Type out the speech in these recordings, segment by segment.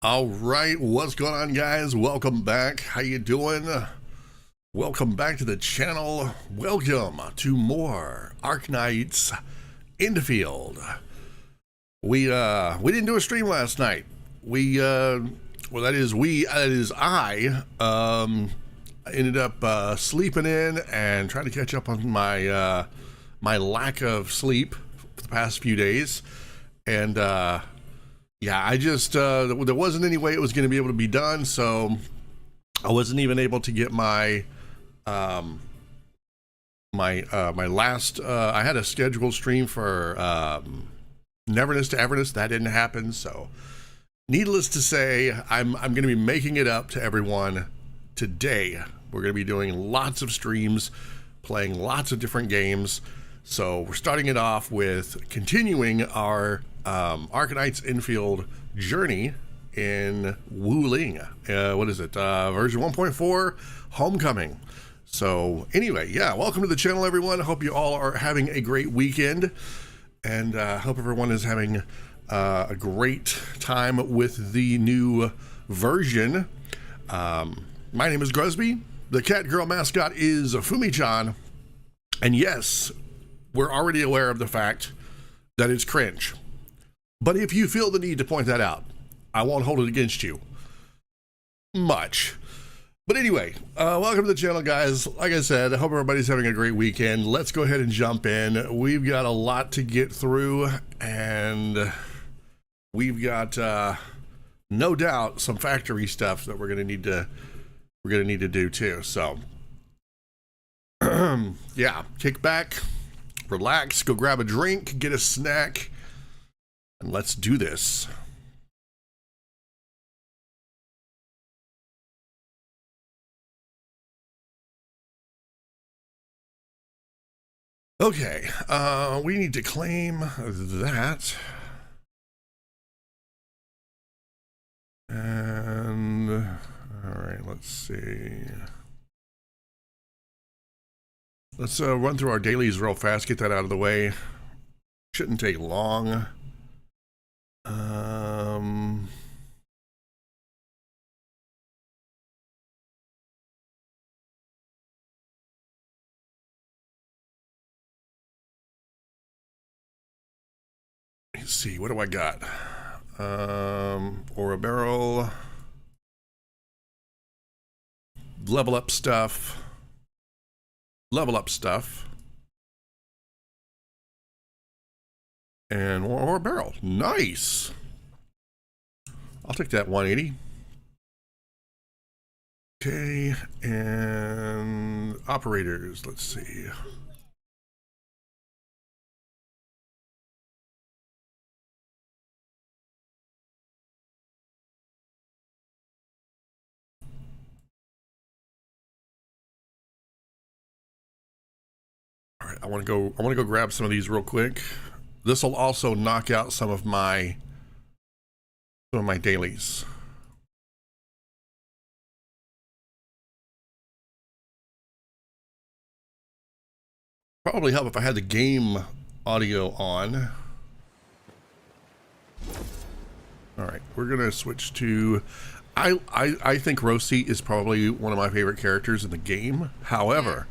All right, what's going on, guys? Welcome back. How you doing? Welcome back to the channel. Welcome to more Arknights Endfield. We didn't do a stream last night. I ended up sleeping in and trying to catch up on my my lack of sleep for the past few days, and yeah, I just there wasn't any way it was going to be able to be done, so I wasn't even able to get my my last I had a scheduled stream for Neverness to Everness. That didn't happen, so needless to say, I'm going to be making it up to everyone today. We're going to be doing lots of streams, playing lots of different games. So we're starting it off with continuing our Arknights Endfield journey in Wuling. What is it? Version 1.4 Homecoming. So anyway, yeah, welcome to the channel, everyone. I hope you all are having a great weekend, and hope everyone is having a great time with the new version. My name is Gruzbee. The catgirl mascot is Fumi-chan. And yes, we're already aware of the fact that it's cringe. But if you feel the need to point that out, I won't hold it against you much. But anyway, welcome to the channel, guys. Like I said, I hope everybody's having a great weekend. Let's go ahead and jump in. We've got a lot to get through, and we've got no doubt some factory stuff that we're gonna need to do too. So yeah, kick back, relax, go grab a drink, get a snack, and let's do this. Okay, we need to claim that. And all right, let's see. Let's run through our dailies real fast, get that out of the way. Shouldn't take long. Let's see, what do I got? Or a barrel. Level up stuff. And or a barrel. Nice. I'll take that 180. Okay, and operators, let's see. All right, I want to go grab some of these real quick. This will also knock out some of my dailies. Probably help if I had the game audio on. All right, we're gonna switch to. I think Rosie is probably one of my favorite characters in the game. However,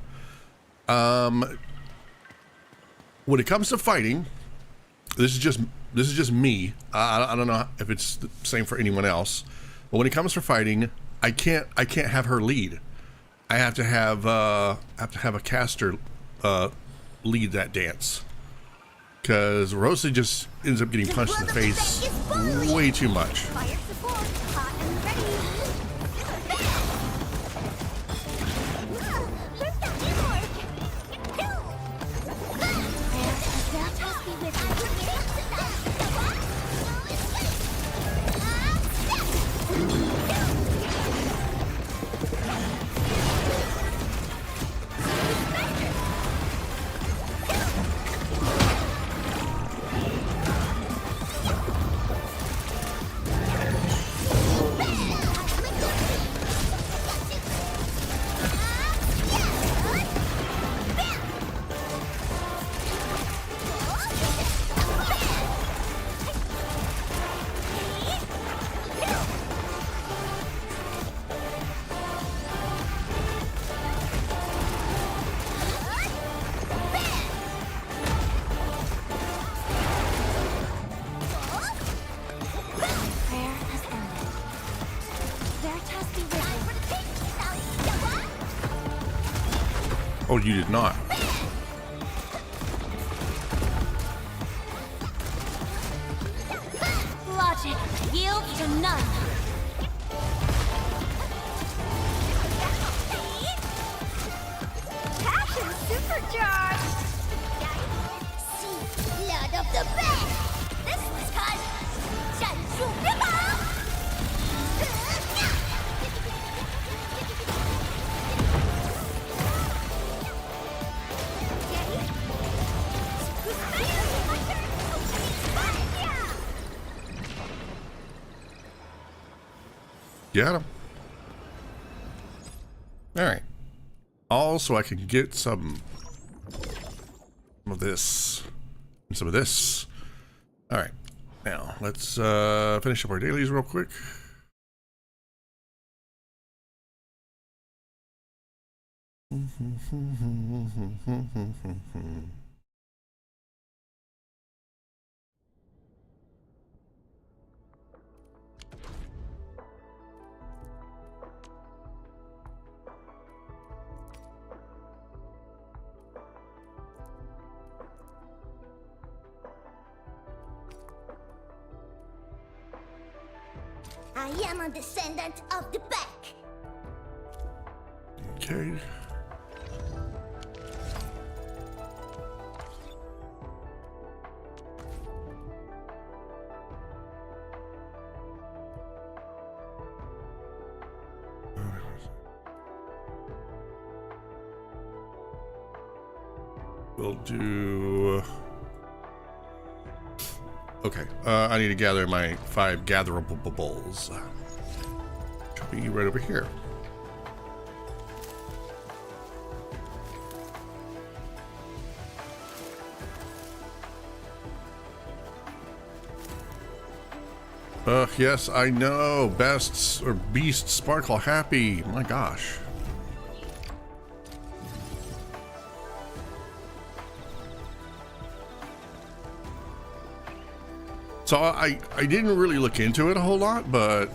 when it comes to fighting, this is just me. I don't know if it's the same for anyone else, but when it comes to fighting, I can't have her lead. I have to have a caster lead that dance, because Rosie just ends up getting punched in the face way too much. Oh, you did not. Logic yields to none. Passion supercharged. See, blood of the best. This was called transformative. Got him. All right. Also, I can get some of this and some of this. All right. Now, let's finish up our dailies real quick. I am a descendant of the back. Okay. We'll do... Okay, I need to gather my 5 gatherables. Should be right over here. Yes, I know. Bests or Beast Sparkle Happy. My gosh. So I didn't really look into it a whole lot, but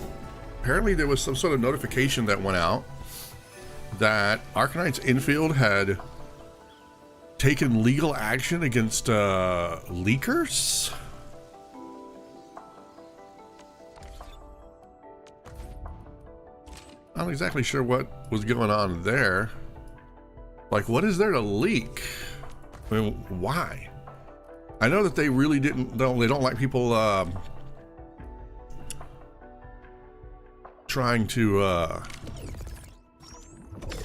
apparently there was some sort of notification that went out that Arknights Endfield had taken legal action against leakers. I'm not exactly sure what was going on there. Like, what is there to leak? I mean, why? I know that they really they don't like people trying to I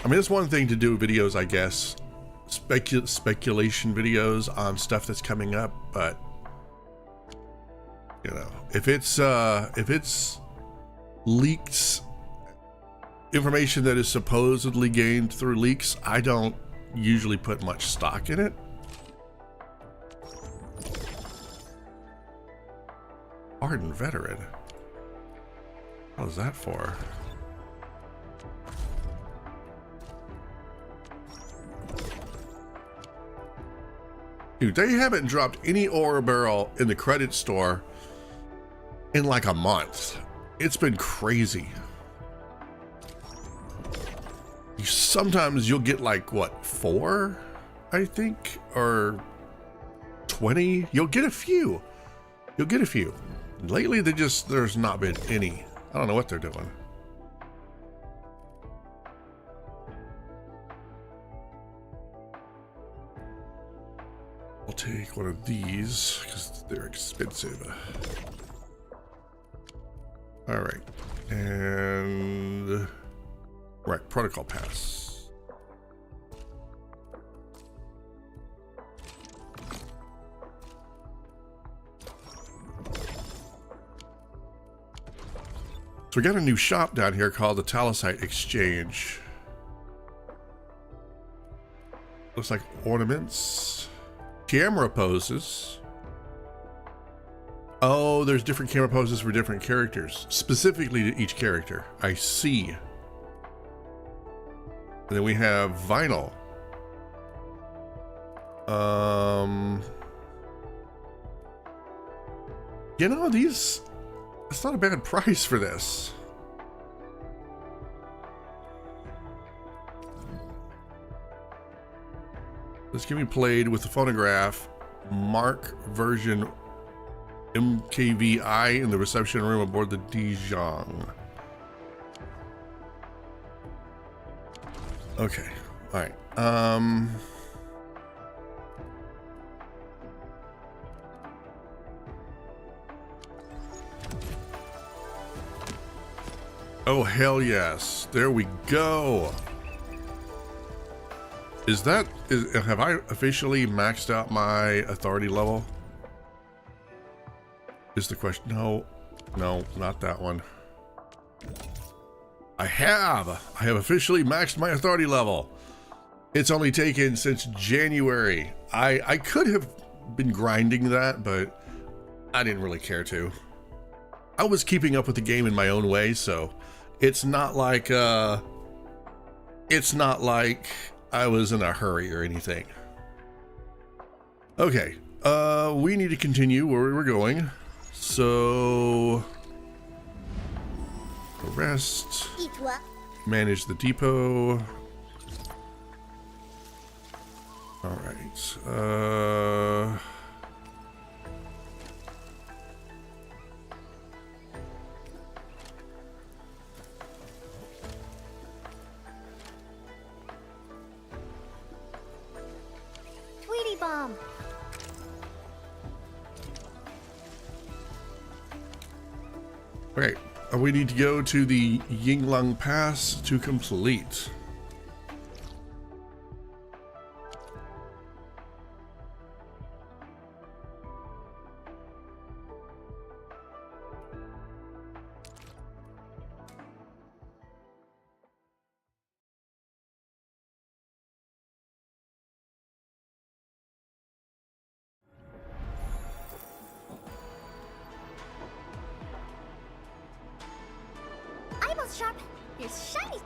mean, it's one thing to do videos, I guess, speculation videos on stuff that's coming up, but you know, if it's leaked information that is supposedly gained through leaks, I don't usually put much stock in it. Ardent Veteran. What is that for? Dude, they haven't dropped any ore barrel in the credit store in like a month. It's been crazy. Sometimes you'll get like, what, 4, I think, or 20. You'll get a few. You'll get a few. Lately, there's not been any. I don't know what they're doing. I'll take one of these because they're expensive. All right, and right, protocol pass. So we got a new shop down here called the Talosite Exchange. Looks like ornaments, camera poses. Oh, there's different camera poses for different characters, specifically to each character. I see. And then we have vinyl. You know, these, it's not a bad price for this. This can be played with the phonograph Mark version MKVI in the reception room aboard the Dijon. Okay, all right. Oh, hell yes. There we go. Have I officially maxed out my authority level? Is the question. No, not that one. I have officially maxed my authority level. It's only taken since January. I could have been grinding that, but I didn't really care to. I was keeping up with the game in my own way, so it's not like I was in a hurry or anything. Okay, we need to continue where we were going. So rest, manage the depot. All right. Tweety bomb. Okay, we need to go to the Yinglang Pass to complete. Eyeballs sharp. There's shiny.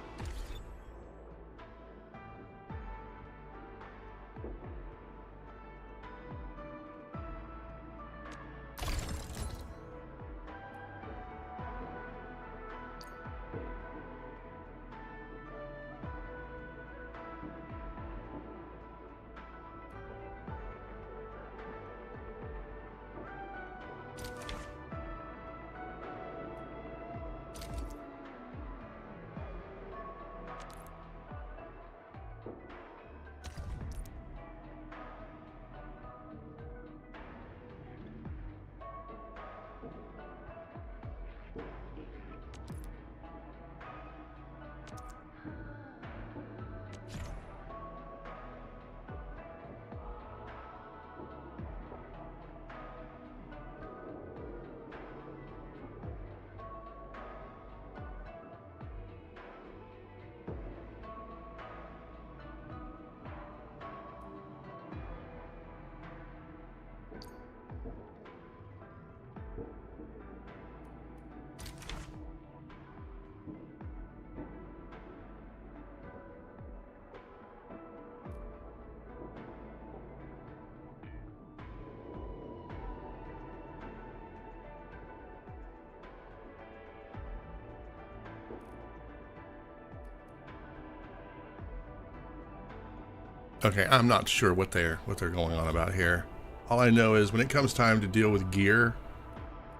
Okay, I'm not sure what they're going on about here. All I know is when it comes time to deal with gear,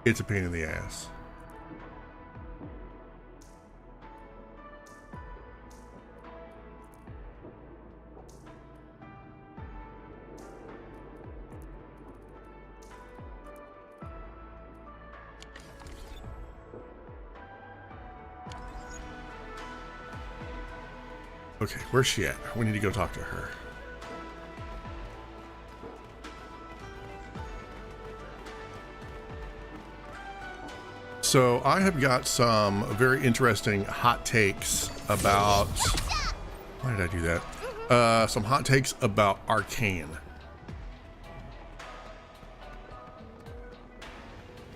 it's a pain in the ass. Okay, where's she at? We need to go talk to her. So I have got some very interesting hot takes about... Why did I do that? Some hot takes about Arcane.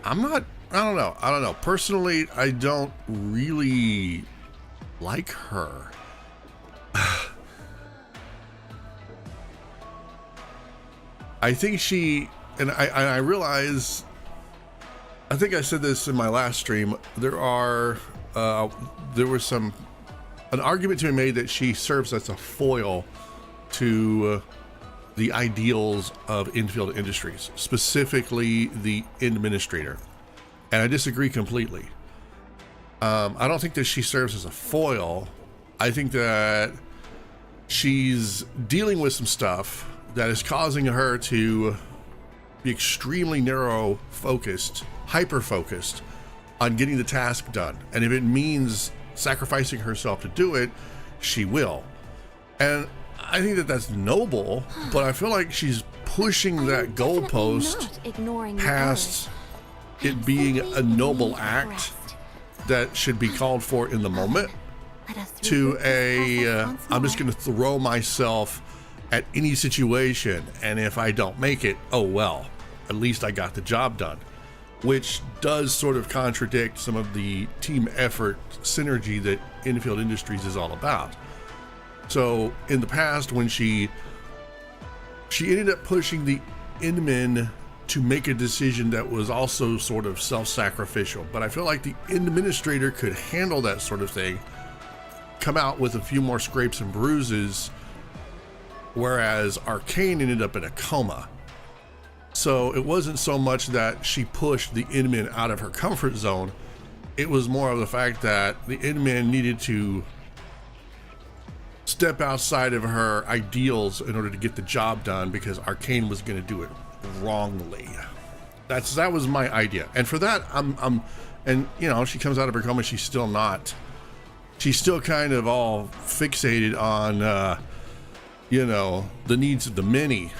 I don't know. Personally, I don't really like her. I think she, and I realize, I think I said this in my last stream, there was an argument to be made that she serves as a foil to the ideals of Enfield Industries, specifically the administrator. And I disagree completely. I don't think that she serves as a foil. I think that she's dealing with some stuff that is causing her to be extremely narrow focused, hyper focused on getting the task done. And if it means sacrificing herself to do it, she will. And I think that that's noble, but I feel like she's pushing that goalpost past it being a noble act that should be called for in the moment to I'm just going to throw myself at any situation, and if I don't make it, oh well, at least I got the job done, which does sort of contradict some of the team effort synergy that Enfield Industries is all about. So in the past, when she ended up pushing the Inmen to make a decision that was also sort of self-sacrificial, but I feel like the administrator could handle that sort of thing, come out with a few more scrapes and bruises, whereas Arcane ended up in a coma. So it wasn't so much that she pushed the Inmen out of her comfort zone, it was more of the fact that the Inmen needed to step outside of her ideals in order to get the job done, because Arcane was going to do it wrongly. That was my idea, and for that and you know, she comes out of her coma, she's still kind of all fixated on you know, the needs of the many.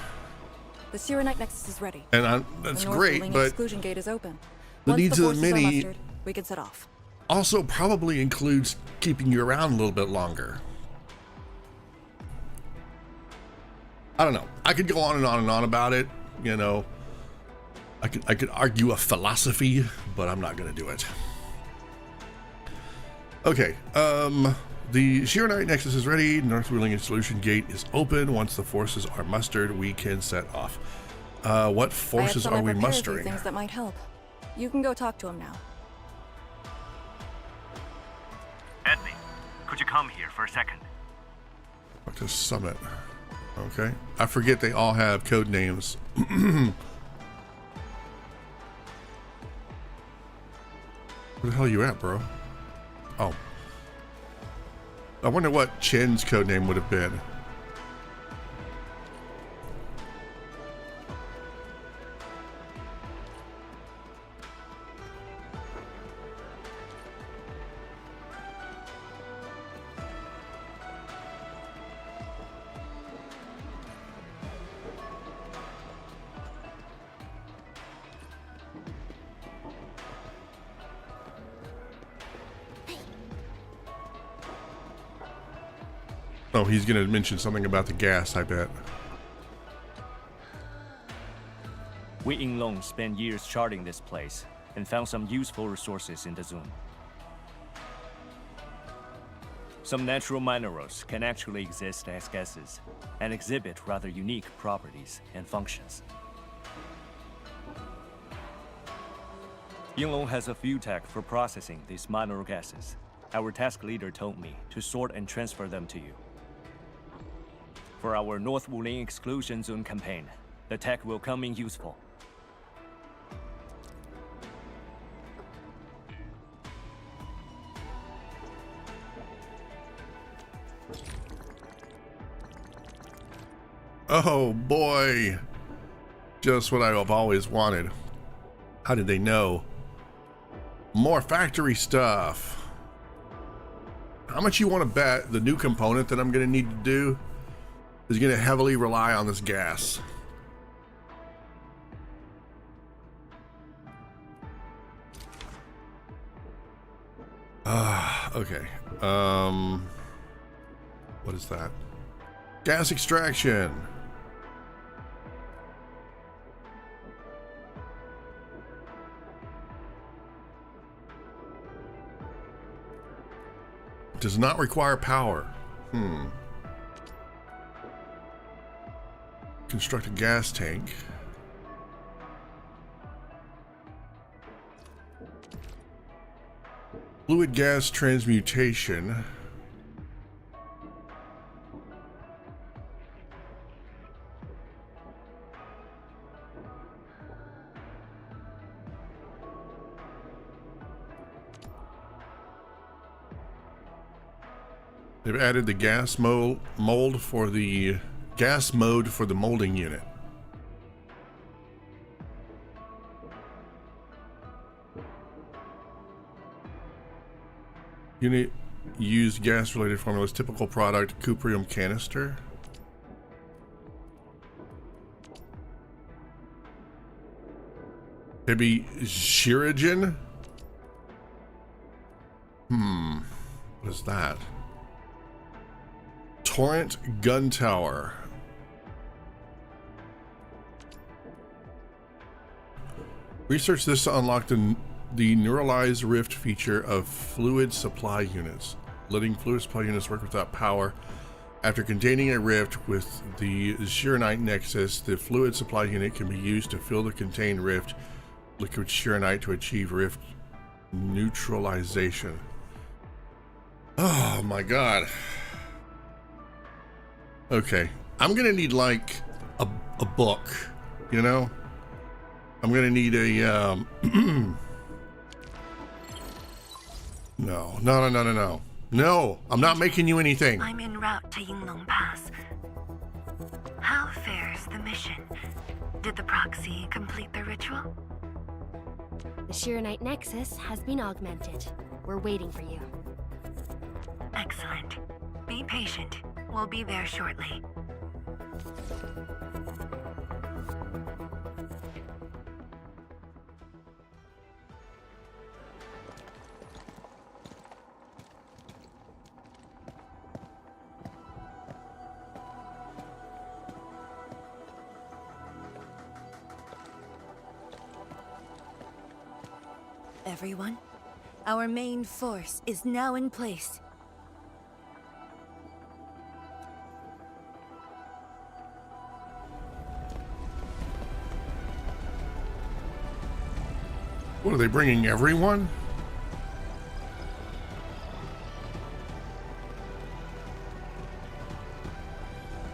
The Sirenite Nexus is ready. And that's great, Wuling but exclusion gate is open. the Once needs of the forces are many mustered, we can set off. also probably includes keeping you around a little bit longer. I don't know. I could go on and on and on about it. You know, I could argue a philosophy, but I'm not going to do it. Okay. The Sirenite Nexus is ready. North Wuling exclusion gate is open. Once the forces are mustered, we can set off. What forces are we mustering? Things that might help. You can go talk to him now. Edney, could you come here for a second? Talk to Summit. Okay. I forget they all have code names. Where the hell are you at, bro? Oh. I wonder what Chen's code name would have been. Oh, he's going to mention something about the gas, I bet. We in Long spent years charting this place and found some useful resources in the zone. Some natural minerals can actually exist as gases and exhibit rather unique properties and functions. Yinglong has a few tech for processing these mineral gases. Our task leader told me to sort and transfer them to you. For our North Wuling exclusion zone campaign, the tech will come in useful. Oh boy, just what I've always wanted. How did they know? More factory stuff. How much you want to bet the new component that I'm going to need to do is going to heavily rely on this gas? Okay. What is that? Gas extraction. Does not require power. Construct a gas tank. Fluid gas transmutation. They've added the gas mold for the gas mode for the molding unit. Unit used gas-related formulas. Typical product: cuprium canister. Maybe Shirigen? What is that? Torrent gun tower. Research this to unlock the neuralized rift feature of fluid supply units. Letting fluid supply units work without power. After containing a rift with the Shironite Nexus, the fluid supply unit can be used to fill the contained rift liquid Shironite to achieve rift neutralization. Oh my god. Okay, I'm gonna need like a book, you know? I'm gonna need a No, I'm not making you anything. I'm en route to Yinglong Pass. How fares the mission? Did the proxy complete the ritual? The Shironite Nexus has been augmented. We're waiting for you. Excellent. Be patient. We'll be there shortly. Everyone, our main force is now in place. What are they bringing? Everyone?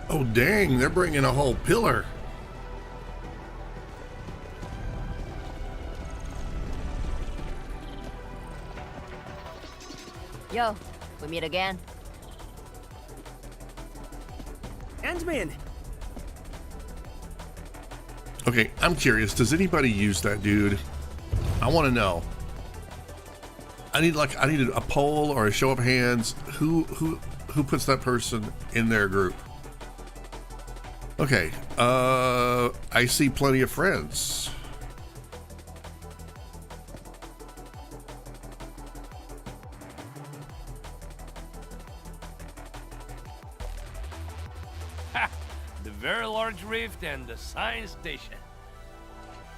Oh dang, they're bringing a whole pillar. Yo, we meet again. Ant-Man! Okay, I'm curious. Does anybody use that dude? I want to know. I need a poll or a show of hands. Who puts that person in their group? Okay. I see plenty of friends. The very large rift and the science station.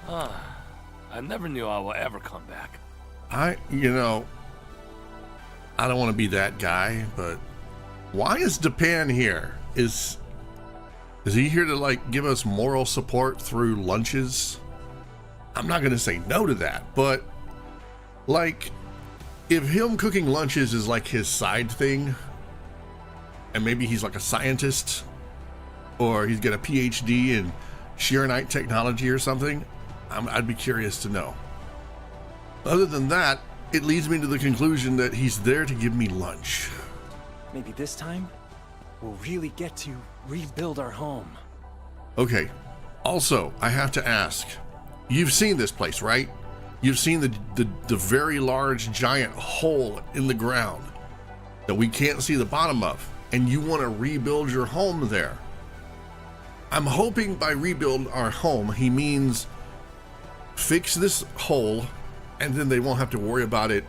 I never knew I will ever come back. I don't want to be that guy, but why is Japan here? Is he here to like give us moral support through lunches? I'm not gonna say no to that, but like if him cooking lunches is like his side thing, and maybe he's like a scientist, or he's got a PhD in Shironite technology or something, I'd be curious to know. Other than that, it leads me to the conclusion that he's there to give me lunch. Maybe this time, we'll really get to rebuild our home. Okay, also, I have to ask, you've seen this place, right? You've seen the very large, giant hole in the ground that we can't see the bottom of, and you want to rebuild your home there. I'm hoping by rebuild our home, he means fix this hole, and then they won't have to worry about it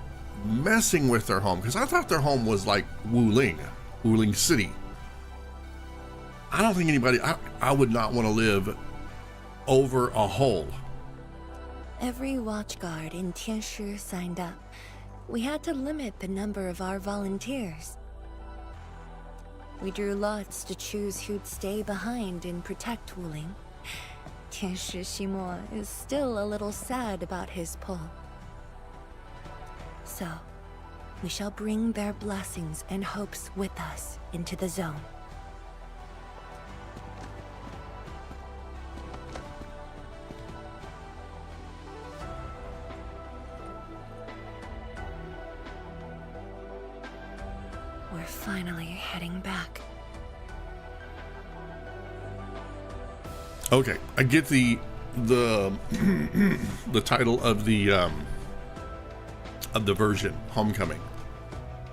messing with their home. Because I thought their home was like Wuling City. I don't think anybody, I would not want to live over a hole. Every watchguard in Tianshi signed up. We had to limit the number of our volunteers. We drew lots to choose who'd stay behind and protect Wuling. Tianshi Shimo is still a little sad about his pull. So, we shall bring their blessings and hopes with us into the zone. We're finally heading back. Okay, I get the the title of the version, Homecoming.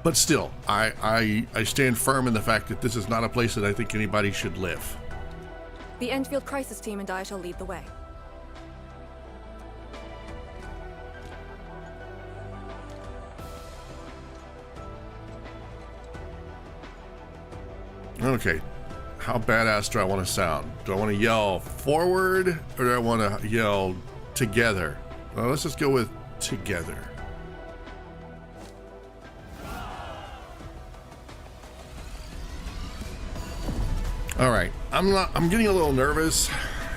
But still, I stand firm in the fact that this is not a place that I think anybody should live. The Endfield crisis team and I shall lead the way. Okay, how badass do I want to sound? Do I want to yell forward or do I want to yell together? Well, let's just go with together. All right, I'm getting a little nervous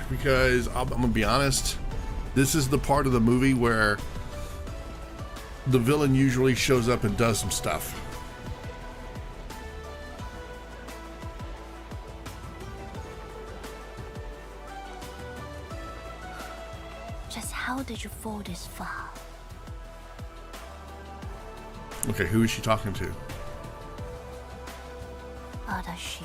because I'm gonna be honest. This is the part of the movie where the villain usually shows up and does some stuff. Just how did you fall this far? Okay, who is she talking to? Adashi.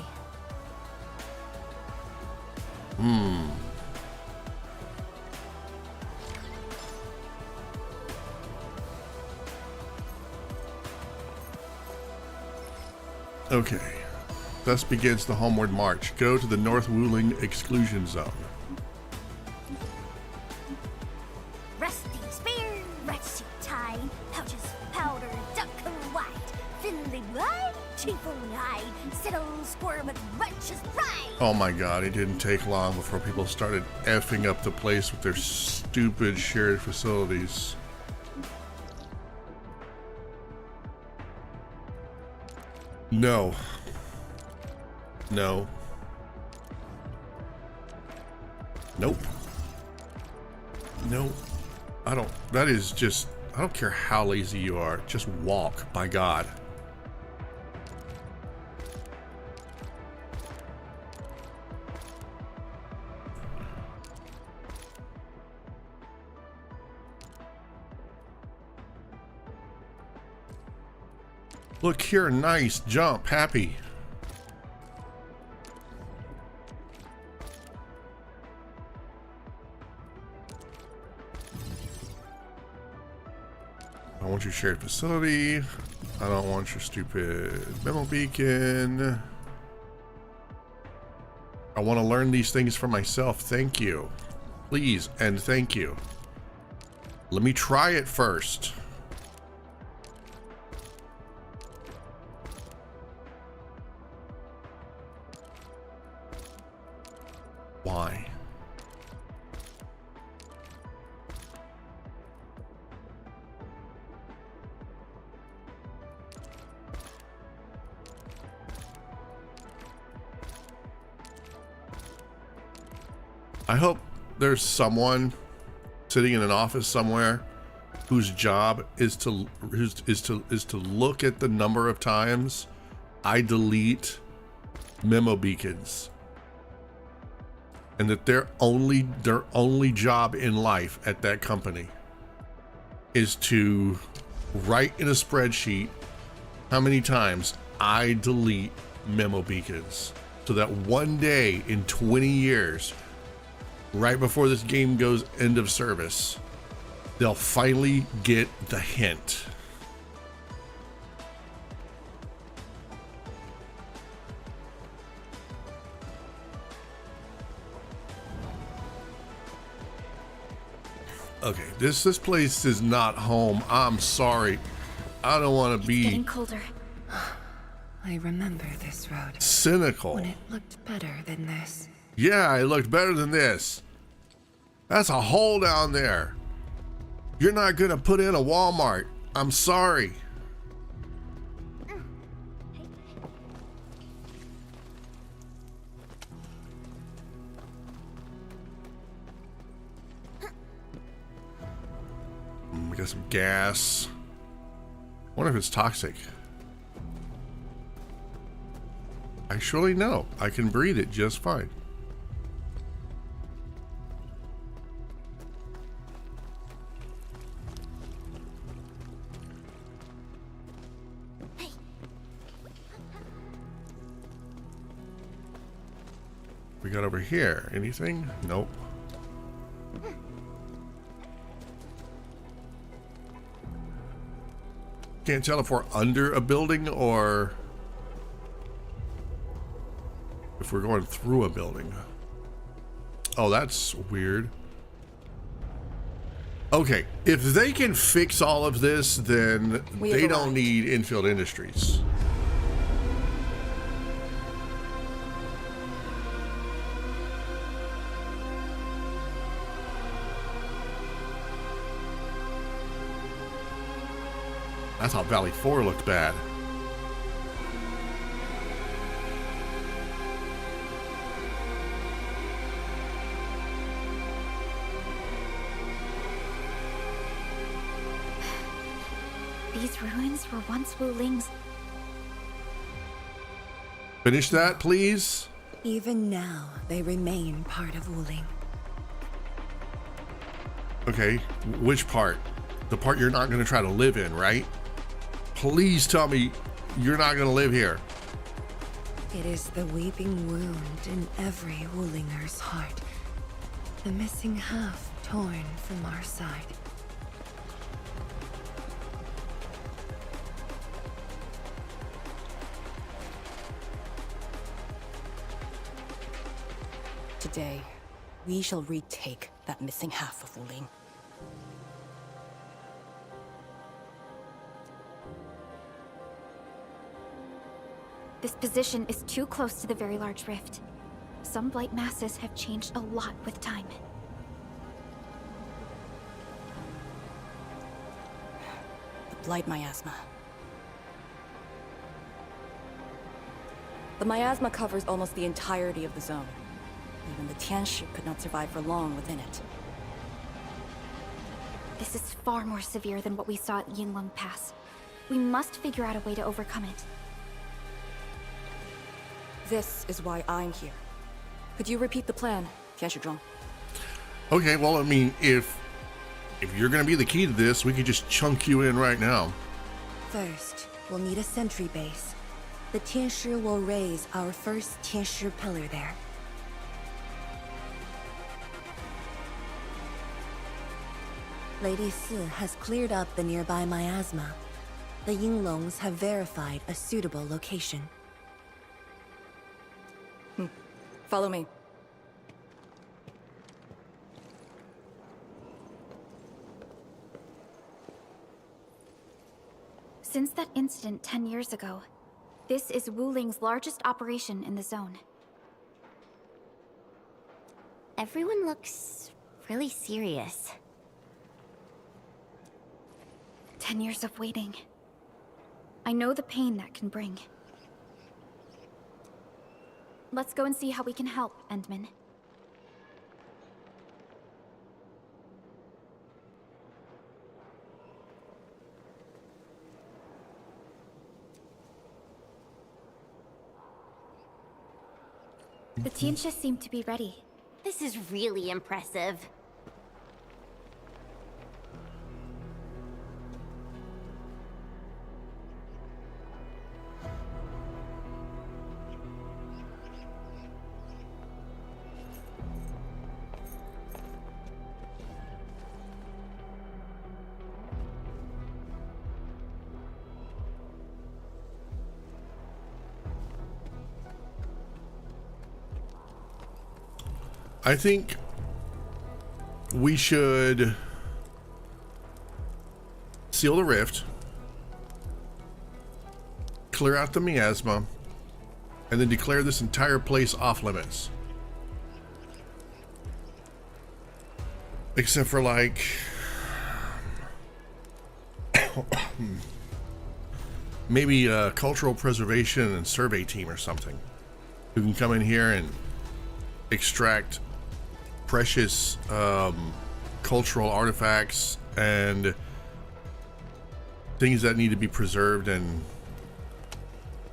Okay. Thus begins the homeward march. Go to the North Wuling exclusion zone. Rusty spear, red suit tie, pouches, powder, duck white, thinly blind, cheerful hide, settle squirm with righteous pride. Oh my god, it didn't take long before people started effing up the place with their stupid shared facilities. No. No. Nope. Nope. I don't care how lazy you are. Just walk, my god. Look here, nice jump, happy. I want your shared facility. I don't want your stupid memo beacon. I want to learn these things for myself. Thank you. Please and thank you. Let me try it first. Why? I hope there's someone sitting in an office somewhere whose job is to look at the number of times I delete memo beacons. And that their only job in life at that company is to write in a spreadsheet how many times I delete memo beacons, so that one day in 20 years, right before this game goes end of service, they'll finally get the hint. Okay, this place is not home. I'm sorry. I don't want to be Getting colder. I remember this road. cynical. When it looked better than this. Yeah, it looked better than this. That's a hole down there. You're not gonna put in a Walmart. I'm sorry. We got some gas. I wonder if it's toxic. Actually, no. I can breathe it just fine. we got over here? Anything? Nope. Can't tell if we're under a building or if we're going through a building. Oh, that's weird. Okay, if they can fix all of this, then they don't need Enfield Industries. I thought Valley 4 looked bad. These ruins were once Wuling's. Finish that, please. Even now, they remain part of Wuling. Okay, which part? The part you're not going to try to live in, right? Please tell me you're not going to live here. It is the weeping wound in every Wulinger's heart. The missing half torn from our side. Today, we shall retake that missing half of Wuling. This position is too close to the very large rift. Some blight masses have changed a lot with time. The blight miasma. The miasma covers almost the entirety of the zone. Even the Tianshi could not survive for long within it. This is far more severe than what we saw at Yinlong Pass. We must figure out a way to overcome it. This is why I'm here. Could you repeat the plan, Tianshi? Okay, well, I mean, if you're going to be the key to this, we could just chunk you in right now. First, we'll need a sentry base. The Tianshi will raise our first Tianshi pillar there. Lady Si has cleared up the nearby miasma. The Yinglongs have verified a suitable location. Follow me. Since that incident 10 years ago, this is Wuling's largest operation in the zone. Everyone looks really serious. 10 years of waiting. I know the pain that can bring. Let's go and see how we can help, Endman. The Tianshi seem to be ready. This is really impressive. I think we should seal the rift, clear out the miasma, and then declare this entire place off limits. Except for like maybe a cultural preservation and survey team or something who can come in here and extract precious cultural artifacts and things that need to be preserved and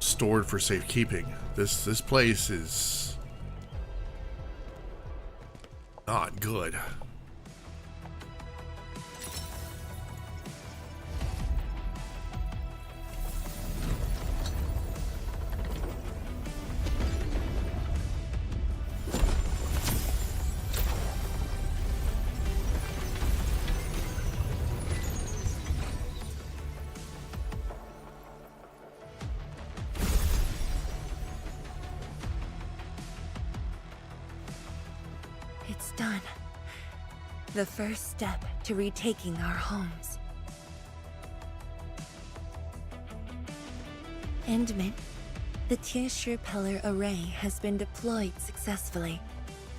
stored for safekeeping. This place is not good. done. The first step to retaking our homes. Endman, the Tianshi Pillar Array has been deployed successfully.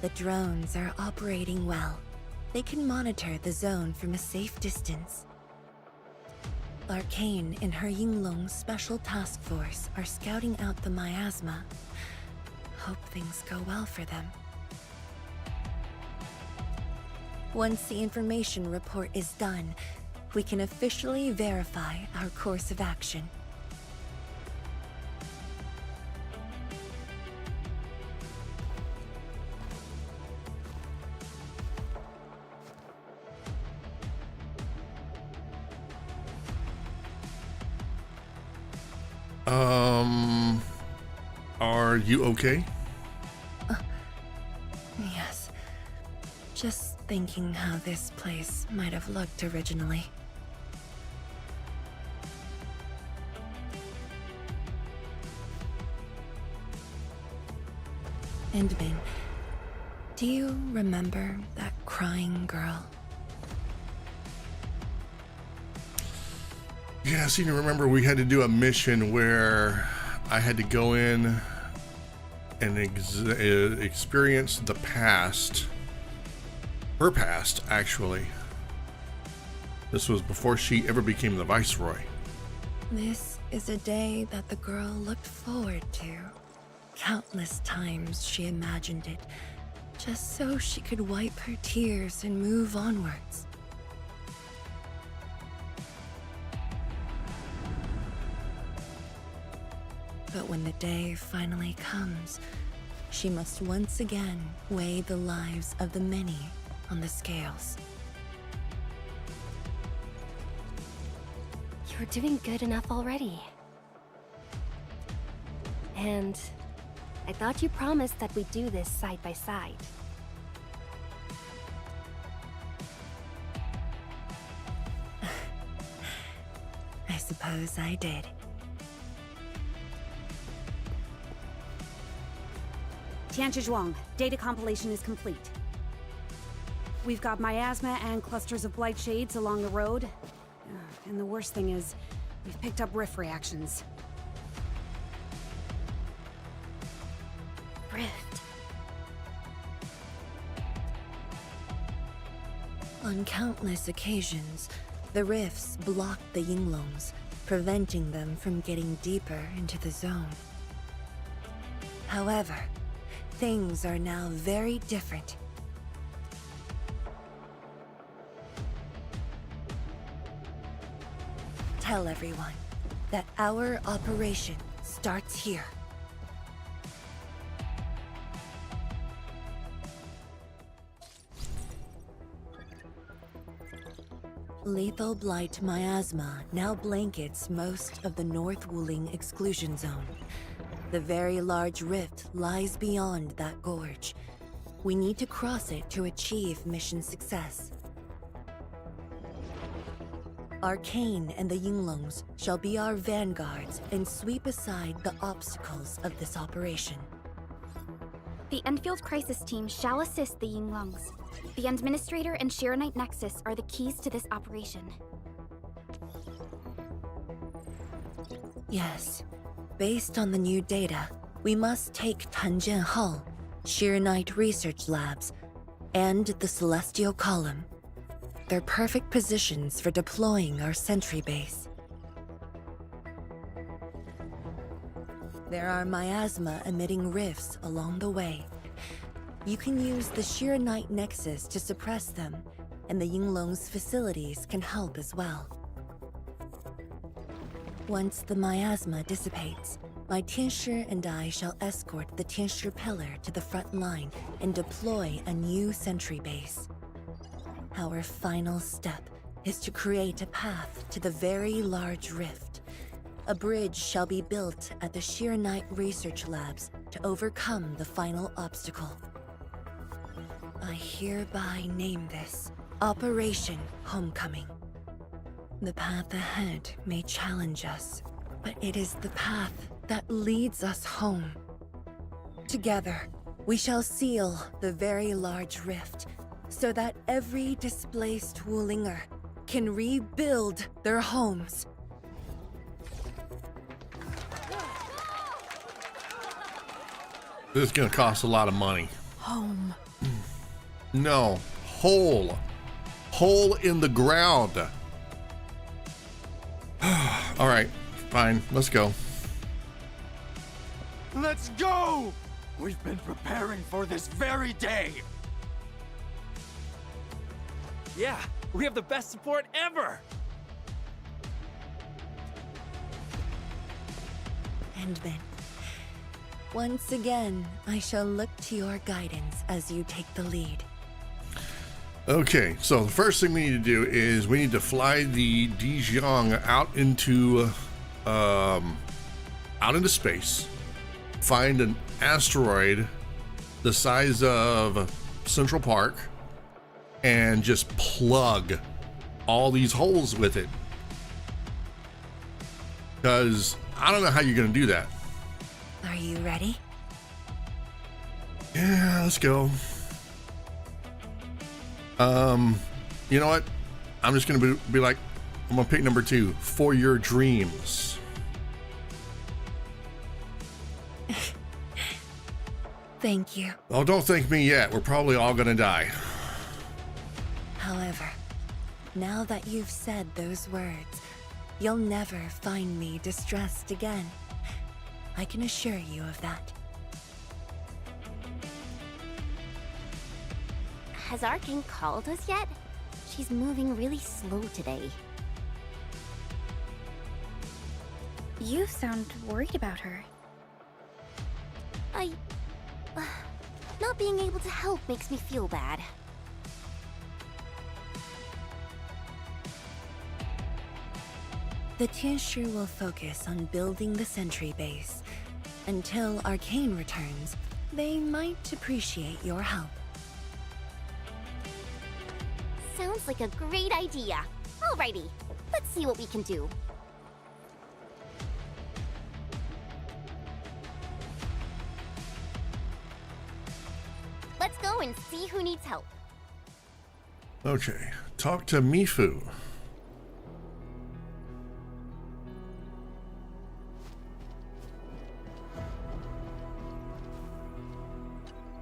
The drones are operating well. They can monitor the zone from a safe distance. Arcane and her Yinglong Special Task Force are scouting out the miasma. Hope things go well for them. Once the information report is done, we can officially verify our course of action. Are you okay? Yes. Just thinking how this place might have looked originally. Endman, do you remember that crying girl? Yeah, I seem to remember we had to do a mission where I had to go in and experience the past. Her past, actually. This was before she ever became the Viceroy. This is a day that the girl looked forward to. Countless times she imagined it, just so she could wipe her tears and move onwards. But when the day finally comes, she must once again weigh the lives of the many on the scales. You're doing good enough already. And I thought you promised that we'd do this side by side. I suppose I did. Tianzhuang, data compilation is complete. We've got miasma and clusters of blight shades along the road. And the worst thing is, we've picked up rift reactions. Rift. On countless occasions, the rifts blocked the Yinglongs, preventing them from getting deeper into the zone. However, things are now very different. Tell everyone that our operation starts here. Lethal blight miasma now blankets most of the North Wuling exclusion zone. The very large rift lies beyond that gorge. We need to cross it to achieve mission success. Arcane and the Yinglongs shall be our vanguards and sweep aside the obstacles of this operation. The Endfield Crisis Team shall assist the Yinglongs. The Administrator and Shiranite Nexus are the keys to this operation. Yes. Based on the new data, we must take Tanjian Hall, Shiranite Research Labs, and the Celestial Column. They're perfect positions for deploying our sentry base. There are miasma-emitting rifts along the way. You can use the Shiranite Nexus to suppress them, and the Yinglong's facilities can help as well. Once the miasma dissipates, my Tianshi and I shall escort the Tianshi Pillar to the front line and deploy a new sentry base. Our final step is to create a path to the very large rift. A bridge shall be built at the Shiranite Research Labs to overcome the final obstacle. I hereby name this Operation Homecoming. The path ahead may challenge us, but it is the path that leads us home. Together, We shall seal the very large rift so that every displaced Wulinger can rebuild their homes. This is gonna cost a lot of money. Home. No, hole in the ground. All right, fine, let's go. Let's go! We've been preparing for this very day. Yeah, we have the best support ever! And then, once again, I shall look to your guidance as you take the lead. Okay, so the first thing we need to do is we need to fly the Dijiang out into space, find an asteroid the size of Central Park, and just plug all these holes with it. Because I don't know how you're gonna do that. Are you ready? Yeah, let's go. You know what? I'm just gonna be like, I'm gonna pick number 2, For Your Dreams. Thank you. Oh, don't thank me yet. We're probably all gonna die. However, now that you've said those words, you'll never find me distressed again. I can assure you of that. Has Arcane called us yet? She's moving really slow today. You sound worried about her. Not being able to help makes me feel bad. The Tianshi will focus on building the sentry base. Until Arcane returns, they might appreciate your help. Sounds like a great idea. Alrighty, let's see what we can do. Let's go and see who needs help. Okay, talk to Mifu.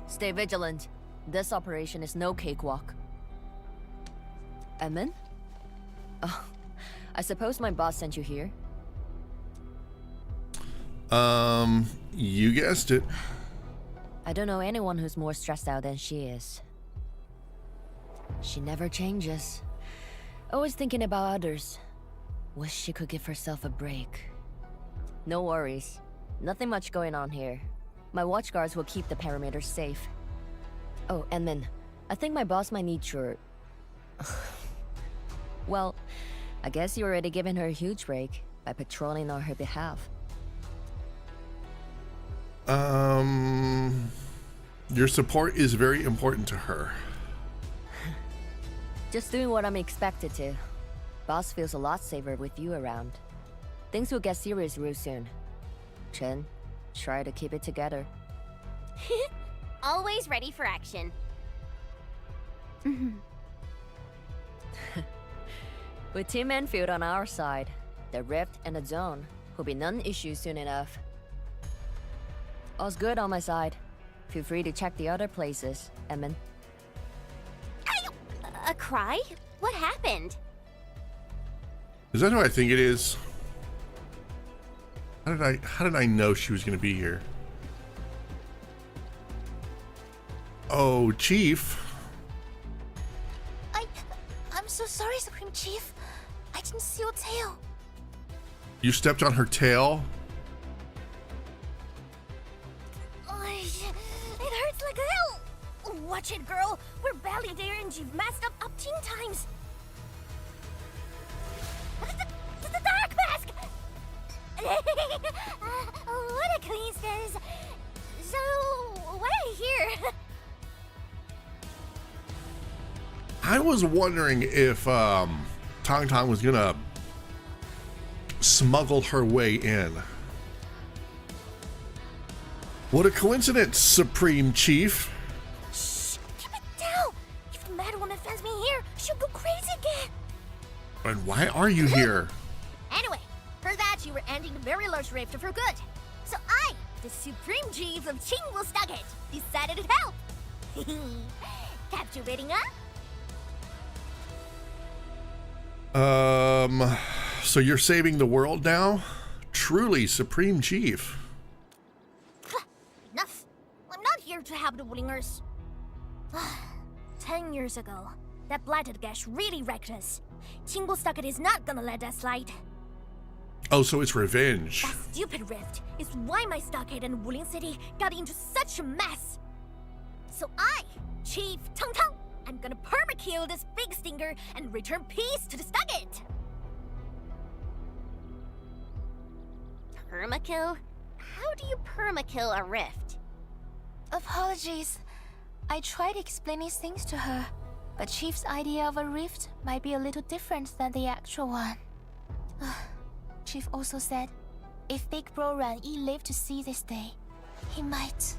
Stay vigilant. This operation is no cakewalk. Edmund? Oh, I suppose my boss sent you here? You guessed it. I don't know anyone who's more stressed out than she is. She never changes. Always thinking about others. Wish she could give herself a break. No worries. Nothing much going on here. My watchguards will keep the perimeter safe. Oh, Edmund, I think my boss might need your... Well, I guess you already given her a huge break by patrolling on her behalf. Your support is very important to her. Just doing what I'm expected to. Boss feels a lot safer with you around. Things will get serious real soon. Chen, try to keep it together. Always ready for action. With Team Enfield on our side, the rift and the zone will be non-issue soon enough. All's good on my side. Feel free to check the other places, Edmund. A cry? What happened? Is that who I think it is? How did I know she was gonna be here? Oh, Chief. I'm so sorry, Supreme Chief. I didn't see your tail. You stepped on her tail? It hurts like hell. Watch it, girl. We're barely there and you've messed up 10 times. The dark mask! What a coincidence. So, what I hear? I was wondering if Tong Tong was gonna smuggle her way in. What a coincidence, Supreme Chief. Shh! Keep it down! If the mad woman finds me here, she'll go crazy again! And why are you here? Anyway, heard that you were ending the very large rift for good. So I, the Supreme Chief of Chinglestocket, decided to help! Captivating, huh? So you're saving the world now? Truly, Supreme Chief. Enough! I'm not here to help the Wulingers. 10 years ago, that blighted gash really wrecked us. Chinglestocket is not gonna let that slide. Oh, so it's revenge. That stupid rift is why my stockade and Wuling City got into such a mess. So I, Chief Tung Tung, I'm gonna perma-kill this big stinker and return peace to the stockade. Permakill? How do you permakill a rift? Apologies. I tried explaining things to her, but Chief's idea of a rift might be a little different than the actual one. Chief also said, if Big Bro Ran Yi lived to see this day, he might...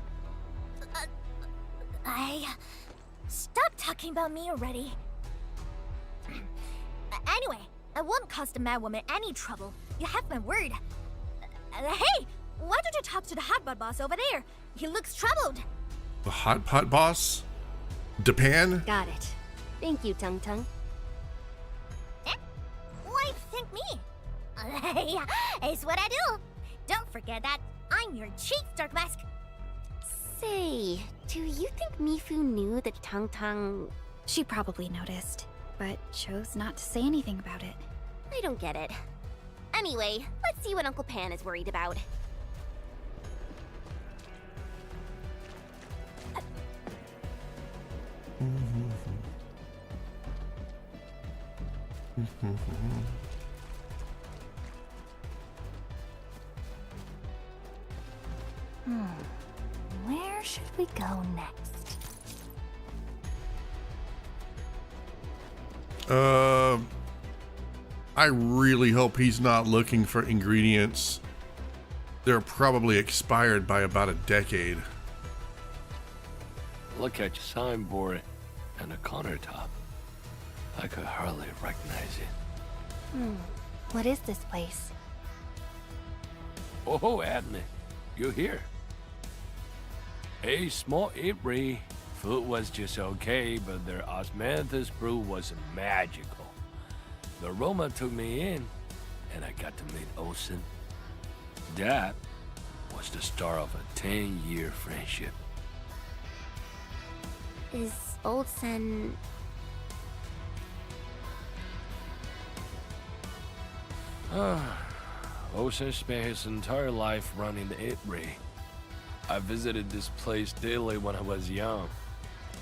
Stop talking about me already. Anyway, I won't cause the mad woman any trouble. You have my word. Hey, why don't you talk to the hotbot boss over there? He looks troubled. The hot pot boss? Japan? Got it. Thank you, Tung Tung. Why thank me? It's what I do. Don't forget that I'm your Chief Dark Mask. Say, do you think Mifu knew that Tung Tung... She probably noticed, but chose not to say anything about it. I don't get it. Anyway, let's see what Uncle Pan is worried about. Where should we go next? I really hope he's not looking for ingredients. They're probably expired by about a decade. Look at your signboard and the countertop. I could hardly recognize it. What is this place? Oh, Adney, you're here. A small eatery. Food was just okay, but their osmanthus brew was magical. The aroma took me in, and I got to meet Olsen. That was the start of a 10-year friendship. Is Olsen... Olsen spent his entire life running the eatery. I visited this place daily when I was young.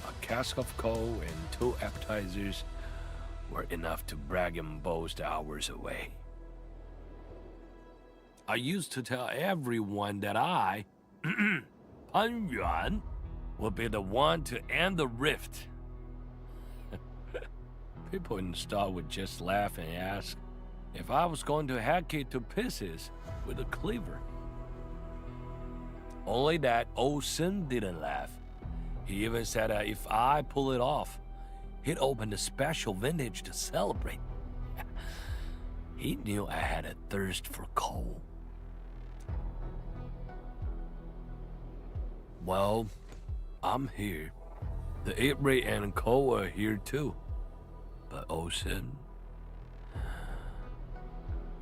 A cask of coal and 2 appetizers were enough to brag and boast hours away. I used to tell everyone that I, Pan Yuan, would be the one to end the rift. People in the stall would just laugh and ask if I was going to hack it to pieces with a cleaver. Only that Olsen didn't laugh. He even said that if I pull it off, he'd open a special vintage to celebrate. He knew I had a thirst for coal. Well, I'm here. The eatery and coal are here too. But Olsen,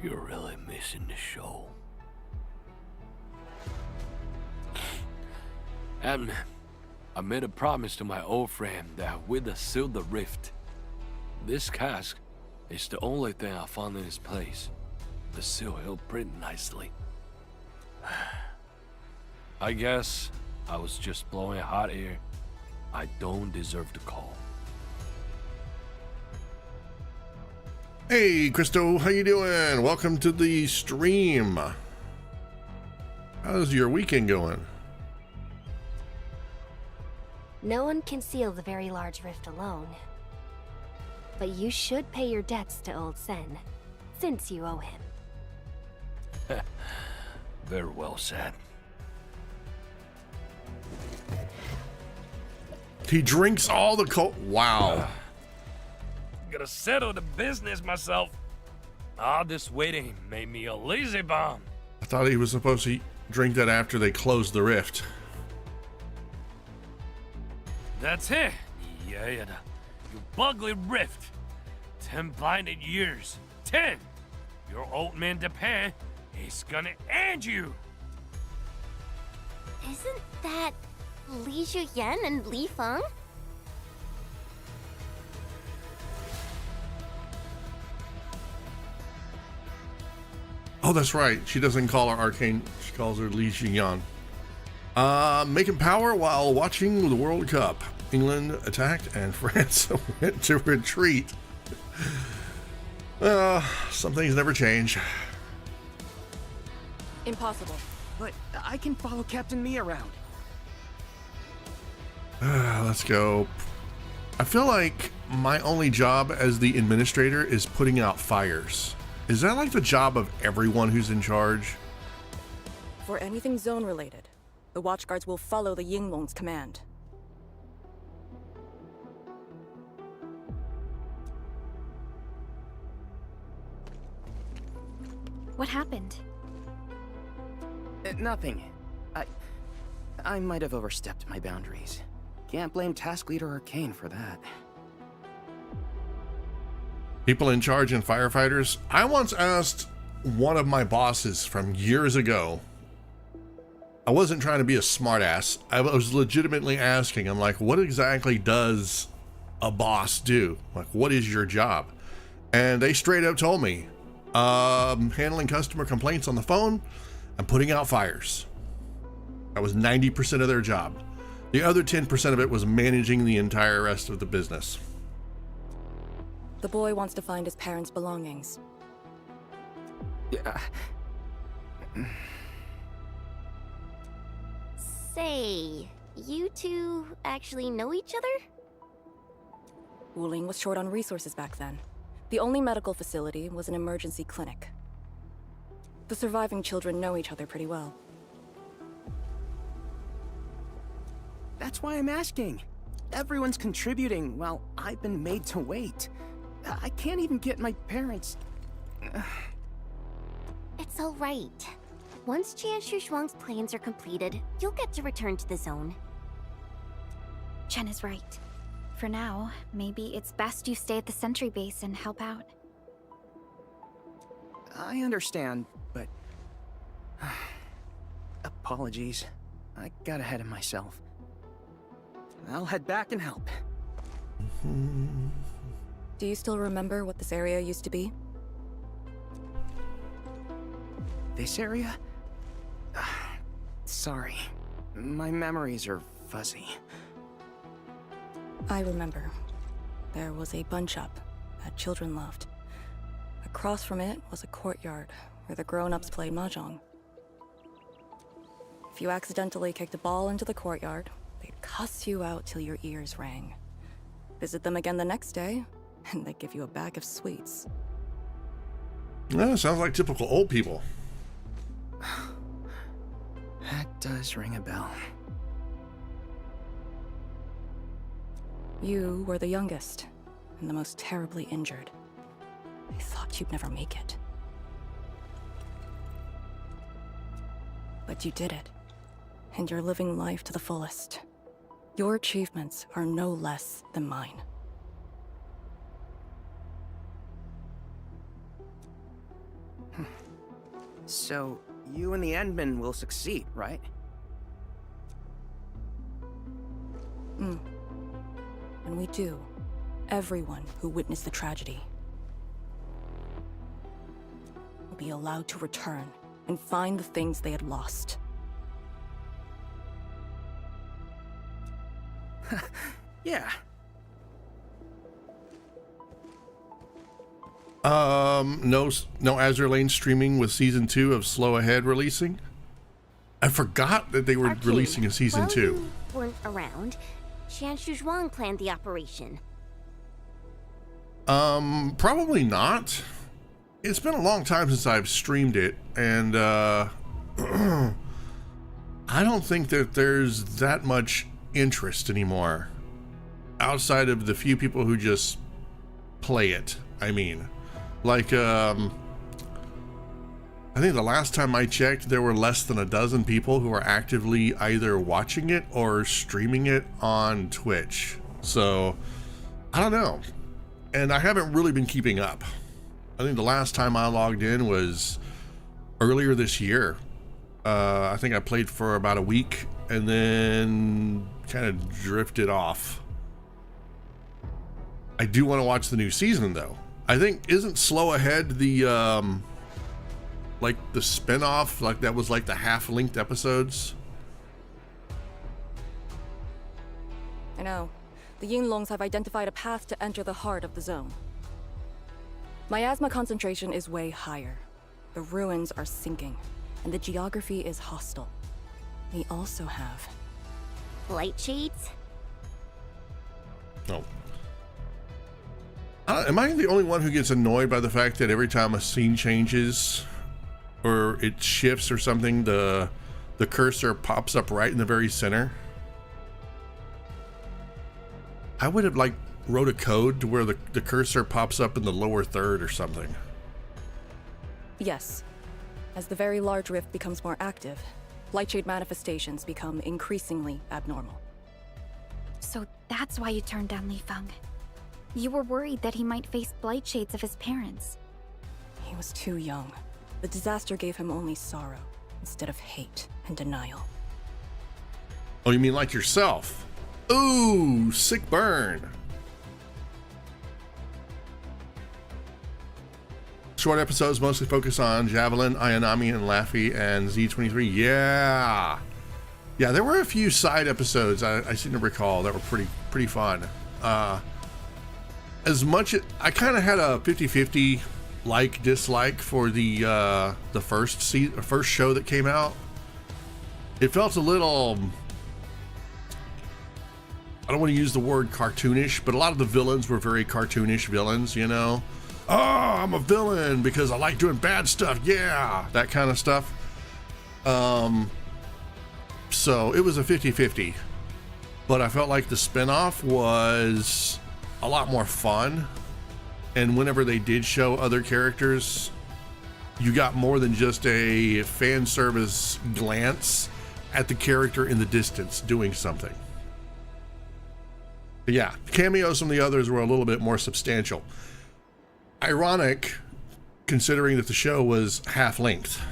you're really missing the show. And I made a promise to my old friend that we'd seal the rift. This cask is the only thing I found in this place. The seal held pretty nicely. I guess I was just blowing hot air. I don't deserve the call. Hey, Christo, how you doing? Welcome to the stream. How's your weekend going? No one can seal the very large rift alone. But you should pay your debts to Old Sen, since you owe him. Very well said. He drinks all the cold. Wow. Gotta settle the business myself. All this waiting made me a lazy bum. I thought he was supposed to drink that after they closed the rift. That's it. Yeah, you ugly rift. 10 blinded years. 10. Your old man Japan is gonna end you. Isn't that Li Zhuyan and Li Feng? Oh, that's right. She doesn't call her Arcane. She calls her Li Xingyan. Making power while watching the World Cup. England attacked and France went to retreat. Some things never change. Impossible. But I can follow Captain Me around. Let's go. I feel like my only job as the administrator is putting out fires. Is that like the job of everyone who's in charge? For anything zone related, the watchguards will follow the Yinglong's command. What happened? Nothing. I might have overstepped my boundaries. Can't blame Task Leader Arcane for that. People in charge and firefighters. I once asked one of my bosses from years ago. I wasn't trying to be a smartass. I was legitimately asking. I'm like, what exactly does a boss do? Like, what is your job? And they straight up told me, handling customer complaints on the phone and putting out fires. That was 90% of their job. The other 10% of it was managing the entire rest of the business. The boy wants to find his parents' belongings. Yeah. Say, you two actually know each other? Wuling was short on resources back then. The only medical facility was an emergency clinic. The surviving children know each other pretty well. That's why I'm asking. Everyone's contributing while I've been made to wait. I can't even get my parents. It's all right. Once Jianshu Zhuang's plans are completed, you'll get to return to the zone. Chen is right. For now, maybe it's best you stay at the sentry base and help out. I understand, but... apologies. I got ahead of myself. I'll head back and help. Do you still remember what this area used to be? This area? Sorry. My memories are fuzzy. I remember. There was a bun shop that children loved. Across from it was a courtyard where the grown-ups played mahjong. If you accidentally kicked a ball into the courtyard, they'd cuss you out till your ears rang. Visit them again the next day, and they'd give you a bag of sweets. Yeah, sounds like typical old people. That does ring a bell. You were the youngest, and the most terribly injured. I thought you'd never make it. But you did it, and you're living life to the fullest. Your achievements are no less than mine. So, you and the Endmen will succeed, right? When we do, everyone who witnessed the tragedy will be allowed to return and find the things they had lost. Yeah. No Azure Lane streaming with season 2 of Slow Ahead releasing. I forgot that they were Arcane, releasing a season while 2. You weren't around. Jianshu Zhuang planned the operation. Probably not. It's been a long time since I've streamed it, and I don't think that there's that much interest anymore. outside of the few people who just play it. I mean, like, I think the last time I checked, there were less than a dozen people who are actively either watching it or streaming it on Twitch. So, I don't know. And I haven't really been keeping up. I think the last time I logged in was earlier this year. I think I played for about a week and then kind of drifted off. I do want to watch the new season though. I think, isn't Slow Ahead the like the spin-off, like that was like the half-linked episodes? I know. The Yinglongs have identified a path to enter the heart of the zone. Miasma concentration is way higher. The ruins are sinking, and the geography is hostile. We also have... Light shades? No. Am I the only one who gets annoyed by the fact that every time a scene changes or it shifts or something, the cursor pops up right in the very center? I would have like wrote a code to where the cursor pops up in the lower third or something. Yes. As the very large rift becomes more active, Lightshade manifestations become increasingly abnormal. So that's why you turned down Li Feng. You were worried that he might face blight shades of his parents. He was too young. The disaster gave him only sorrow, instead of hate and denial. Oh, you mean like yourself? Ooh, sick burn. Short episodes mostly focus on Javelin, Ayanami, and Laffy, and Z23. Yeah, there were a few side episodes I seem to recall that were pretty fun. As much I kind of had a 50-50 like dislike for the first show that came out. It felt a little, I don't want to use the word cartoonish, but a lot of the villains were very cartoonish villains, you know. Oh, I'm a villain because I like doing bad stuff. Yeah, that kind of stuff. So it was a 50-50, but I felt like the spinoff was a lot more fun. And whenever they did show other characters, you got more than just a fan service glance at the character in the distance doing something. But yeah, cameos from the others were a little bit more substantial. Ironic, considering that the show was half-length.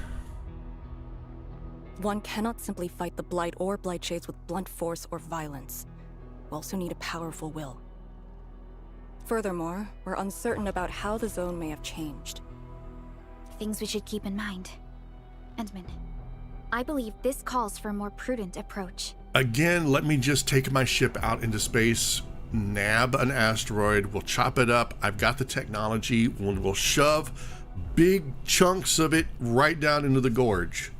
One cannot simply fight the Blight or Blight Shades with blunt force or violence. We also need a powerful will. Furthermore, we're uncertain about how the zone may have changed. Things we should keep in mind. Endman, I believe this calls for a more prudent approach. Again, let me just take my ship out into space, nab an asteroid, we'll chop it up. I've got the technology. We'll shove big chunks of it right down into the gorge.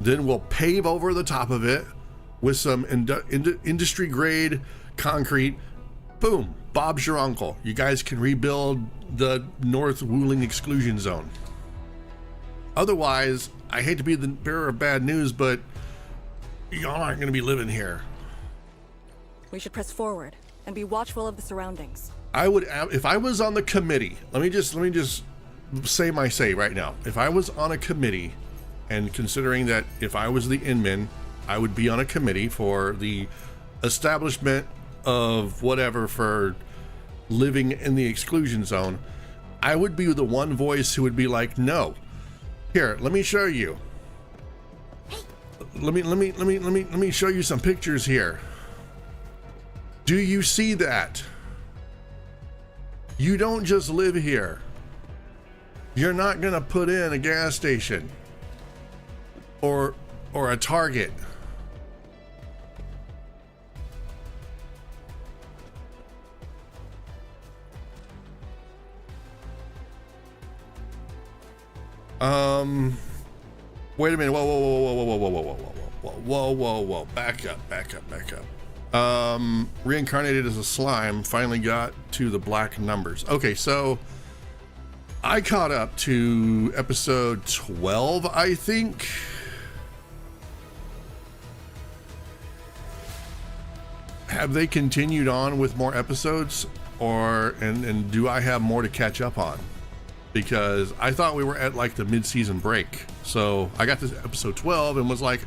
Then we'll pave over the top of it with some industry grade concrete. Boom, Bob's your uncle. You guys can rebuild the North Wuling exclusion zone. Otherwise, I hate to be the bearer of bad news, but y'all aren't going to be living here. We should press forward and be watchful of the surroundings. I would, if I was on the committee, let me just say my say right now. If I was on a committee, and considering that if I was the Inman, I would be on a committee for the establishment of whatever for living in the exclusion zone, I would be the one voice who would be like, no, here, let me show you. Let me show you some pictures here. Do you see that? You don't just live here. You're not gonna put in a gas station or a Target. Wait a minute. Whoa. Back up. Reincarnated as a slime finally got to the black numbers. Okay, so I caught up to episode 12, I think. have they continued on with more episodes, or and do I have more to catch up on? Because I thought we were at like the mid-season break. So I got this episode 12 and was like,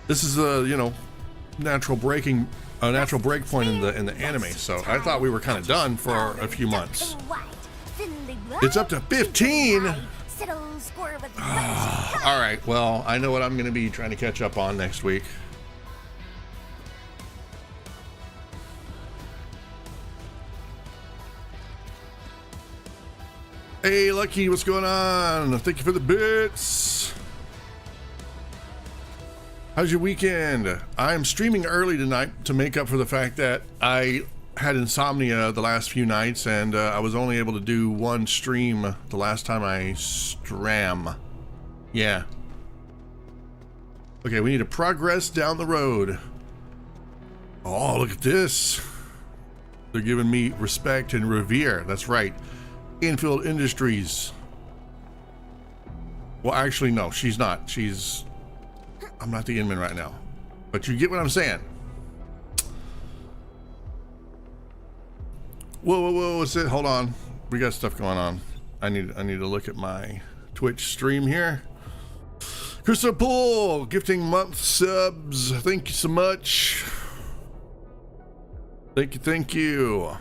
this is a, you know, natural break point in the anime. So I thought we were kind of done for a few months. It's up to 15. All right, well, I know what I'm going to be trying to catch up on next week. Hey, Lucky, what's going on? Thank you for the bits. How's your weekend? I'm streaming early tonight to make up for the fact that I had insomnia the last few nights, and I was only able to do one stream the last time I stram. Yeah. Okay, we need to progress down the road. Oh, look at this. They're giving me respect and revere. That's right. Endfield Industries. Well, actually, no, she's not. I'm not the Inman right now. But you get what I'm saying. Whoa, what's it? Hold on. We got stuff going on. I need to look at my Twitch stream here. Crystal Pool, gifting month subs. Thank you so much. Thank you.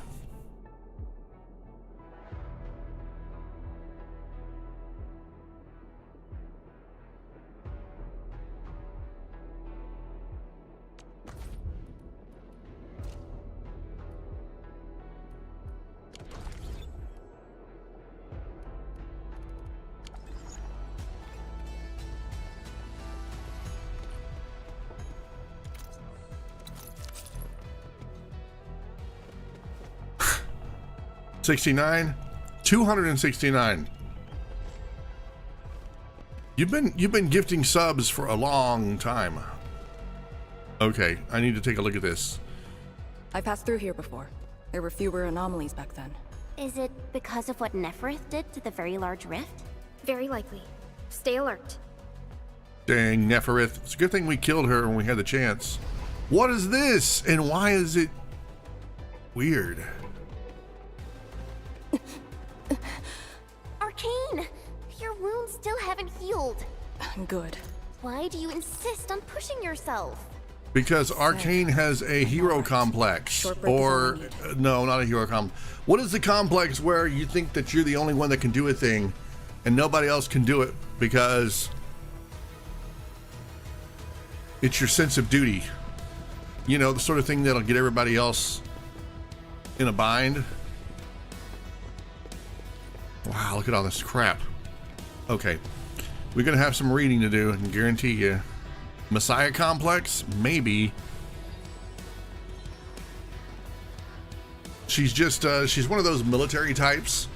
$69, $269. You've been gifting subs for a long time. Okay, I need to take a look at this. I passed through here before. There were fewer anomalies back then. Is it because of what Neferith did to the very large rift? Very likely. Stay alert. Dang, Neferith. It's a good thing we killed her when we had the chance. What is this? And why is it weird? Arcane! Your wounds still haven't healed. Good. Why do you insist on pushing yourself? Because Arcane has a hero complex. Or, no, not a hero complex. What is the complex where you think that you're the only one that can do a thing and nobody else can do it because it's your sense of duty? You know, the sort of thing that'll get everybody else in a bind. Wow, look at all this crap. Okay, we're gonna have some reading to do, I can guarantee you. Messiah complex? Maybe. She's just, she's one of those military types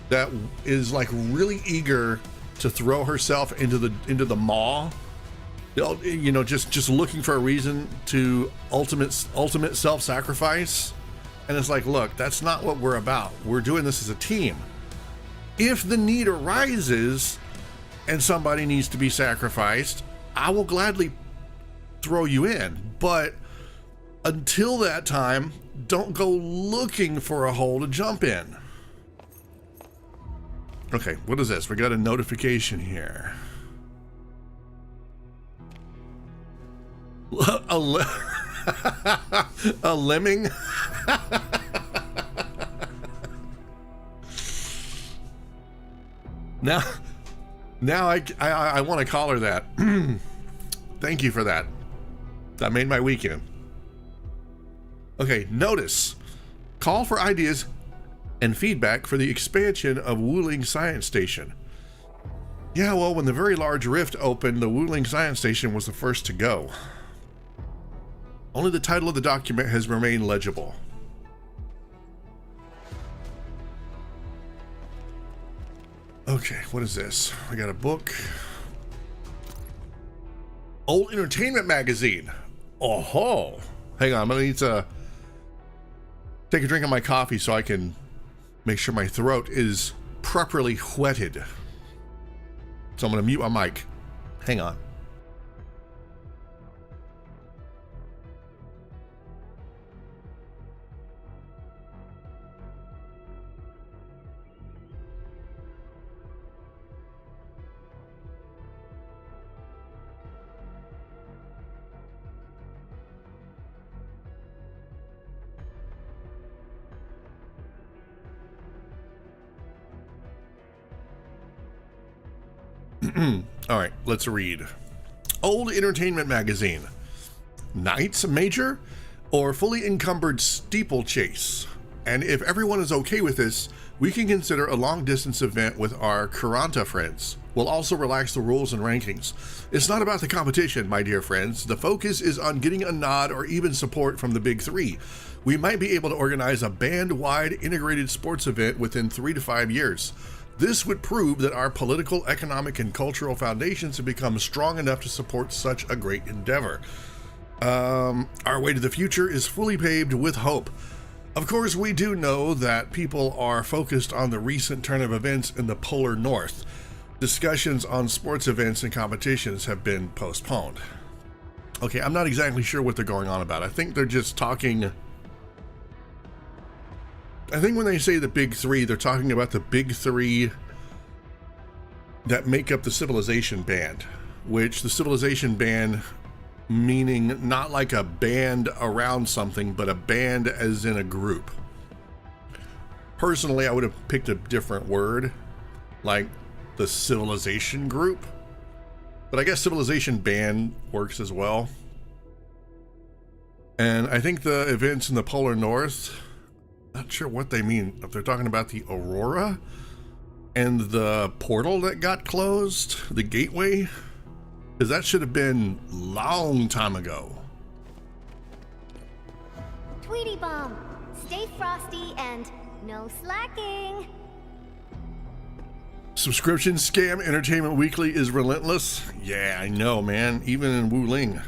that is like really eager to throw herself into the maw. You know, just looking for a reason to ultimate self-sacrifice. And it's like, look, that's not what we're about. We're doing this as a team. If the need arises and somebody needs to be sacrificed, I will gladly throw you in. But until that time, don't go looking for a hole to jump in. Okay, what is this? We got a notification here. A lemming? Now I want to call her that. Thank you for that. That made my weekend. Okay, notice. Call for ideas and feedback for the expansion of Wuling Science Station. Yeah, well, when the very large rift opened, the Wuling Science Station was the first to go. Only the title of the document has remained legible. Okay, what is this? I got a book. Old Entertainment Magazine. Oh-ho. Hang on, I'm gonna need to take a drink of my coffee so I can make sure my throat is properly whetted. So I'm gonna mute my mic. Hang on. All right, let's read. Old entertainment magazine. Knights Major or fully encumbered steeplechase? And if everyone is okay with this, we can consider a long-distance event with our Kuranta friends. We'll also relax the rules and rankings. It's not about the competition, my dear friends. The focus is on getting a nod or even support from the big three. We might be able to organize a band-wide integrated sports event within 3 to 5 years. This would prove that our political, economic, and cultural foundations have become strong enough to support such a great endeavor. Our way to the future is fully paved with hope. Of course, we do know that people are focused on the recent turn of events in the polar north. Discussions on sports events and competitions have been postponed. Okay, I'm not exactly sure what they're going on about. I think they're just talking... I think when they say the big three, they're talking about the big three that make up the Civilization Band, which the Civilization Band meaning not like a band around something, but a band as in a group. Personally, I would have picked a different word, like the Civilization Group, but I guess Civilization Band works as well. And I think the events in the Polar North, not sure what they mean. If they're talking about the Aurora and the portal that got closed, the gateway, because that should have been long time ago. Tweety Bomb, stay frosty and no slacking. Subscription scam Entertainment Weekly is relentless. Yeah, I know, man. Even in Wuling.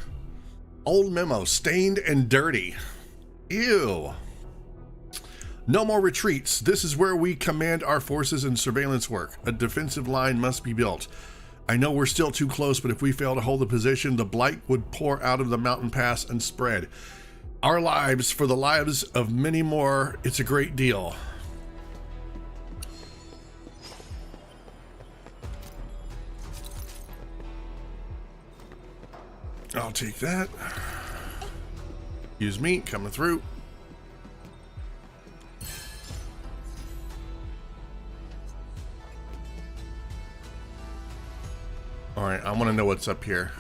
Old memo, stained and dirty. Ew. No more retreats. This is where we command our forces and surveillance work. A defensive line must be built. I know we're still too close, but if we fail to hold the position, the blight would pour out of the mountain pass and spread. Our lives for the lives of many more. It's a great deal. I'll take that. Excuse me, coming through. All right, I want to know what's up here.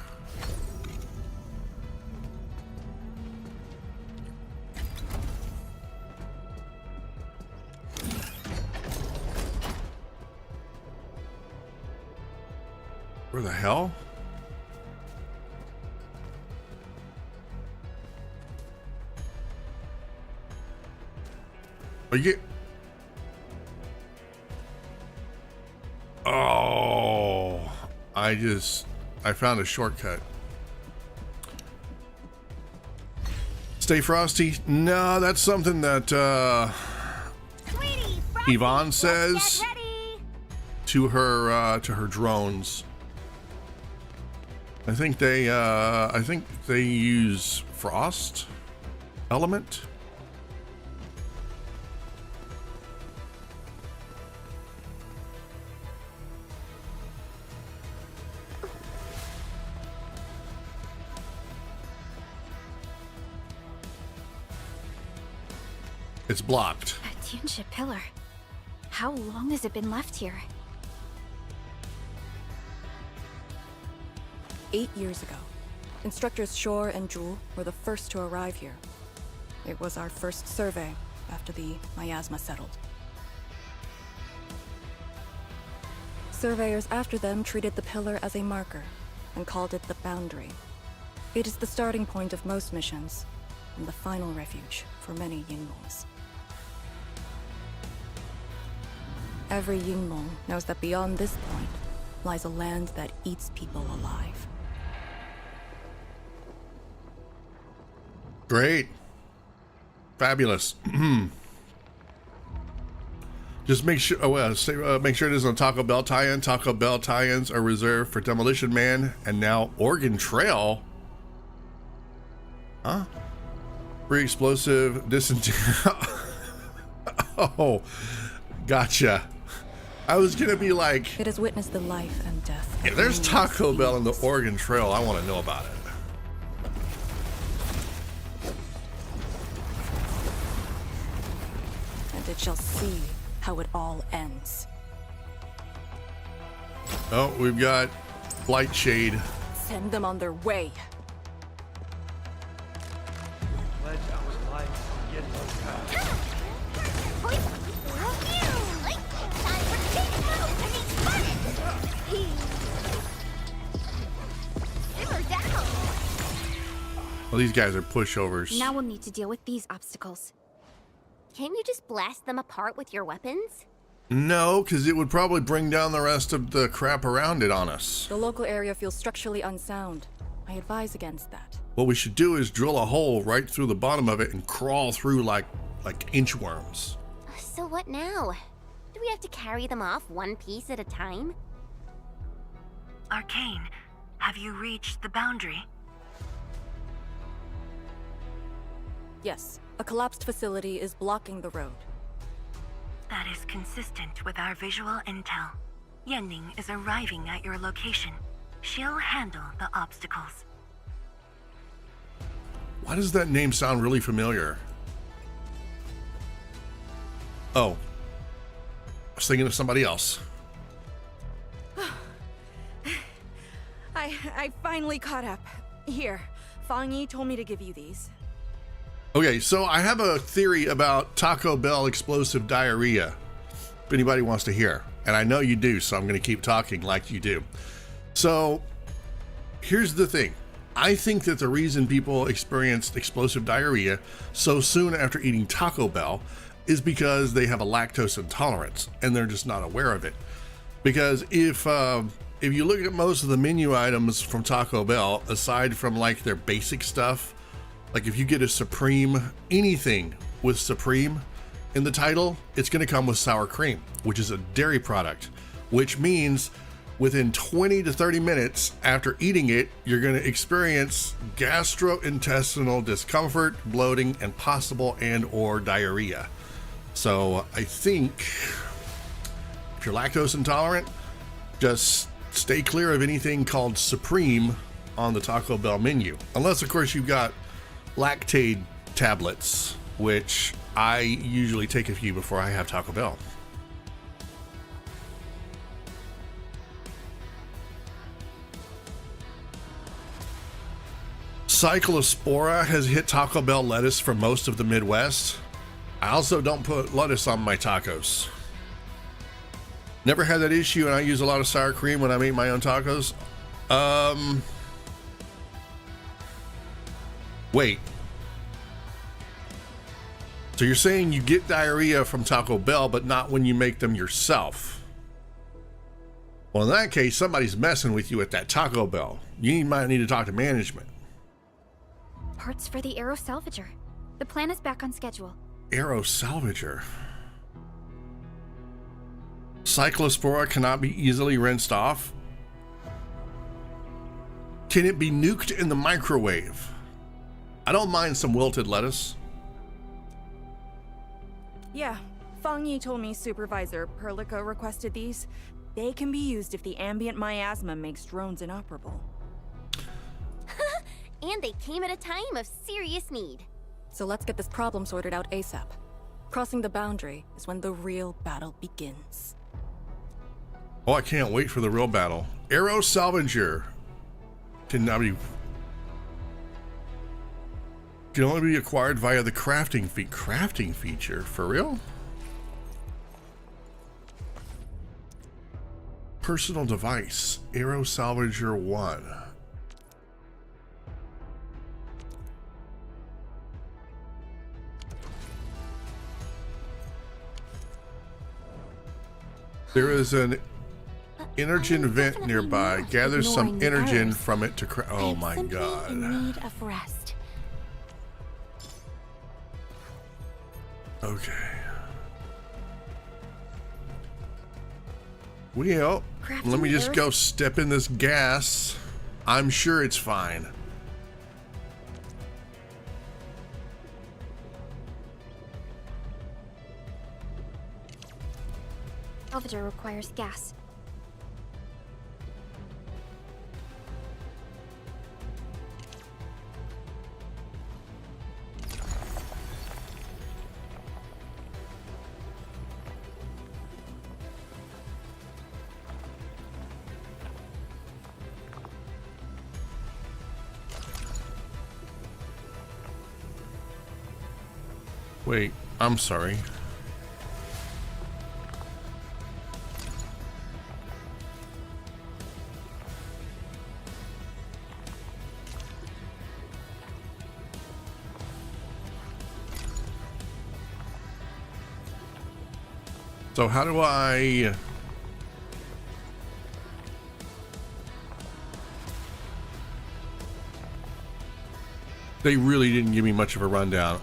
Where the hell? Are you? Oh, I found a shortcut. Stay frosty. No, that's something that Yvonne says to her drones. I think they use frost element. It's blocked. A Tianxia pillar. How long has it been left here? 8 years ago, instructors Shore and Zhu were the first to arrive here. It was our first survey after the miasma settled. Surveyors after them treated the pillar as a marker and called it the boundary. It is the starting point of most missions and the final refuge for many Yinglongs. Every Yinglong knows that beyond this point lies a land that eats people alive. Great. Fabulous. Just make sure, make sure it isn't a Taco Bell tie-in. Taco Bell tie-ins are reserved for Demolition Man and now Oregon Trail. Huh? Free explosive Oh, gotcha. I was gonna be like, it has witnessed the life and death. If there's Taco Bell in the Oregon Trail, I want to know about it. And it shall see how it all ends. Oh, we've got Blight Shade. Send them on their way. Pledge our lives to get those guys. Well, these guys are pushovers. Now we'll need to deal with these obstacles. Can't you just blast them apart with your weapons? No, because it would probably bring down the rest of the crap around it on us. The local area feels structurally unsound. I advise against that. What we should do is drill a hole right through the bottom of it and crawl through like inchworms. So what now? Do we have to carry them off one piece at a time? Arcane, have you reached the boundary? Yes, a collapsed facility is blocking the road. That is consistent with our visual intel. Yenning is arriving at your location. She'll handle the obstacles. Why does that name sound really familiar? Oh. I was thinking of somebody else. I finally caught up. Here, Fang Yi told me to give you these. Okay, so I have a theory about Taco Bell explosive diarrhea, if anybody wants to hear. And I know you do, so I'm going to keep talking like you do. So, here's the thing. I think that the reason people experienced explosive diarrhea so soon after eating Taco Bell is because they have a lactose intolerance, and they're just not aware of it. Because if you look at most of the menu items from Taco Bell, aside from like their basic stuff, like if you get a Supreme, anything with Supreme in the title, it's going to come with sour cream, which is a dairy product, which means within 20 to 30 minutes after eating it, you're going to experience gastrointestinal discomfort, bloating, and possible or diarrhea. So I think if you're lactose intolerant, just stay clear of anything called Supreme on the Taco Bell menu. Unless, of course, you've got Lactaid tablets, which I usually take a few before I have Taco Bell. Cyclospora has hit Taco Bell lettuce for most of the Midwest. I also don't put lettuce on my tacos. Never had that issue, and I use a lot of sour cream when I make my own tacos. Wait. So you're saying you get diarrhea from Taco Bell, but not when you make them yourself? Well, in that case, somebody's messing with you at that Taco Bell. You might need to talk to management. Parts for the Aero Salvager. The plan is back on schedule. Aero Salvager. Cyclospora cannot be easily rinsed off. Can it be nuked in the microwave? I don't mind some wilted lettuce. Yeah, Fang Yi told me Supervisor Perlica requested these. They can be used if the ambient miasma makes drones inoperable. And they came at a time of serious need. So let's get this problem sorted out ASAP. Crossing the boundary is when the real battle begins. Oh, I can't wait for the real battle. Aero Salvager can only be acquired via the crafting feature. For real? Personal device. Aero Salvager 1. There is an energen vent nearby. Gather some energen from it to oh my god. In need of rest. Okay. Well, let me just go step in this gas. I'm sure it's fine. Salvager requires gas. Wait, I'm sorry. So how do I... They really didn't give me much of a rundown.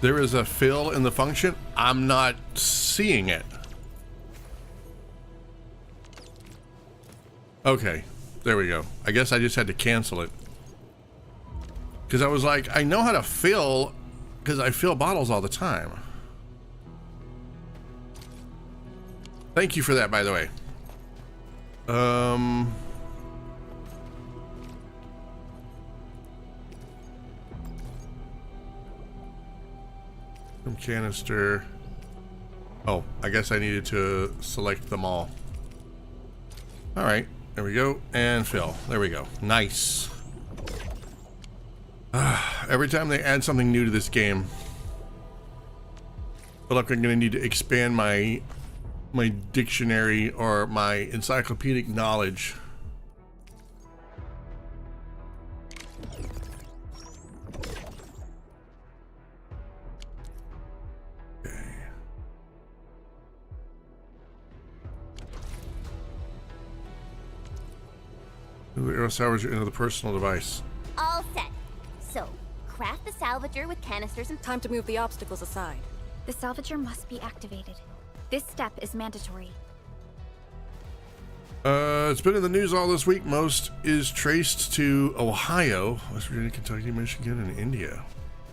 There is a fill in the function. I'm not seeing it. Okay, there we go. I guess I just had to cancel it. Because I was like, I know how to fill, because I fill bottles all the time. Thank you for that, by the way. From canister. Oh, I guess I needed to select them all. All right, there we go, and fill. There we go. Nice. Every time they add something new to this game, I feel like I'm gonna need to expand my dictionary or my encyclopedic knowledge. Okay. The arrow salvager into the personal device. All set. So, craft the salvager with canisters and... Time to move the obstacles aside. The salvager must be activated. This step is mandatory. It's been in the news all this week. Most is traced to Ohio, West Virginia, Kentucky, Michigan, and India.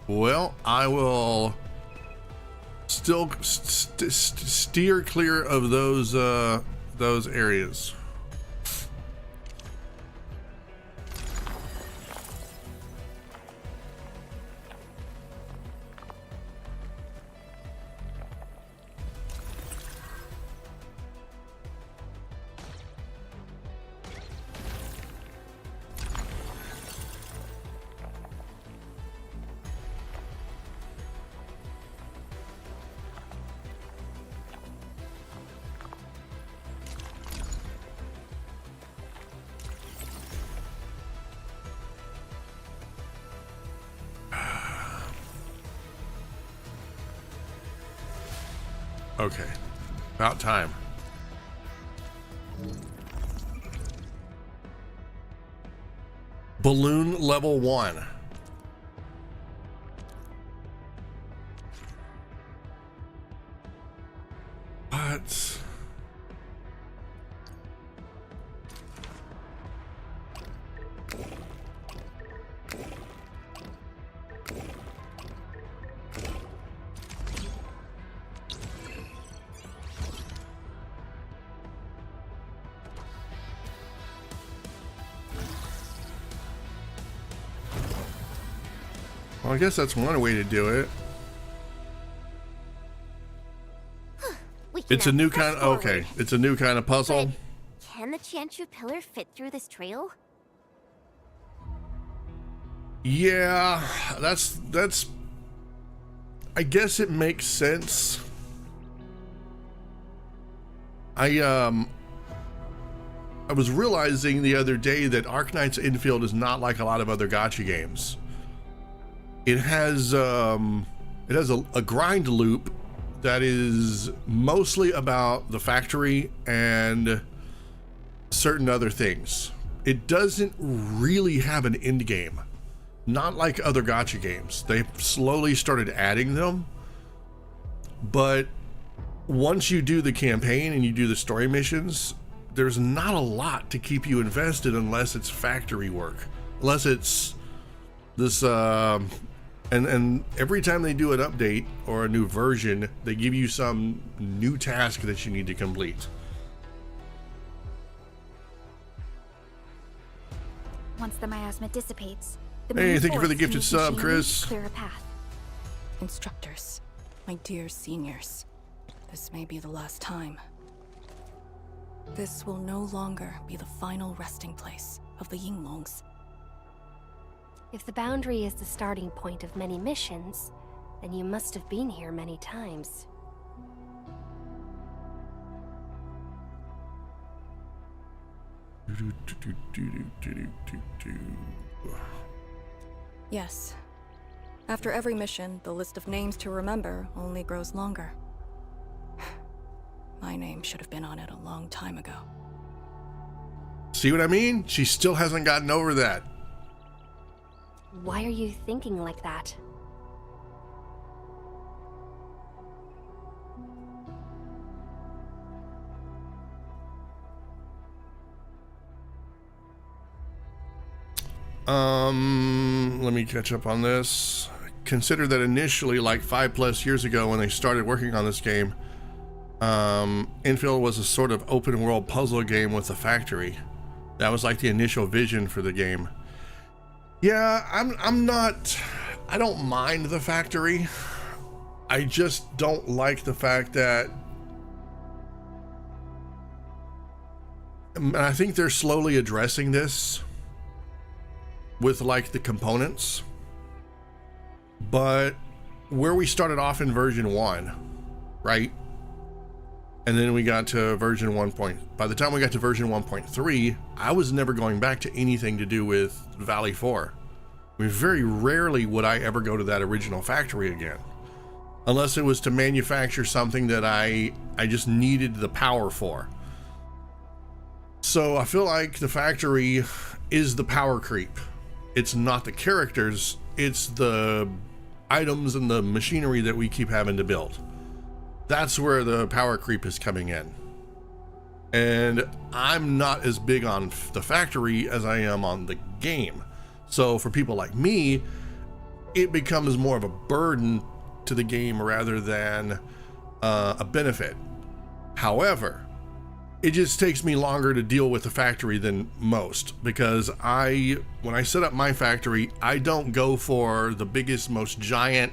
Well, I will still steer clear of those areas. Okay, about time. Balloon level 1. What? Well, I guess that's one way to do it. It's a new kind of, okay, it's a new kind of puzzle. But can the Chantru pillar fit through this trail? Yeah, that's I guess it makes sense. I was realizing the other day that Arknights Endfield is not like a lot of other gacha games. It has a grind loop that is mostly about the factory and certain other things. It doesn't really have an end game, not like other gacha games. They've slowly started adding them, but once you do the campaign and you do the story missions, there's not a lot to keep you invested unless it's factory work, unless it's this and every time they do an update or a new version, they give you some new task that you need to complete. Once the miasma dissipates, the hey, main thank you for the force gifted and sub, machinery Chris. clear a path. Instructors. My dear seniors, this may be the last time. This will no longer be the final resting place of the Yinglongs. If the boundary is the starting point of many missions, then you must have been here many times. Yes. After every mission, the list of names to remember only grows longer. My name should have been on it a long time ago. See what I mean? She still hasn't gotten over that. Why are you thinking like that? Let me catch up on this. Consider that initially, like 5+ years ago when they started working on this game, Endfield was a sort of open world puzzle game with a factory. That was like the initial vision for the game. Yeah, I don't mind the factory. I just don't like the fact that, and I think they're slowly addressing this with like the components, but where we started off in version 1, right? And then we got to version 1. By the time we got to version 1.3, I was never going back to anything to do with Valley 4. I mean, very rarely would I ever go to that original factory again, unless it was to manufacture something that I just needed the power for. So I feel like the factory is the power creep. It's not the characters, it's the items and the machinery that we keep having to build. That's where the power creep is coming in. And I'm not as big on the factory as I am on the game. So for people like me, it becomes more of a burden to the game rather than a benefit. However, it just takes me longer to deal with the factory than most, because when I set up my factory, I don't go for the biggest, most giant,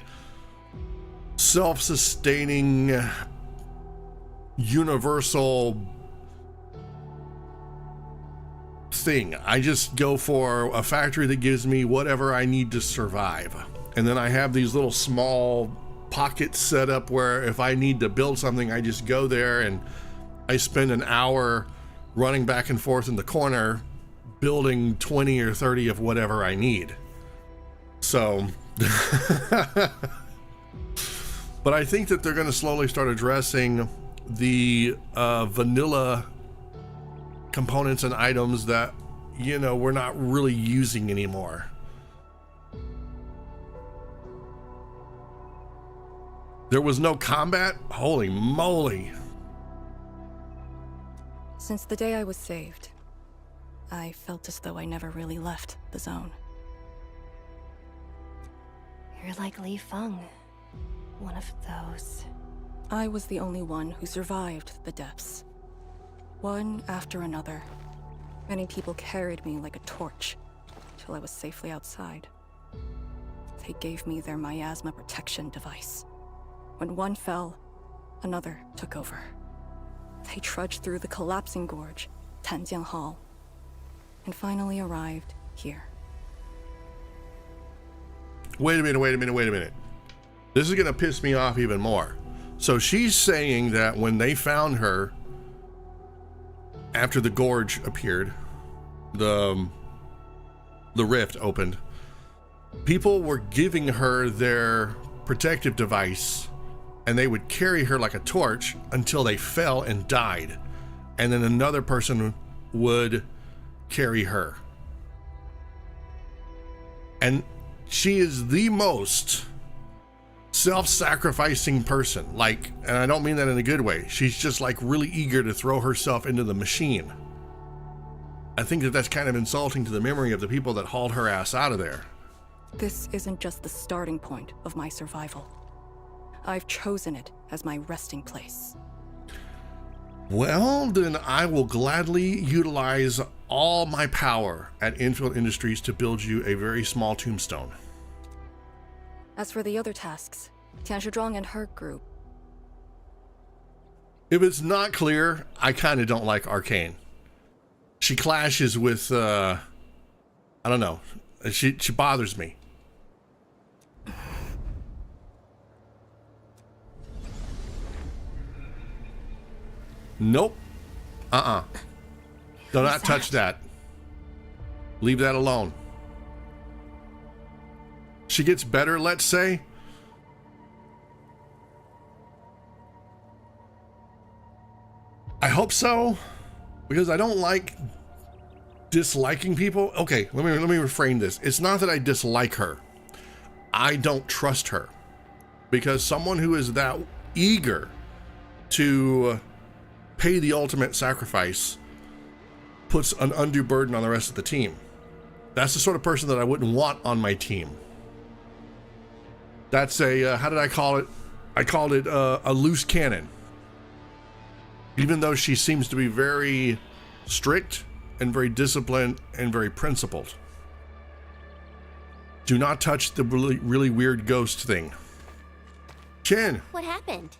self-sustaining, universal thing. I just go for a factory that gives me whatever I need to survive. And then I have these little small pockets set up where if I need to build something, I just go there and I spend an hour running back and forth in the corner building 20 or 30 of whatever I need. So but I think that they're going to slowly start addressing the vanilla components and items that, you know, we're not really using anymore. There was no combat? Holy moly. Since the day I was saved, I felt as though I never really left the zone. You're like Li Feng, one of those. I was the only one who survived the depths. One after another, many people carried me like a torch till I was safely outside. They gave me their miasma protection device. When one fell, another took over. They trudged through the collapsing gorge, Tanjiang Hall, and finally arrived here. Wait a minute. This is gonna piss me off even more. So she's saying that when they found her, after the gorge appeared, the rift opened, people were giving her their protective device and they would carry her like a torch until they fell and died. And then another person would carry her. And she is the most self-sacrificing person. Like, and I don't mean that in a good way. She's just like really eager to throw herself into the machine. I think that that's kind of insulting to the memory of the people that hauled her ass out of there. This isn't just the starting point of my survival. I've chosen it as my resting place. Well, then I will gladly utilize all my power at Endfield Industries to build you a very small tombstone. As for the other tasks, Tianshizhuang and her group. If it's not clear, I kind of don't like Arcane. She clashes with, I don't know. She bothers me. Nope. Do not touch that. Leave that alone. She gets better, let's say. I hope so, because I don't like disliking people. Okay, let me reframe this. It's not that I dislike her. I don't trust her, because someone who is that eager to pay the ultimate sacrifice puts an undue burden on the rest of the team. That's the sort of person that I wouldn't want on my team. That's a, how did I call it? I called it a loose cannon. Even though she seems to be very strict and very disciplined and very principled. Do not touch the really weird ghost thing. Chin. What happened?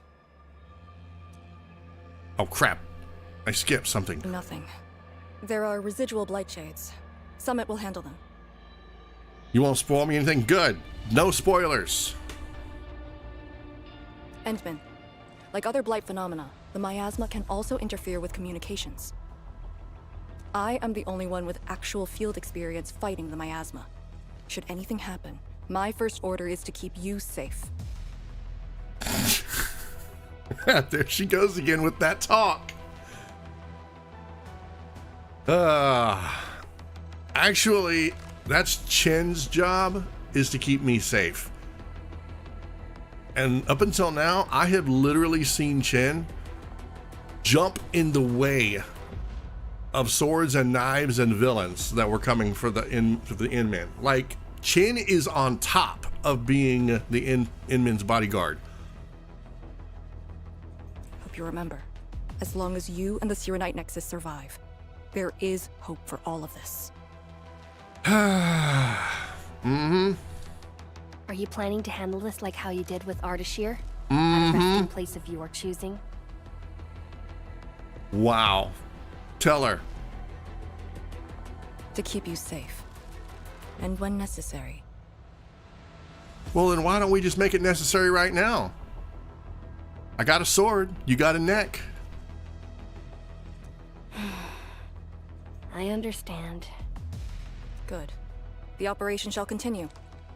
Oh crap. I skipped something. Nothing. There are residual blight shades. Summit will handle them. You won't spoil me anything? Good. No spoilers. Endman. Like other blight phenomena, the miasma can also interfere with communications. I am the only one with actual field experience fighting the miasma. Should anything happen, my first order is to keep you safe. There she goes again with that talk. Actually, that's Chen's job, is to keep me safe. And up until now, I have literally seen Chen jump in the way of swords and knives and villains that were coming for the Inmen. Like, Chen is on top of being the Inmen's bodyguard. Hope you remember, as long as you and the Serenite Nexus survive, there is hope for all of this. Mm-hmm. Are you planning to handle this like how you did with Ardashir? Mm-hmm. At a resting place of your choosing? Wow. Tell her. To keep you safe. And when necessary. Well, then why don't we just make it necessary right now? I got a sword. You got a neck. I understand. Good. The operation shall continue.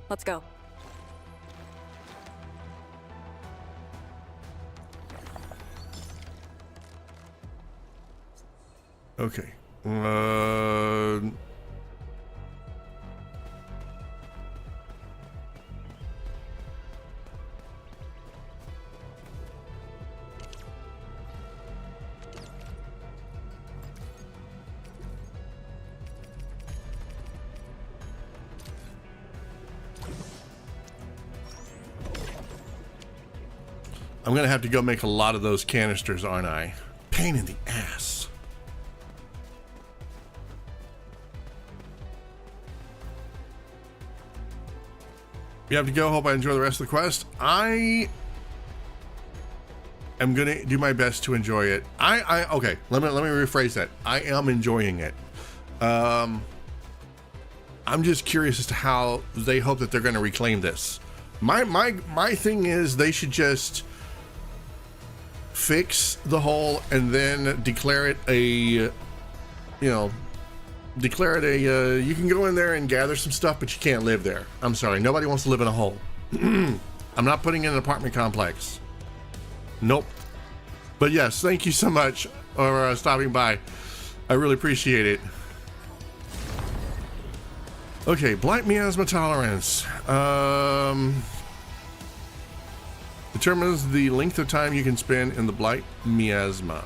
Let's go. Okay. I'm gonna have to go make a lot of those canisters, aren't I? Pain in the ass. You have to go. Hope I enjoy the rest of the quest. I am gonna do my best to enjoy it. Okay. Let me rephrase that. I am enjoying it. I'm just curious as to how they hope that they're gonna reclaim this. My thing is they should just fix the hole and then declare it a, you can go in there and gather some stuff, but you can't live there. I'm sorry, nobody wants to live in a hole. I'm not putting in an apartment complex. Nope. But yes, thank you so much for stopping by. I really appreciate it. Okay, blight miasma tolerance. Determines the length of time you can spend in the blight miasma.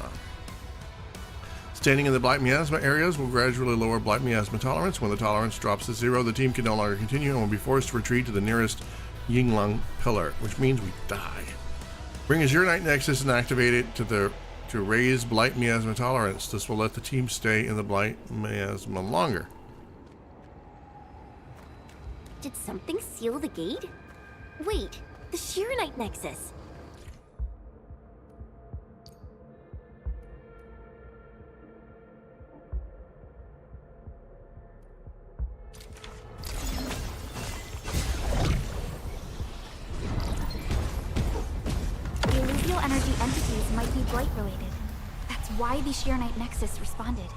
Standing in the blight miasma areas will gradually lower blight miasma tolerance. When the tolerance drops to 0, the team can no longer continue and will be forced to retreat to the nearest Yinglong pillar, which means we die. Bring a Serenite Nexus and activate it to raise blight miasma tolerance. This will let the team stay in the blight miasma longer. Did something seal the gate? Wait, The Shiranite Nexus. The alluvial energy entities might be blight related. That's why the Shiranite Nexus responded.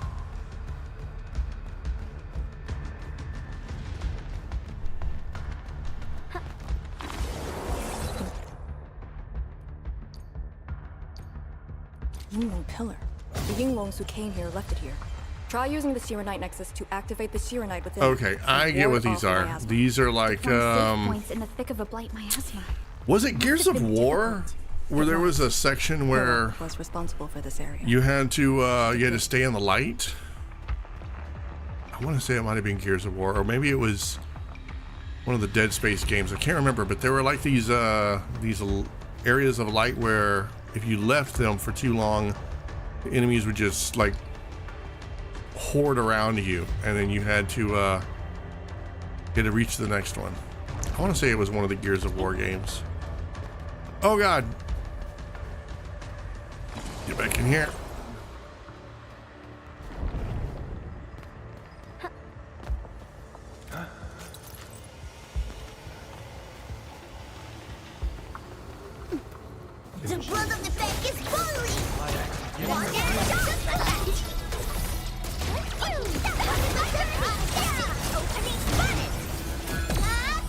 Yinglong pillar. The Yinglongs who came here left it here. Try using the Shiranite Nexus to activate the Shiranite within. Okay, I get what these are. These are like points in the thick of a blight miasma. Was it Gears of War where there was a section where was responsible for this area. you had to stay in the light? I want to say it might have been Gears of War, or maybe it was one of the Dead Space games. I can't remember, but there were like these areas of light where if you left them for too long, the enemies would just like horde around you, and then you had to reach the next one. I want to say it was one of the Gears of War games. Oh god, get back in here. The blood of the pack is boiling! One and just like that! Opening bonnet! Yeah!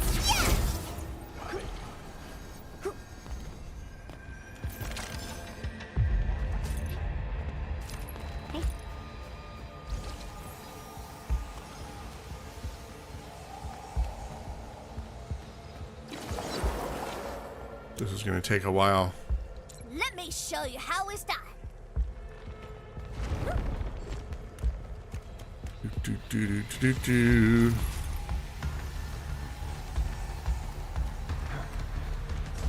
This is going to take a while. Let me show you how it's done.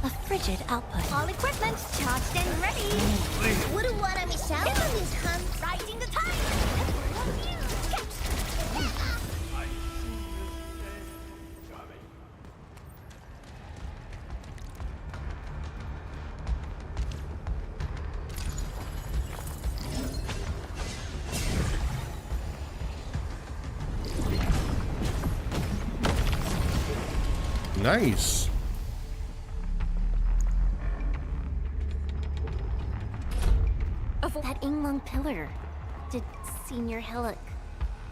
A frigid output. All equipment charged and ready. Wouldn't want to miss out on this hunt. Riding the tide. Nice. That Yinglong pillar. Did Senior Hillock?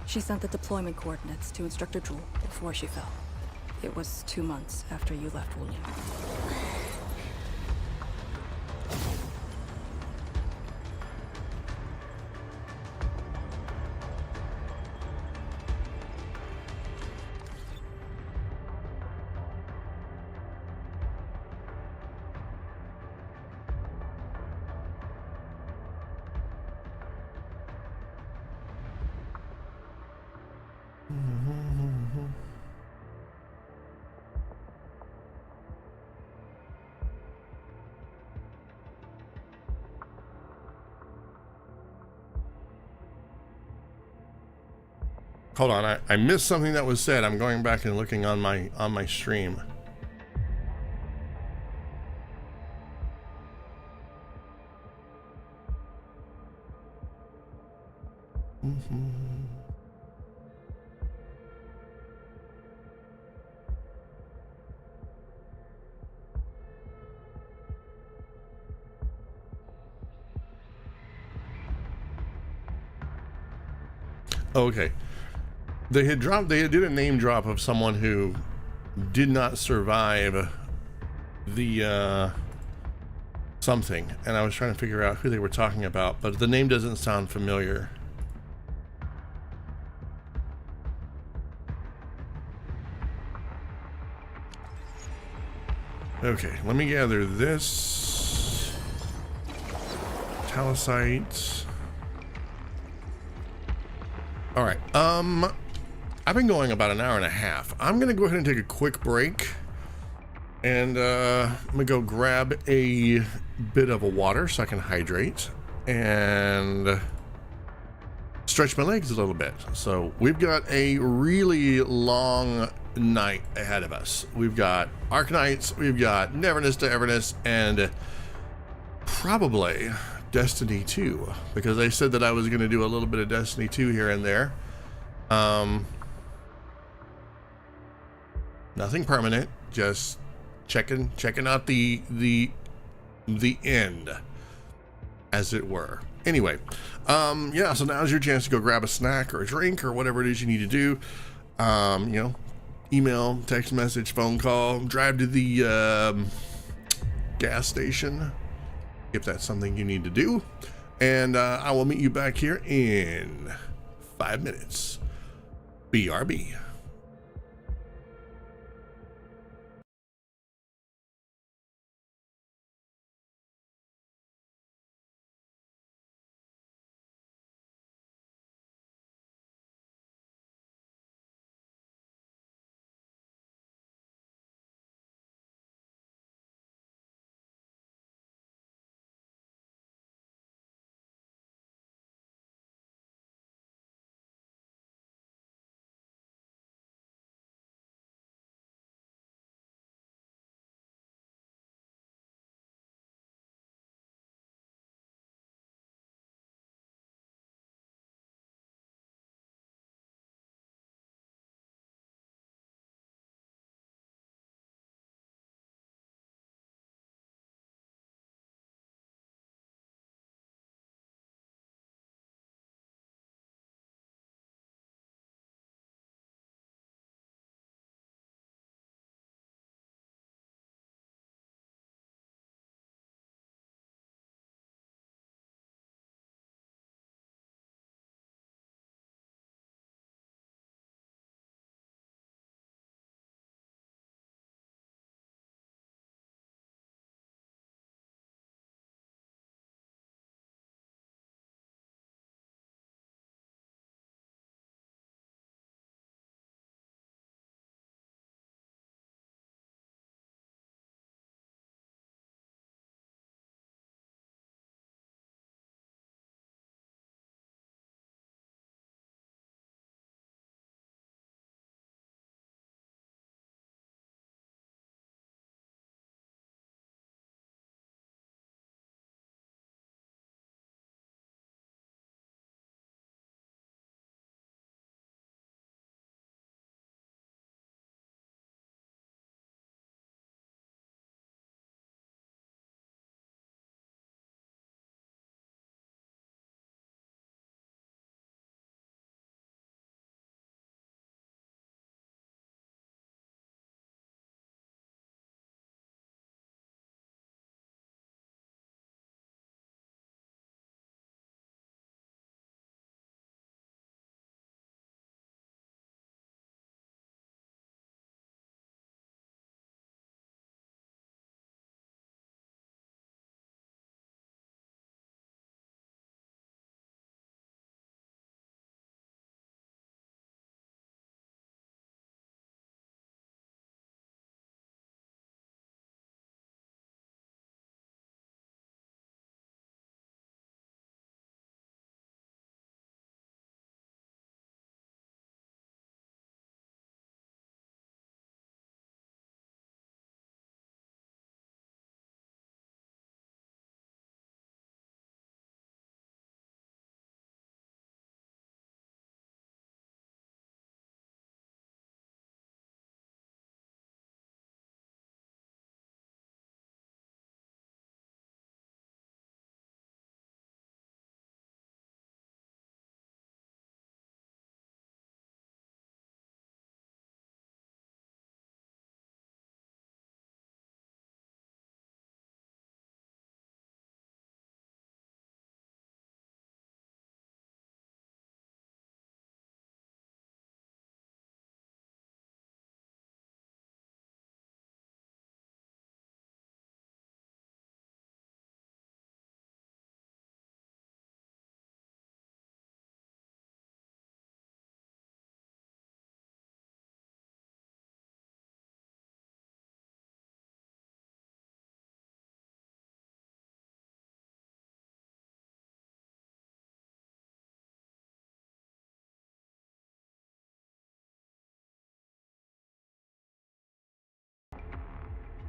She sent the deployment coordinates to Instructor Jewel before she fell. It was 2 months after you left Wuling. Hold on, I missed something that was said. I'm going back and looking on my stream. Okay. They did a name drop of someone who did not survive the something, and I was trying to figure out who they were talking about, but the name doesn't sound familiar. Okay, let me gather this. Talosite. All right, I've been going about an hour and a half. I'm gonna go ahead and take a quick break, and I'm gonna go grab a bit of a water so I can hydrate, and stretch my legs a little bit. So we've got a really long night ahead of us. We've got Arknights, we've got Neverness to Everness, and probably Destiny 2, because I said that I was going to do a little bit of Destiny 2 here and there. Nothing permanent, just checking out the end, as it were. Anyway, yeah, so now's your chance to go grab a snack or a drink or whatever it is you need to do. You know, email, text message, phone call, drive to the gas station if that's something you need to do. And I will meet you back here in 5 minutes. BRB.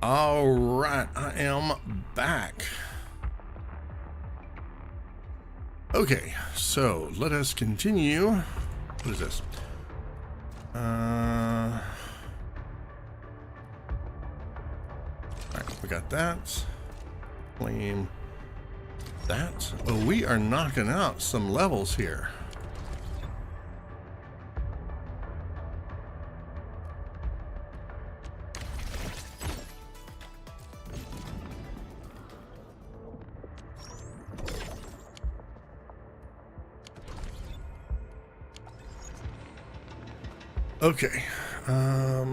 All right, I am back. Okay, so let us continue. What is this? All right, we got that. Claim that. Oh, we are knocking out some levels here. Okay. All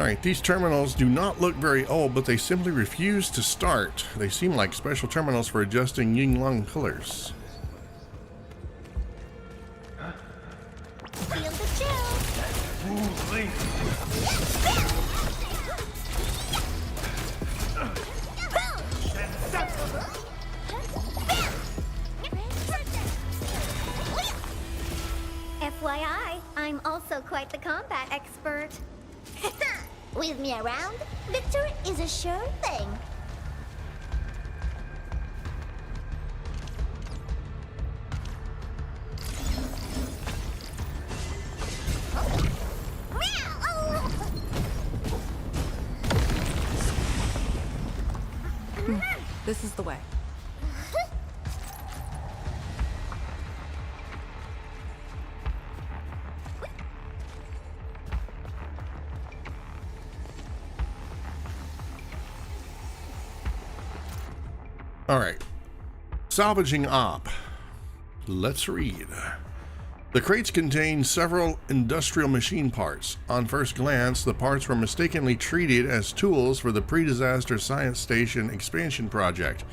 right, these terminals do not look very old, but they simply refuse to start. They seem like special terminals for adjusting Yinglong pillars. Feel the chill. FYI, I'm also quite the combat expert. With me around, victory is a sure thing. This is the way. All right, salvaging op. Let's read. The crates contain several industrial machine parts. On first glance, the parts were mistakenly treated as tools for the pre-disaster science station expansion project.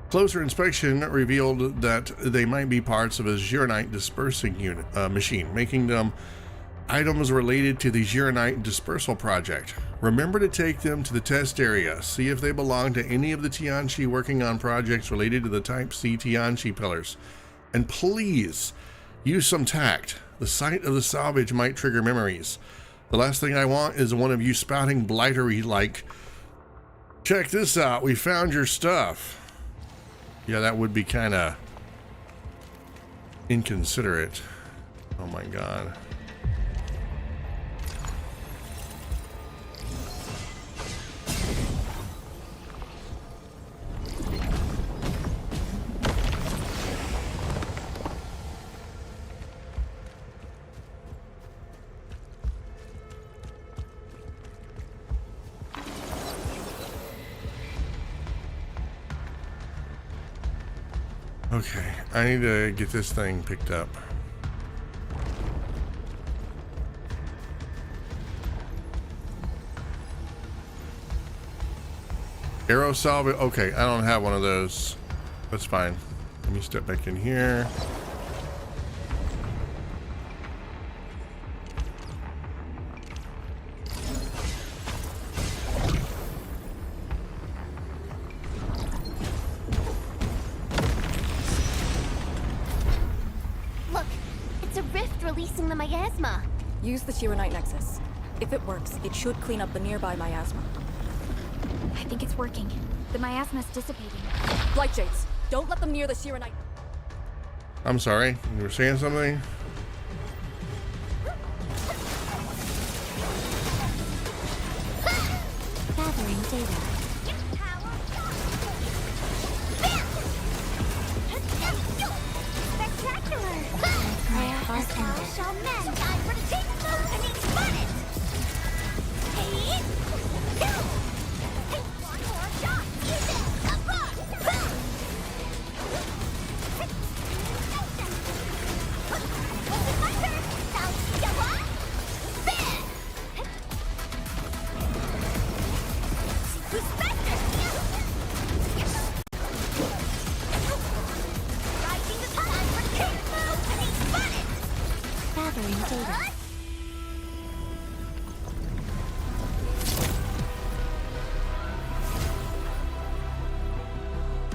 Closer inspection revealed that they might be parts of a Zhurnite dispersing unit machine, making them items related to the Zhurnite dispersal project. Remember to take them to the test area. See if they belong to any of the Tianqi working on projects related to the Type C Tianqi pillars. And please, use some tact. The sight of the salvage might trigger memories. The last thing I want is one of you spouting blightery like, "Check this out, we found your stuff." Yeah, that would be kind of inconsiderate. Oh my god. Okay, I need to get this thing picked up. Arrow salvage. Okay, I don't have one of those. That's fine. Let me step back in here. Look, it's a rift releasing the miasma. Use the Zhurnite Nexus. If it works, it should clean up the nearby miasma. I think it's working. The miasma's dissipating. Blight Shades, don't let them near the Zhurnite. I'm sorry, you were saying something? Gathering data. Spectacular! Thou shall mend, I protect move and expand it! Hey! One more shot! Use it! Above! Was it my turn? Thou shall what? Who's faster? Rising the time for king move and expand it! Gathering data.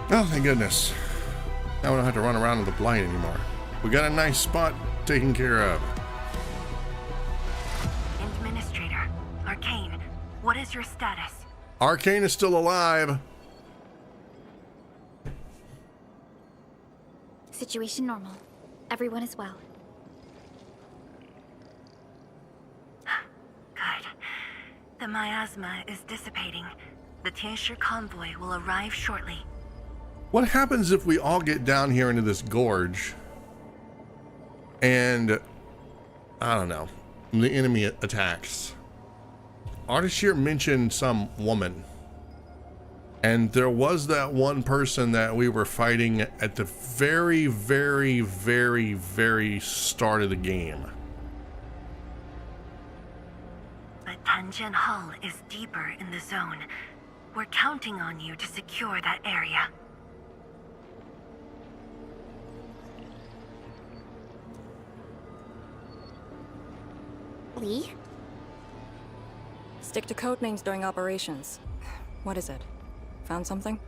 Oh, thank goodness. Now we don't have to run around with the blight anymore. We got a nice spot taken care of. Administrator, Arcane, what is your status? Arcane is still alive. Situation normal. Everyone is well. Good. The miasma is dissipating. The Tianshi convoy will arrive shortly. What happens if we all get down here into this gorge and, I don't know, the enemy attacks? Ardashir mentioned some woman, and there was that one person that we were fighting at the very, very, very, very start of the game. But Tanjian Hall is deeper in the zone. We're counting on you to secure that area. Lee? Stick to code names during operations. What is it? Found something?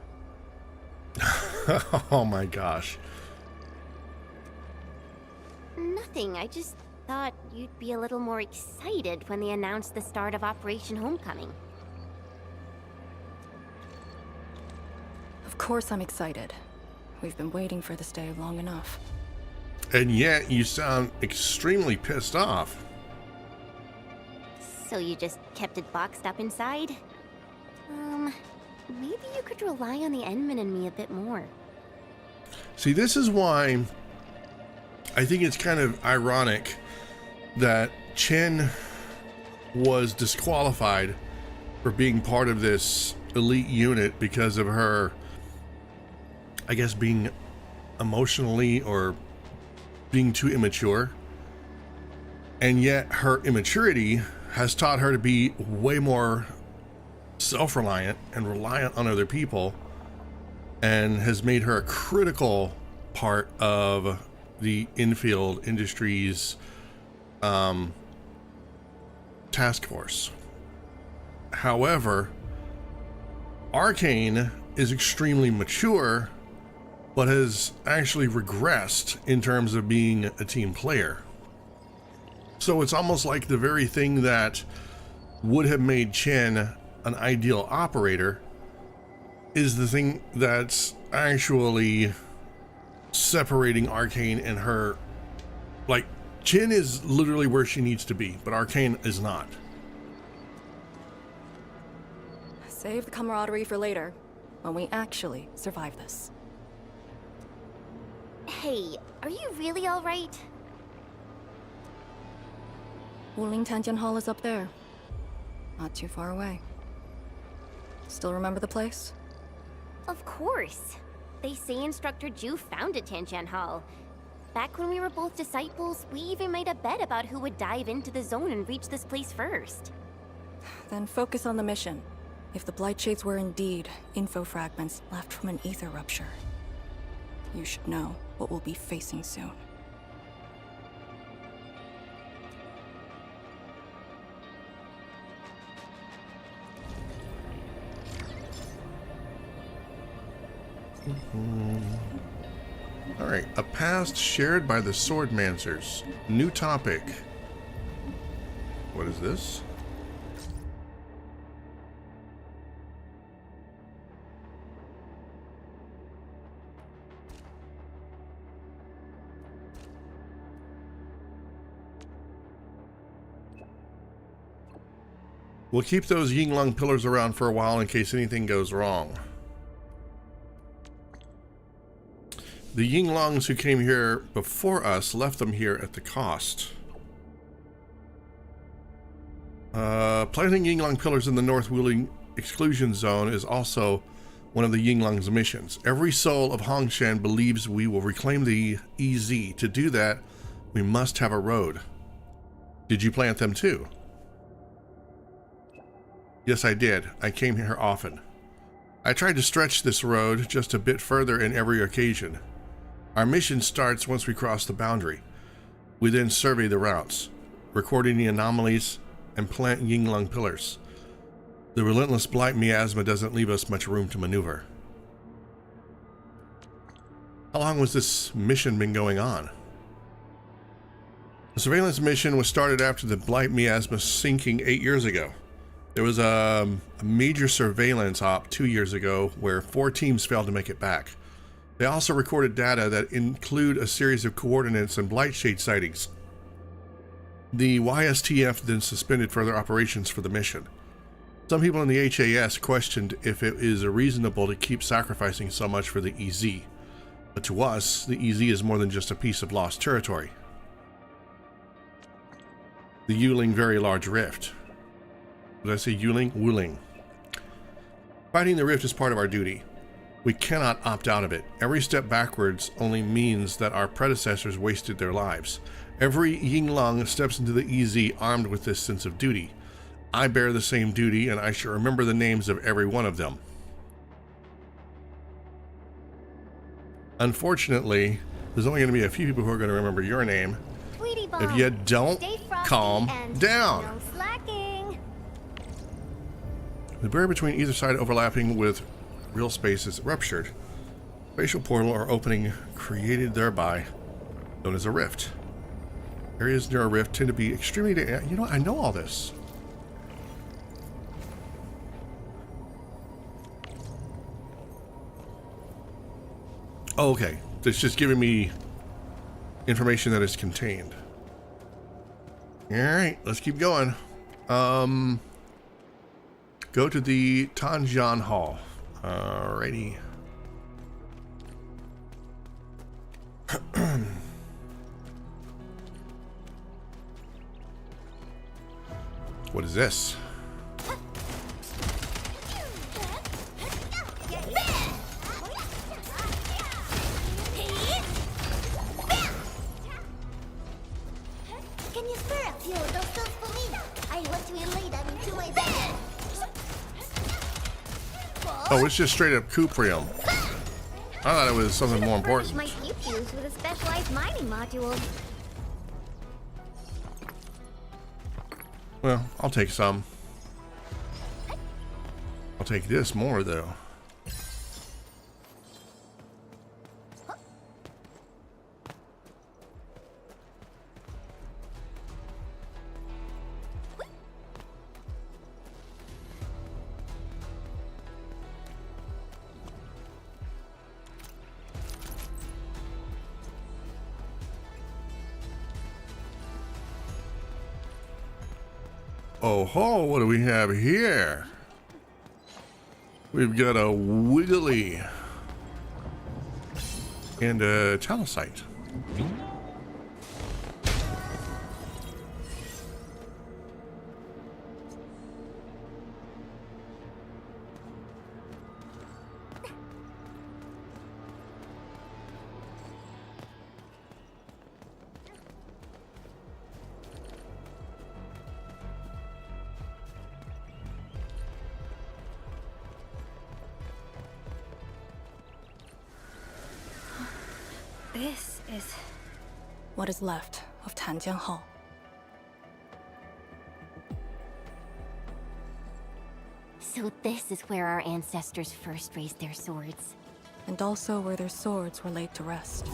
Oh my gosh. Nothing. I just thought you'd be a little more excited when they announced the start of Operation Homecoming. Of course I'm excited. We've been waiting for this day long enough. And yet you sound extremely pissed off. So you just kept it boxed up inside? Maybe you could rely on the Endman and me a bit more. See, this is why I think it's kind of ironic that Chen was disqualified for being part of this elite unit because of her, I guess, being emotionally or being too immature. And yet her immaturity has taught her to be way more self-reliant and reliant on other people, and has made her a critical part of the Enfield Industries task force. However, Arcane is extremely mature, but has actually regressed in terms of being a team player. So it's almost like the very thing that would have made Chen an ideal operator is the thing that's actually separating Arcane and her. Like, Chen is literally where she needs to be, but Arcane is not. Save the camaraderie for later, when we actually survive this. Hey, are you really alright? Wuling Tanjian Hall is up there. Not too far away. Still remember the place? Of course. They say Instructor Ju founded Tanjian Hall. Back when we were both disciples, we even made a bet about who would dive into the zone and reach this place first. Then focus on the mission. If the Blight Shades were indeed info fragments left from an ether rupture, you should know what we'll be facing soon. All right, a past shared by the Swordmancers. New topic. What is this? We'll keep those Yinglong pillars around for a while in case anything goes wrong. The Yinglongs who came here before us left them here at the cost. Planting Yinglong pillars in the North Wuling exclusion zone is also one of the Yinglong's missions. Every soul of Hongshan believes we will reclaim the EZ. To do that, we must have a road. Did you plant them too? Yes, I did. I came here often. I tried to stretch this road just a bit further in every occasion. Our mission starts once we cross the boundary. We then survey the routes, recording the anomalies, and plant Yinglong pillars. The relentless blight miasma doesn't leave us much room to maneuver. How long was this mission been going on? The surveillance mission was started after the Blight miasma sinking 8 years ago. There was a major surveillance op 2 years ago where 4 teams failed to make it back. They also recorded data that include a series of coordinates and Blightshade sightings. The YSTF then suspended further operations for the mission. Some people in the HAS questioned if it is reasonable to keep sacrificing so much for the EZ. But to us, the EZ is more than just a piece of lost territory. The Wuling Very Large Rift. Did I say Wuling? Wuling. Fighting the rift is part of our duty. We cannot opt out of it. Every step backwards only means that our predecessors wasted their lives. Every Yinglong steps into the EZ armed with this sense of duty. I bear the same duty, and I shall remember the names of every one of them. Unfortunately, there's only going to be a few people who are going to remember your name if you don't calm down. No slacking. The barrier between either side overlapping with real space is ruptured. Spatial portal or opening created thereby, known as a rift. Areas near a rift tend to be extremely... You know what? I know all this. Oh, okay. It's just giving me information that is contained. Alright, let's keep going. Go to the Tanjian Hall. Alrighty. What is this? Can you spare a few of those stones for me? I want to relay them into my bed. Oh, it's just straight up Cuprium. I thought it was something more important. My pew-pews with a specialized mining module. Well, I'll take some. I'll take this more, though. Oh ho, what do we have here? We've got a Wiggly and a Talosite. This is what is left of Tanjian Hall. So this is where our ancestors first raised their swords. And also where their swords were laid to rest.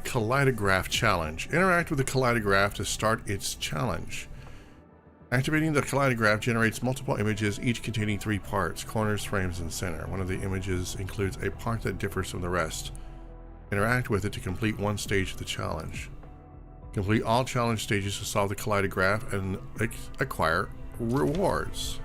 Kaleidograph challenge. Interact with the kaleidograph to start its challenge. Activating the kaleidograph generates multiple images, each containing 3 parts: corners, frames, and center. One of the images includes a part that differs from the rest. Interact with it to complete one stage of the challenge. Complete all challenge stages to solve the kaleidograph and acquire rewards.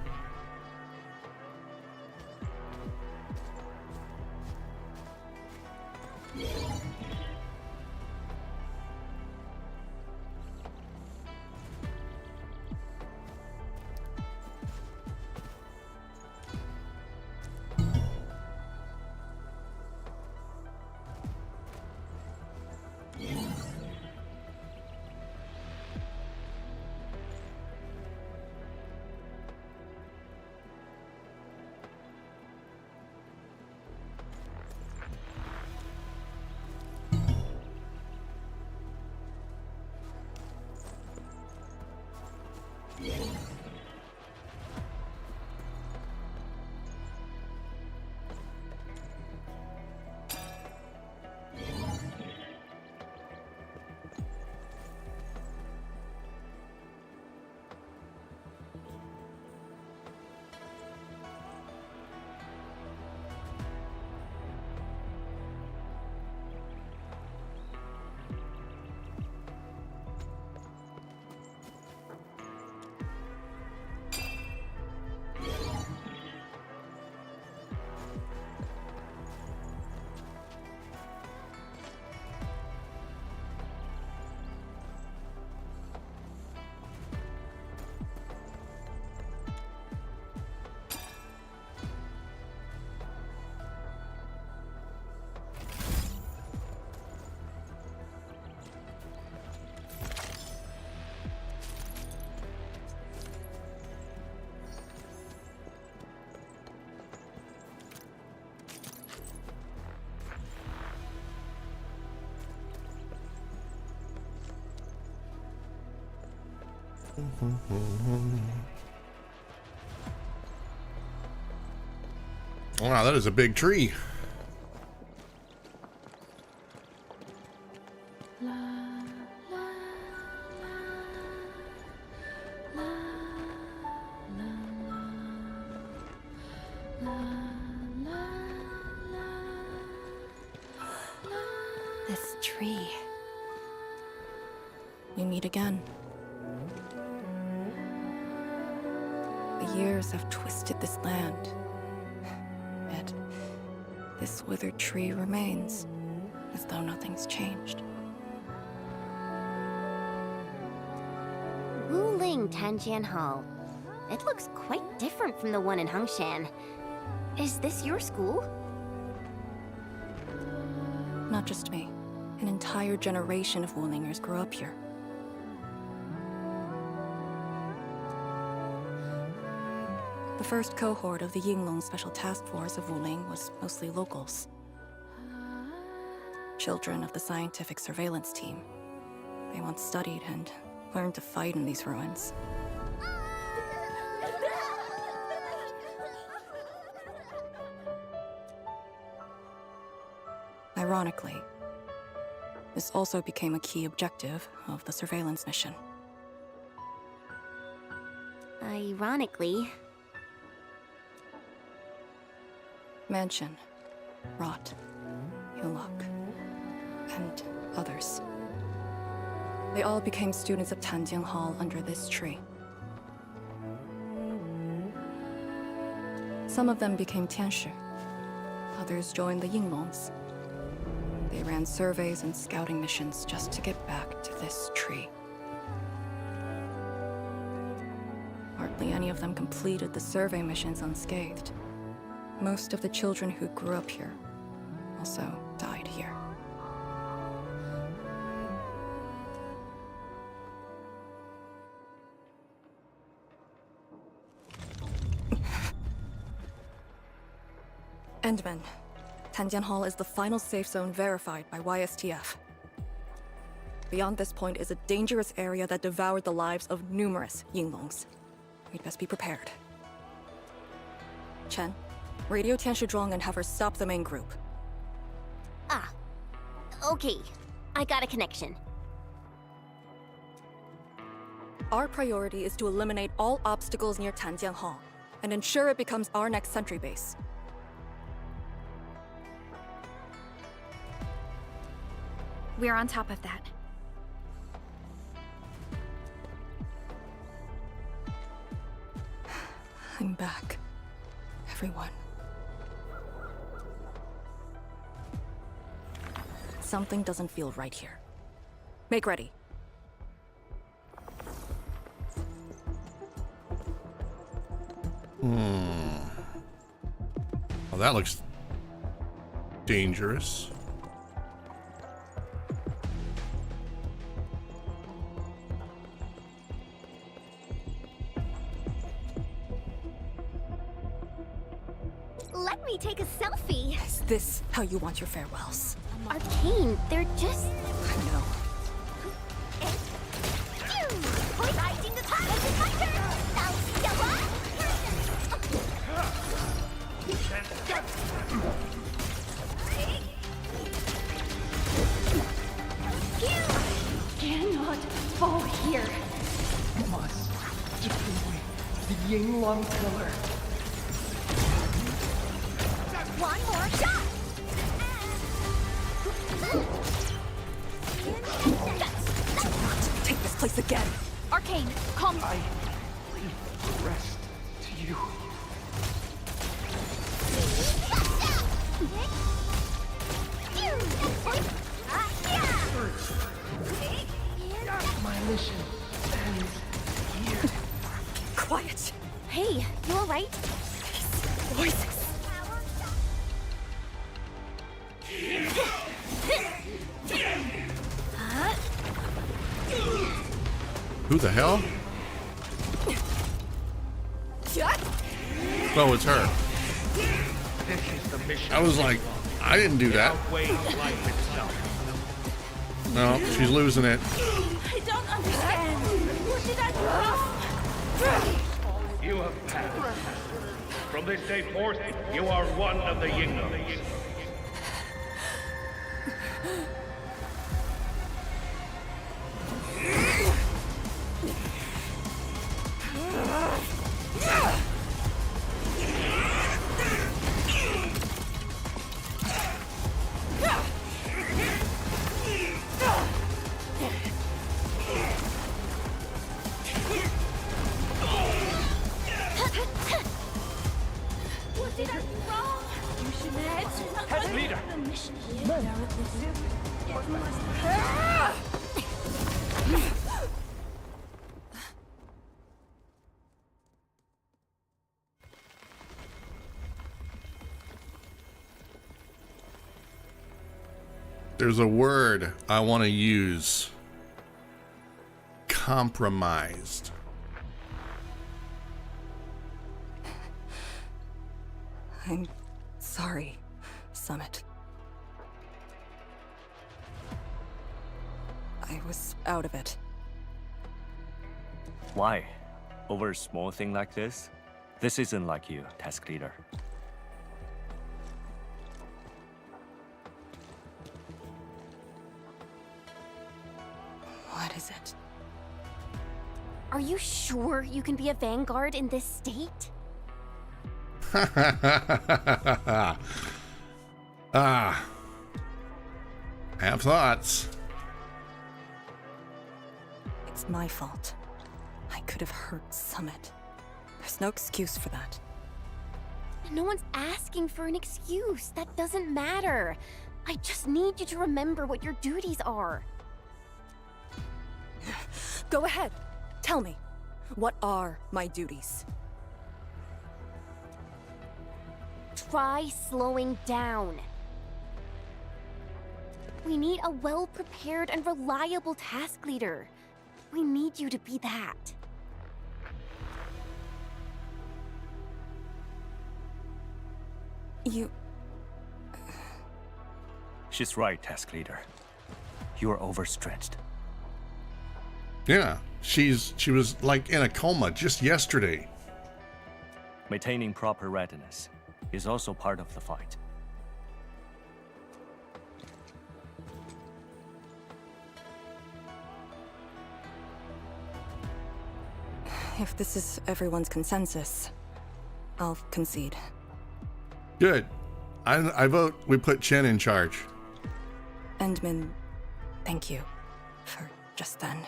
Wow, that is a big tree. This tree. We meet again. The years have twisted this land. Yet, this withered tree remains, as though nothing's changed. Wuling Tanjian Hall. It looks quite different from the one in Hongshan. Is this your school? Not just me. An entire generation of Wulingers grew up here. The first cohort of the Yinglong Special Task Force of Wuling was mostly locals. Children of the scientific surveillance team. They once studied and learned to fight in these ruins. Ironically, this also became a key objective of the surveillance mission. Ironically. Mansion, Rot, Yulok, and others. They all became students of Tanjiang Hall under this tree. Some of them became Tianshi. Others joined the Yinglongs. They ran surveys and scouting missions just to get back to this tree. Hardly any of them completed the survey missions unscathed. Most of the children who grew up here also died here. Endman. Tanjian Hall is the final safe zone verified by YSTF. Beyond this point is a dangerous area that devoured the lives of numerous Yinglongs. We'd best be prepared. Chen, radio Tianshi Zhuang and have her stop the main group. Ah. Okay. I got a connection. Our priority is to eliminate all obstacles near Tanjian Hall and ensure it becomes our next sentry base. We're on top of that. I'm back. Everyone. Something doesn't feel right here. Make ready. Well, that looks dangerous. Let me take a selfie. Is this how you want your farewells? Arcane, they're just... I know. Riding the tide of the fighter! Now, Cannot fall here. Must destroy the Yinglong pillar. one more shot! Do not take this place again. Arcane, calm. I leave rest to you. My mission ends here. Quiet. Hey, you alright? Voices. Who the hell? Oh, it's her. I was like, I didn't do that. No, she's losing it. I don't understand. What did I do? You have passed. From this day forth, you are one of the Yinglongs. What did I do wrong? You should head leader. The mission here. There's a word I want to use. Compromised. I'm sorry, Summit. I was out of it. Why? Over a small thing like this? This isn't like you, task leader. What is it? Are you sure you can be a vanguard in this state? Have thoughts. It's my fault. I could have hurt Summit. There's no excuse for that. No one's asking for an excuse. That doesn't matter. I just need you to remember what your duties are. Go ahead. Tell me. What are my duties? Try slowing down. We need a well-prepared and reliable task leader. We need you to be that. You... She's right, task leader. You're overstretched. Yeah, she was like in a coma just yesterday. Maintaining proper readiness is also part of the fight. If this is everyone's consensus, I'll concede. Good. I vote we put Chen in charge. Endman, thank you for just then.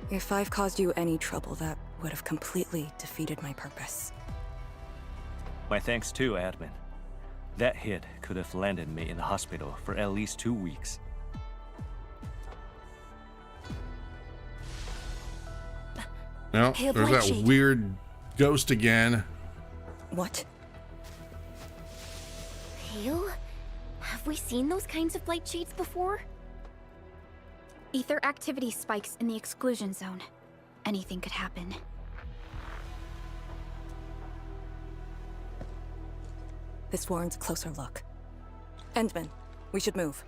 If I've caused you any trouble, that would have completely defeated my purpose. My thanks too, admin. That hit could have landed me in the hospital for at least 2 weeks. No, Hey, there's that Blanchie. weird ghost again. What? Hale? Have we seen those kinds of blight shades before? Ether activity spikes in the exclusion zone. Anything could happen. This warrants a closer look. Endman, we should move.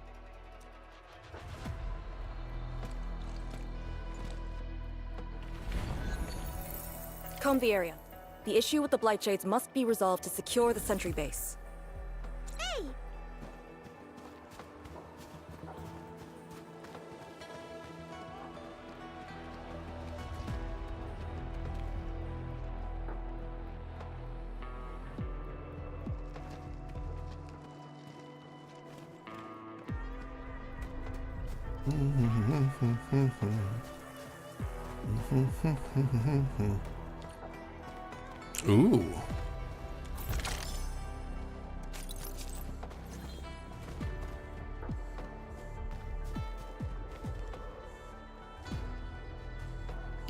Comb the area. The issue with the blight shades must be resolved to secure the sentry base. Hey! Ooh.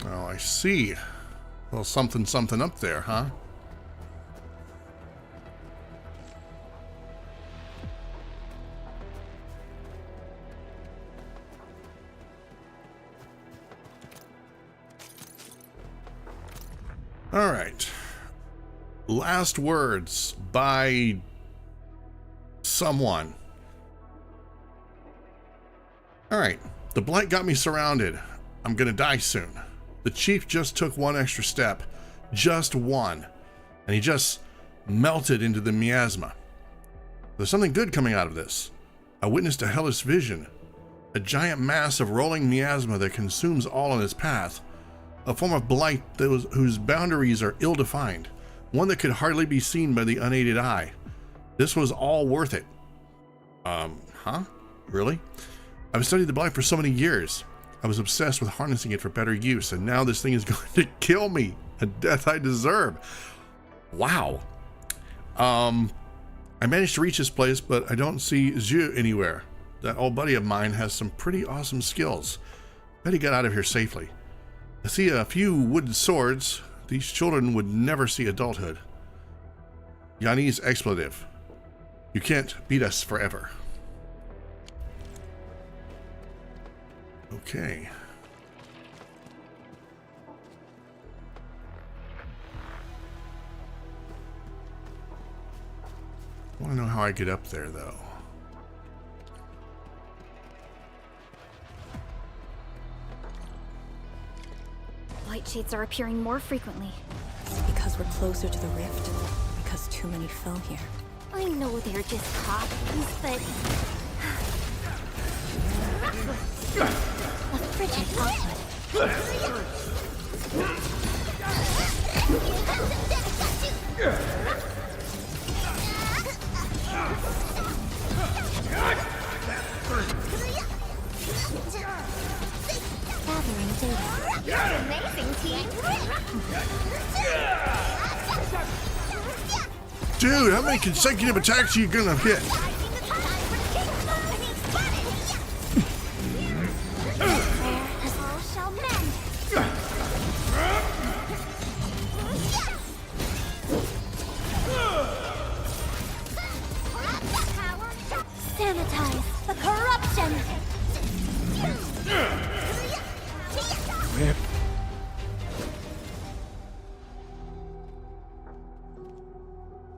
Oh, I see. Well, something up there, huh? All right. Last words by someone. All right. The blight got me surrounded. I'm gonna die soon. The chief just took one extra step. Just one. And he just melted into the miasma. There's something good coming out of this. I witnessed a hellish vision. A giant mass of rolling miasma that consumes all in its path. A form of blight whose boundaries are ill-defined. One that could hardly be seen by the unaided eye. This was all worth it. Huh? Really? I've studied the blight for so many years. I was obsessed with harnessing it for better use, and now this thing is going to kill me. A death I deserve. Wow. I managed to reach this place, but I don't see Zhu anywhere. That old buddy of mine has some pretty awesome skills. Bet he got out of here safely. I see a few wooden swords. These children would never see adulthood. Yanni's expletive. You can't beat us forever. Okay. I want to know how I get up there, though. Blight shades are appearing more frequently. Is it because we're closer to the rift? Because too many fell here? I know they're just copies, but... a frigid outlet. Gathering data. Amazing, team! Dude, how many consecutive attacks are you gonna hit? All shall mend. Sanitize the corruption.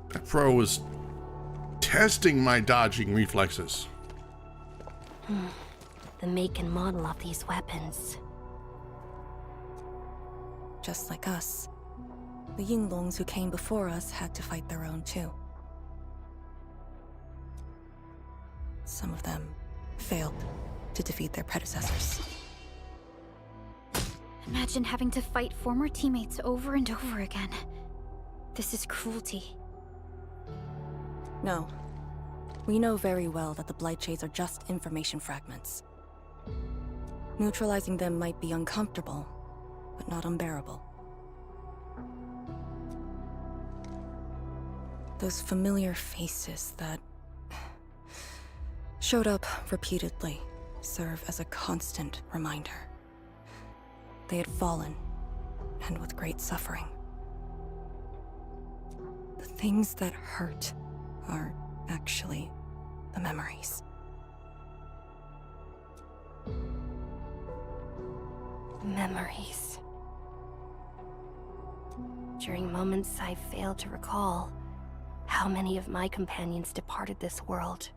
That pro was testing my dodging reflexes. The make and model of these weapons. Just like us. The Yinglongs who came before us had to fight their own too. Some of them failed to defeat their predecessors. Imagine having to fight former teammates over and over again. This is cruelty. No. We know very well that the Blight Shades are just information fragments. Neutralizing them might be uncomfortable, but not unbearable. Those familiar faces that showed up repeatedly serve as a constant reminder. They had fallen, and with great suffering. The things that hurt are actually the memories. Memories. During moments I failed to recall, how many of my companions departed this world?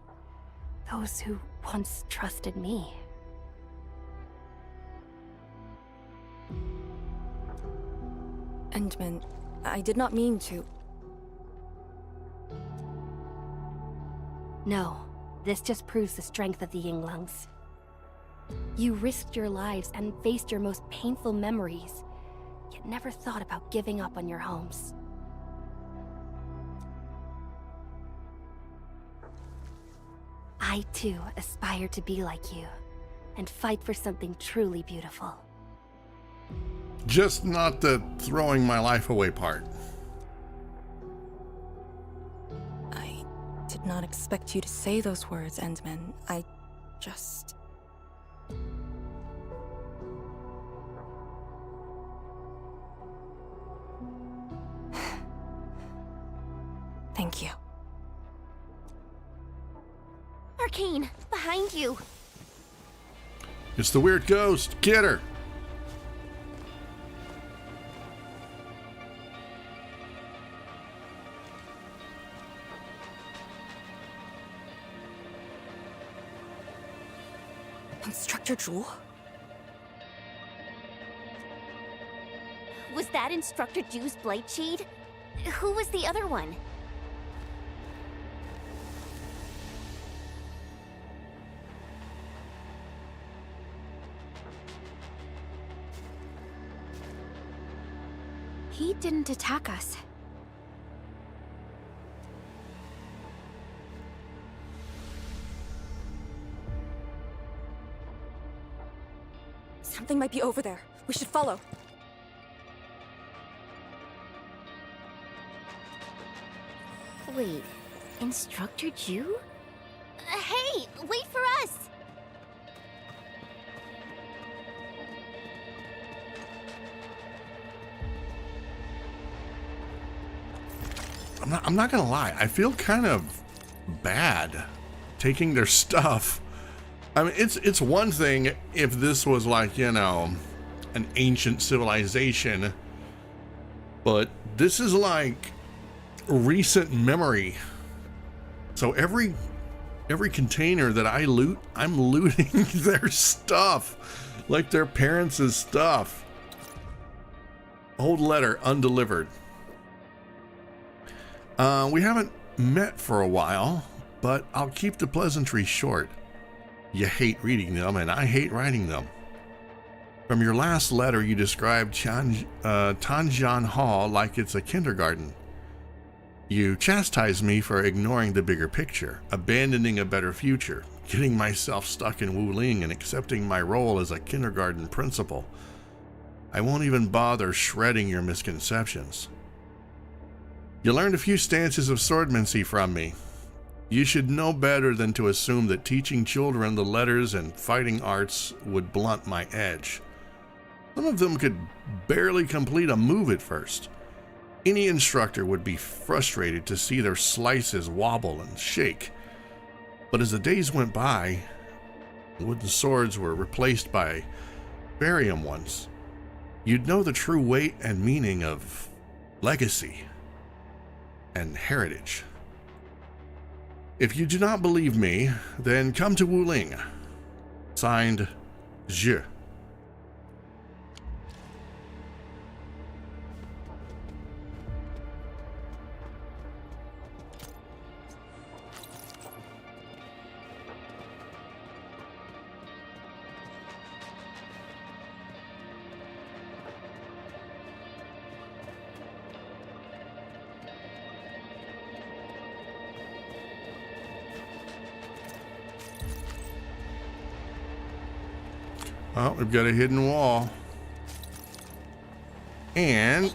Those who once trusted me. Endman, I did not mean to. No, this just proves the strength of the Yinglungs. You risked your lives and faced your most painful memories, yet never thought about giving up on your homes. I too aspire to be like you, and fight for something truly beautiful. Just not the throwing my life away part. I did not expect you to say those words, Endman. I just... Thank you. Arcane, behind you. It's the weird ghost. Get her. Instructor Jewel? Was that Instructor Ju's Blight Shade? Who was the other one? He didn't attack us. Something might be over there. We should follow. Wait, Instructor Ju? Hey, wait for us! I'm not gonna lie, I feel kind of bad taking their stuff. I mean, it's one thing if this was like, you know, an ancient civilization, but this is like recent memory. So every container that I loot, I'm looting their stuff, like their parents' stuff. Old letter undelivered. We haven't met for a while, but I'll keep the pleasantries short. You hate reading them, and I hate writing them. From your last letter, you described Tanjian Hall like it's a kindergarten. You chastised me for ignoring the bigger picture, abandoning a better future, getting myself stuck in Wuling, and accepting my role as a kindergarten principal. I won't even bother shredding your misconceptions. You learned a few stances of swordmancy from me. You should know better than to assume that teaching children the letters and fighting arts would blunt my edge. Some of them could barely complete a move at first. Any instructor would be frustrated to see their slices wobble and shake. But as the days went by, wooden swords were replaced by barium ones. You'd know the true weight and meaning of legacy and heritage. If you do not believe me, then come to Wuling. Signed, Je. Oh, we've got a hidden wall. And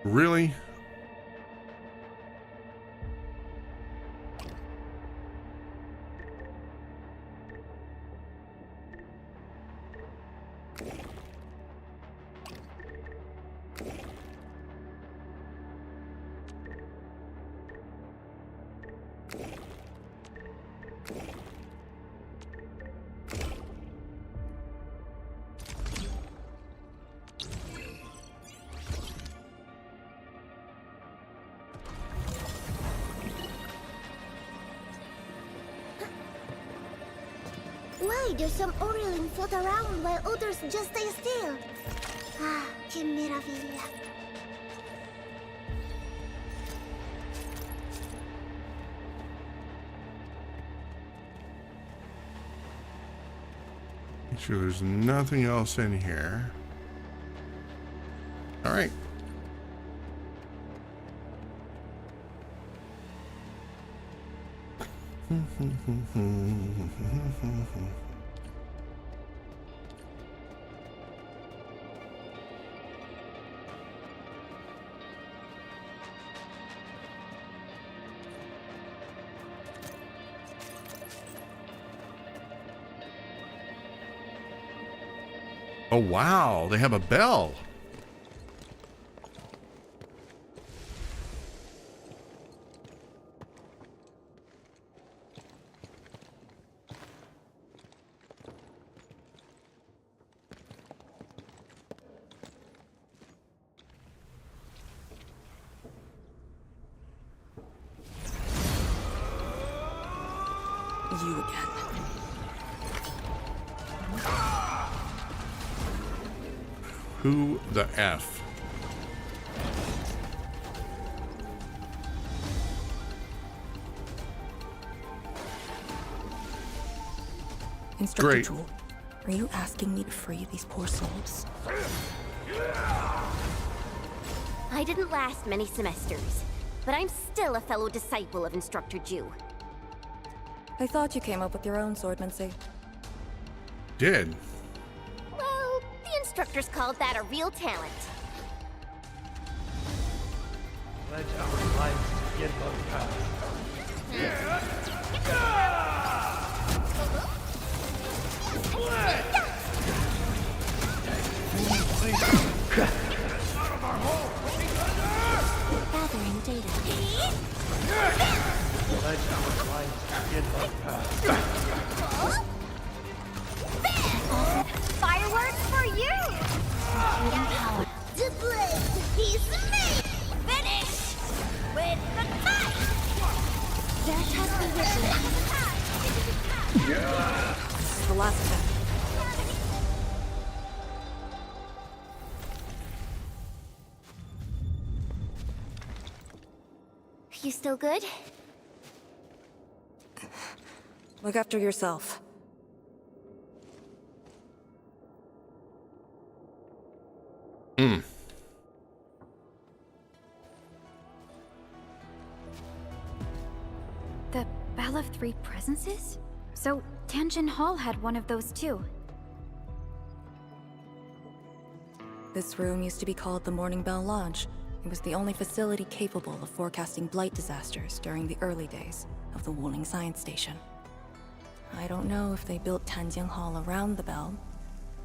really? Why do some Wuling float around while others just stay still? Ah, que maravilla. Make sure there's nothing else in here. All right. Oh wow, they have a bell. You again. Who the F? Instructor Great. Jewel, are you asking me to free these poor souls? I didn't last many semesters, but I'm still a fellow disciple of Instructor Jew. I thought you came up with your own swordmancy. Did. Well, the instructors called that a real talent. Pledge our lives to get those powers. Gathering data. Pledge our lives to get those powers. Fireworks for you! The blade is made! Finish! With the knife! That has been written. This is the last step. You still good? Look after yourself. The Bell of Three Presences? So, Tianjin Hall had one of those too. This room used to be called the Morning Bell Lodge. It was the only facility capable of forecasting blight disasters during the early days of the Wuling Science Station. I don't know if they built Tianjin Hall around the bell,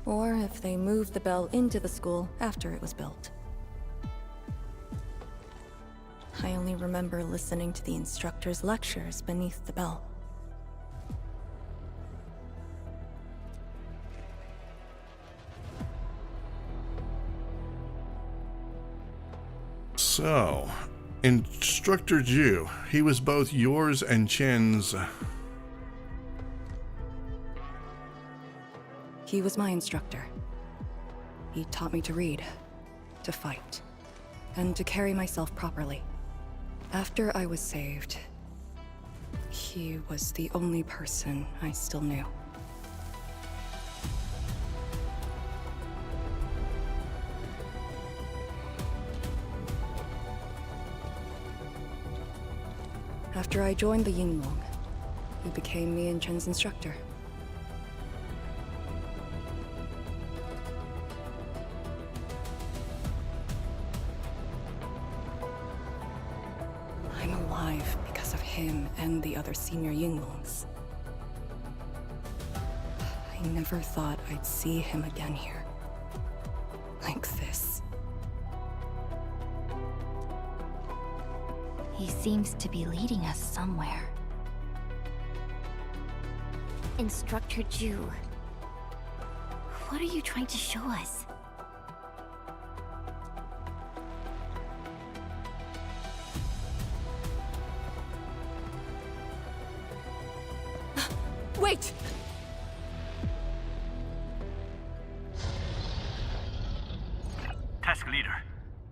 or if they moved the bell into the school after it was built. I only remember listening to the instructor's lectures beneath the bell. So, Instructor Ju, he was both yours and Chen's He was my instructor. He taught me to read, to fight, and to carry myself properly. After I was saved, he was the only person I still knew. After I joined the Yinglong, he became me and Chen's instructor. I'm alive because of him and the other senior Yinglongs. I never thought I'd see him again here. Like this. He seems to be leading us somewhere. Instructor Ju, what are you trying to show us? Wait! Task leader,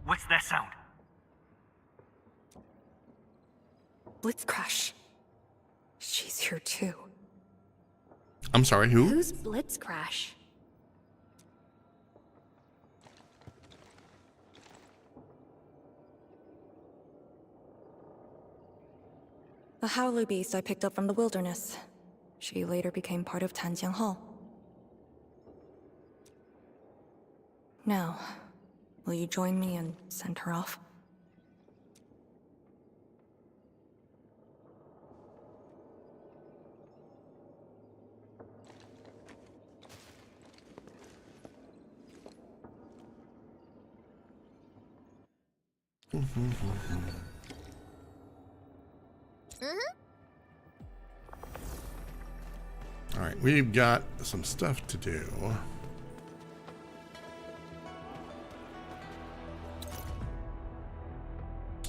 what's that sound? Blitzcrash. She's here too. I'm sorry, who? Who's Blitzcrash? A howler beast I picked up from the wilderness. She later became part of Tanjiang Hall. Now, will you join me and send her off? All right, we've got some stuff to do.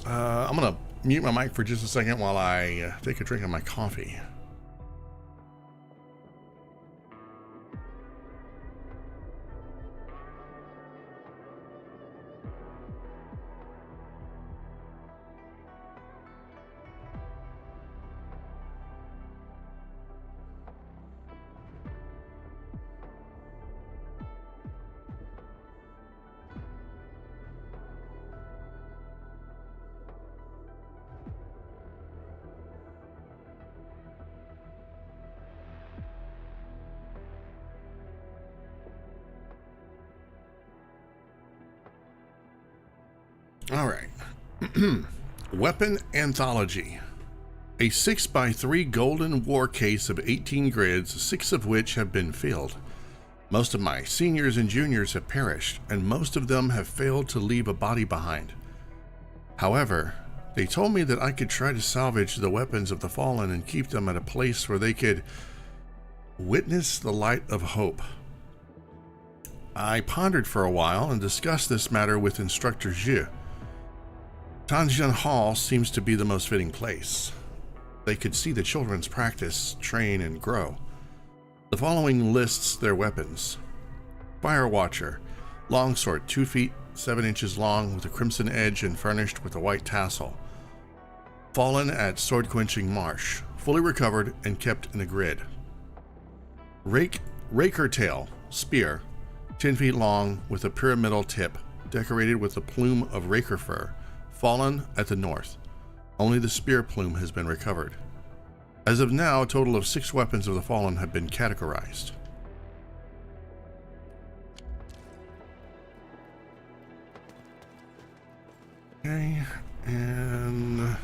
I'm gonna mute my mic for just a second while I take a drink of my coffee. All right. Weapon Anthology. A 6x3 golden war case of 18 grids, 6 of which have been filled. Most of my seniors and juniors have perished, and most of them have failed to leave a body behind. However, they told me that I could try to salvage the weapons of the fallen and keep them at a place where they could witness the light of hope. I pondered for a while and discussed this matter with Instructor Zhu. Tanjiang Hall seems to be the most fitting place. They could see the children's practice, train, and grow. The following lists their weapons. Fire Watcher, longsword 2 feet 7 inches long with a crimson edge and furnished with a white tassel. Fallen at Sword Quenching Marsh, fully recovered and kept in a grid. Raker Tail, spear, 10 feet long with a pyramidal tip, decorated with a plume of raker fur. Fallen at the north. Only the spear plume has been recovered. As of now, a total of 6 weapons of the fallen have been categorized. Okay, and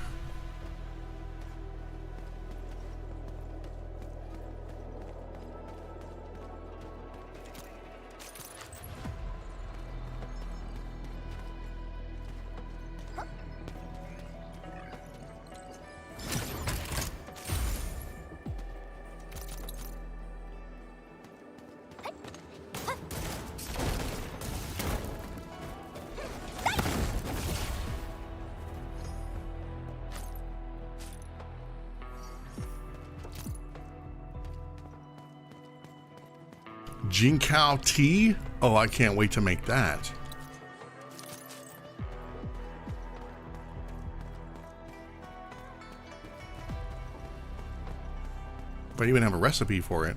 Jinkao tea? Oh, I can't wait to make that. But I even have a recipe for it.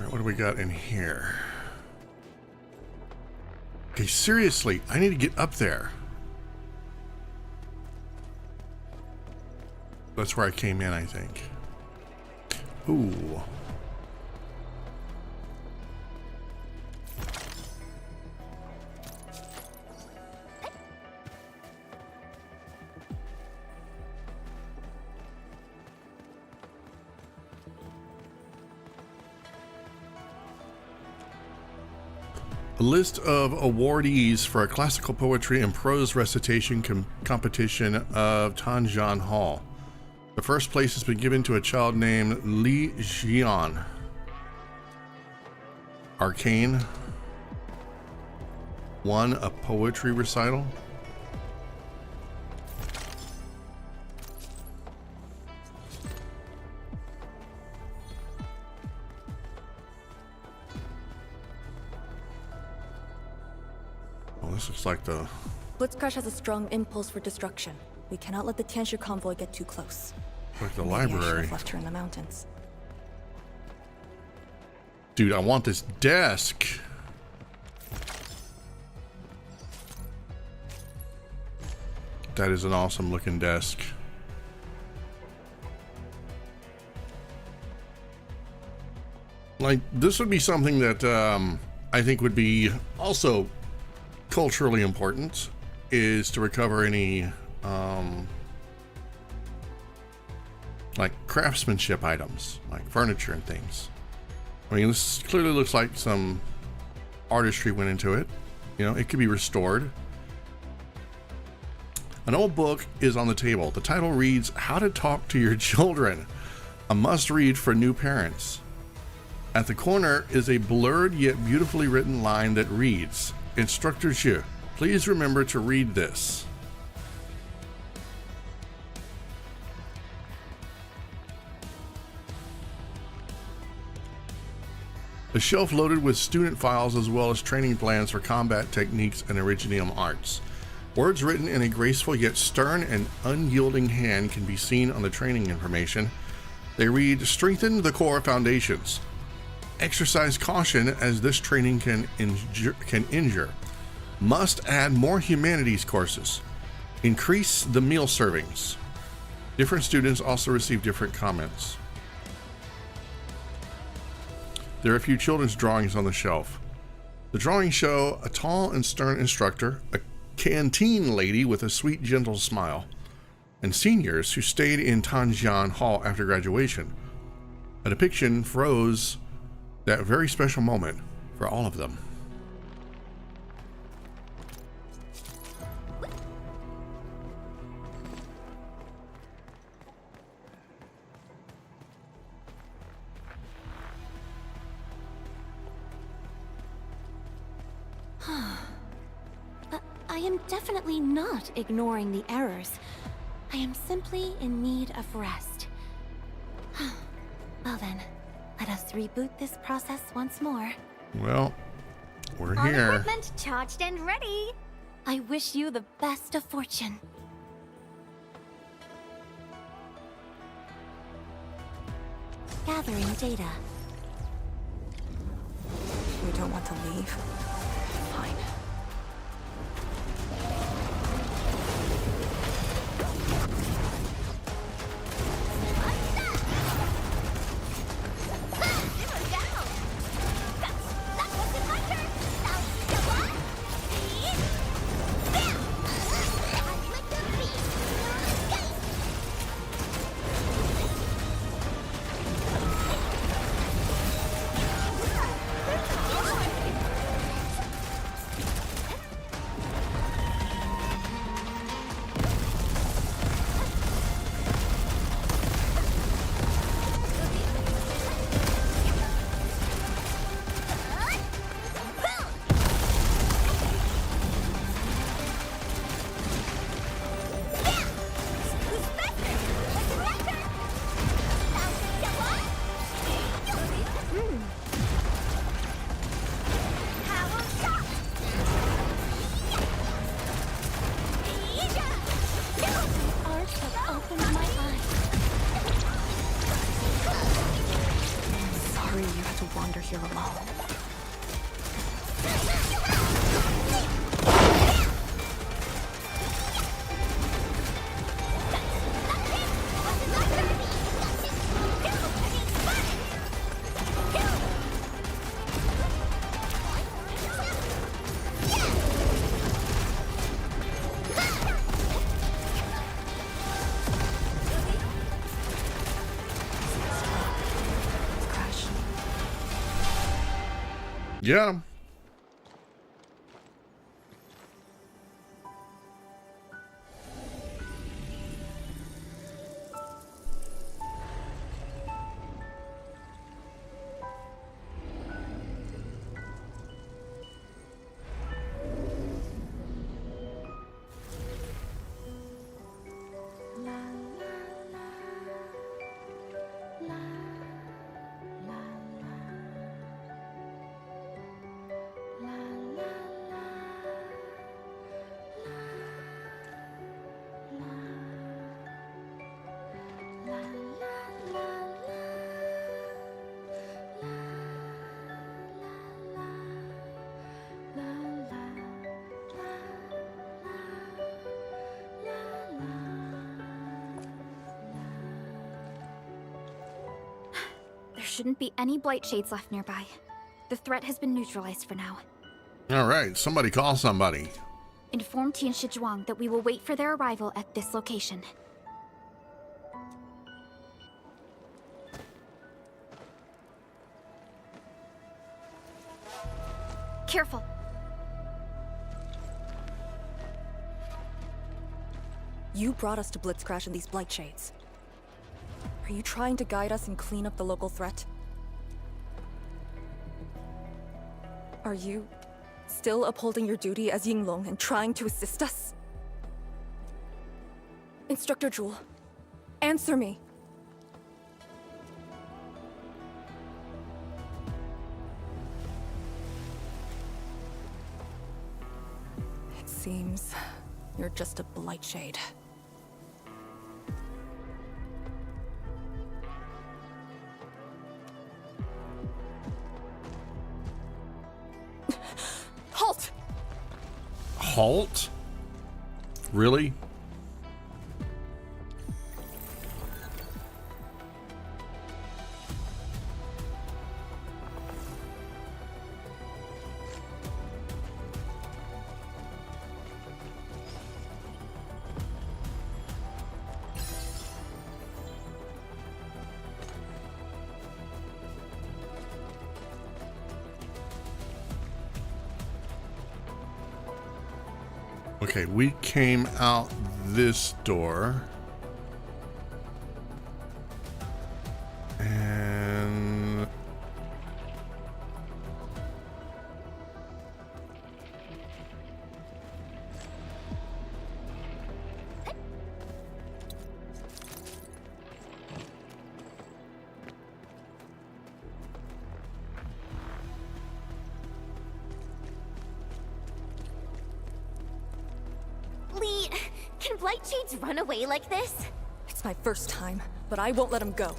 What do we got in here? Okay, seriously, I need to get up there. That's where I came in, I think. Ooh. A list of awardees for a classical poetry and prose recitation competition of Tanjian Hall. The first place has been given to a child named Li Jian. Arcane won a poetry recital. This looks like the... Blitzcrash has a strong impulse for destruction. We cannot let the Tianshu convoy get too close. Like the Maybe I should library. have left her in the mountains. Dude, I want this desk. That is an awesome looking desk. Like, this would be something that I think would be also culturally important, is to recover any like craftsmanship items, like furniture and things. I mean, this clearly looks like some artistry went into it. You know, it could be restored. An old book is on the table. The title reads, How to Talk to Your Children, a must-read for new parents. At the corner is a blurred yet beautifully written line that reads, Instructor Zhu, please remember to read this. A shelf loaded with student files as well as training plans for combat techniques and Originium arts. Words written in a graceful yet stern and unyielding hand can be seen on the training information. They read, Strengthen the core foundations. Exercise caution as this training can injure. Must add more humanities courses. Increase the meal servings. Different students also receive different comments. There are a few children's drawings on the shelf. The drawings show a tall and stern instructor, a canteen lady with a sweet, gentle smile, and seniors who stayed in Tanjian Hall after graduation. A depiction froze that very special moment for all of them. I am definitely not ignoring the errors. I am simply in need of rest. Well then, let us reboot this process once more. Well, we're All here. equipment charged and ready. I wish you the best of fortune. Gathering data. We don't want to leave. Fine. wander here alone. Got him. There shouldn't be any blight shades left nearby. The threat has been neutralized for now. All right, somebody call somebody. Inform Tianshi Zhuang that we will wait for their arrival at this location. Careful. You brought us to Blitzcrash in these blight shades. Are you trying to guide us and clean up the local threat? Are you still upholding your duty as Yinglong and trying to assist us? Instructor Jewel, answer me. It seems you're just a blight shade. Halt! Halt? Really? Okay, we came out this door. And Lee, can blight shades run away like this? It's my first time, but I won't let him go.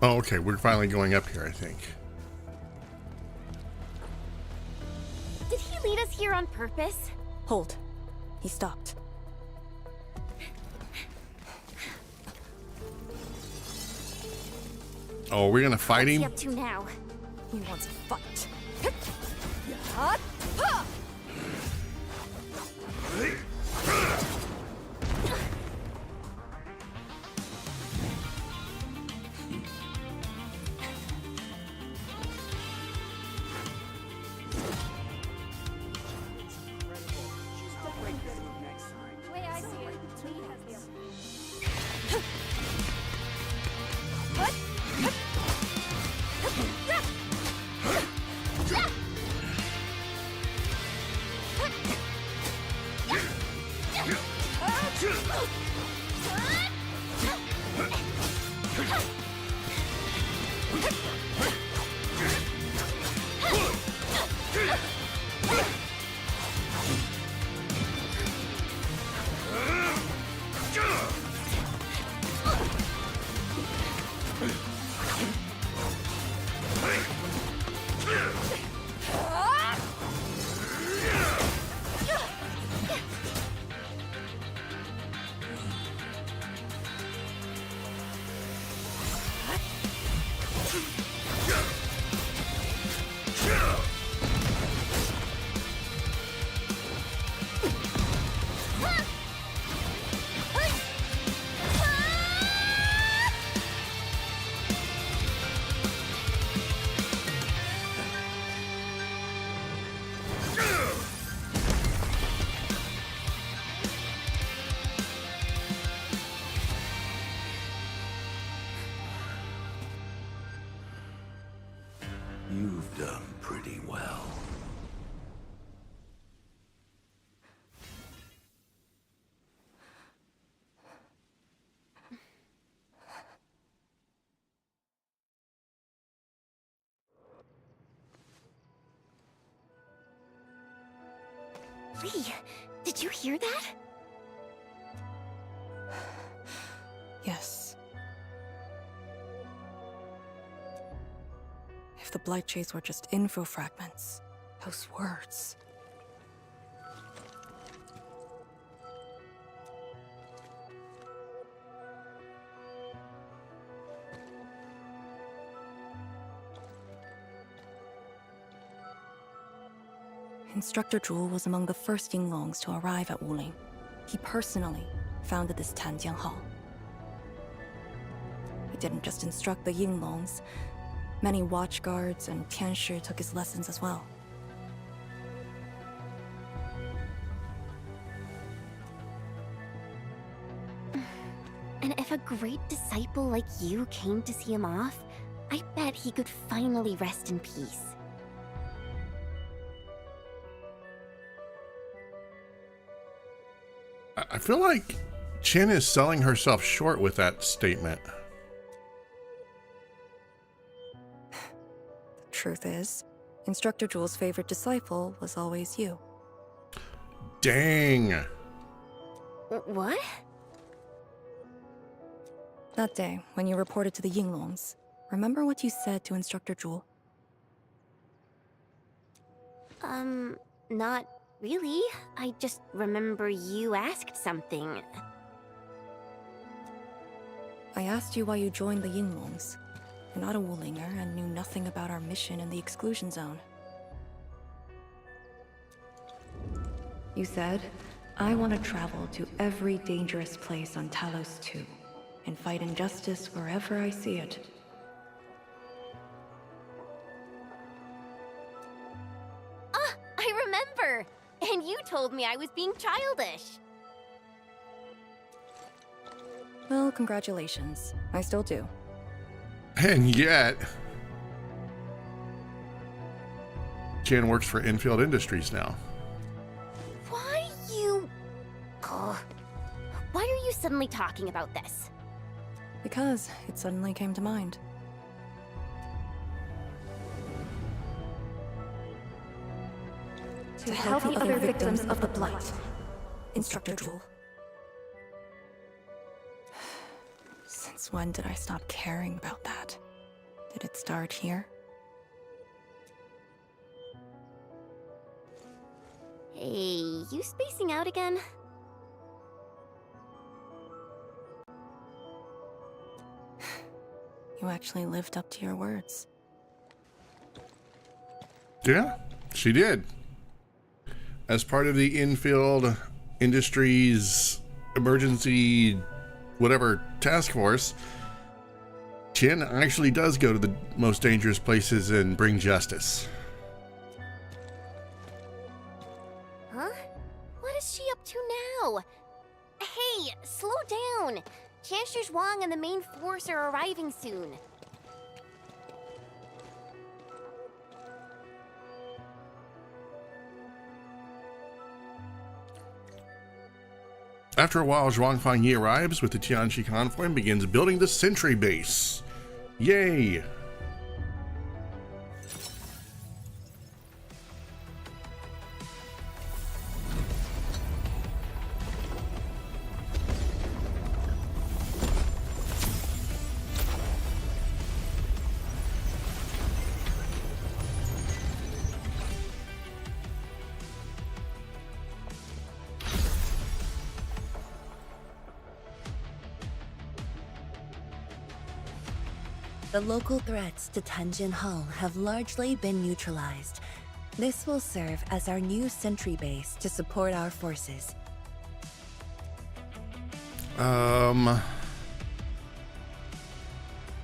oh, okay, we're finally going up here, I think. Did he lead us here on purpose? Hold. He stopped. Oh, are we gonna fight What's him? he up to now? He wants a fight. You've done pretty well. Lee, did you hear that? Yes. If the Blight Shades were just info fragments, those words. Instructor Zhu was among the first Yinglongs to arrive at Wuling. He personally founded this Tanjiang Hall. He didn't just instruct the Yinglongs. Many watchguards and Tianshi took his lessons as well. And if a great disciple like you came to see him off, I bet he could finally rest in peace. I feel like Chen is selling herself short with that statement. The truth is, Instructor Zhu's favorite disciple was always you. Dang. What? That day, when you reported to the Yinglongs, remember what you said to Instructor Zhu? Not really. I just remember you asked something. I asked you why you joined the Yinglongs. You're not a Wulinger and knew nothing about our mission in the exclusion zone. You said, I want to travel to every dangerous place on Talos 2 and fight injustice wherever I see it. Ah, I remember! And you told me I was being childish. Well, congratulations. I still do. And yet, Chen works for Endfield Industries now. Why you... Ugh. Why are you suddenly talking about this? Because it suddenly came to mind. To help the other victims of the Blight, Instructor Zhu. Since when did I stop caring about that? Did it start here? Hey, you spacing out again? You actually lived up to your words. Yeah, she did. As part of the Endfield Industries emergency whatever task force, Chen actually does go to the most dangerous places and bring justice. Huh? What is she up to now? Hey, slow down! Chancellor Zhuang and the main force are arriving soon. After a while, Zhuang Fangyi arrives with the Tianshi convoy and begins building the sentry base. Yay! The local threats to Tanjian Hall have largely been neutralized. This will serve as our new sentry base to support our forces.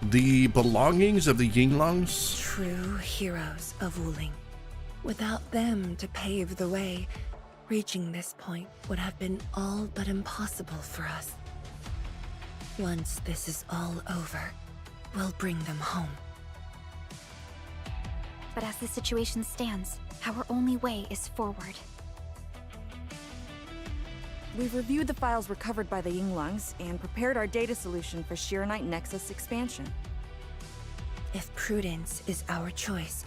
The belongings of the Yinglongs? True heroes of Wuling. Without them to pave the way, reaching this point would have been all but impossible for us. Once this is all over, we'll bring them home. But as the situation stands, our only way is forward. We've reviewed the files recovered by the Yinglungs and prepared our data solution for Shiranite Nexus expansion. If prudence is our choice,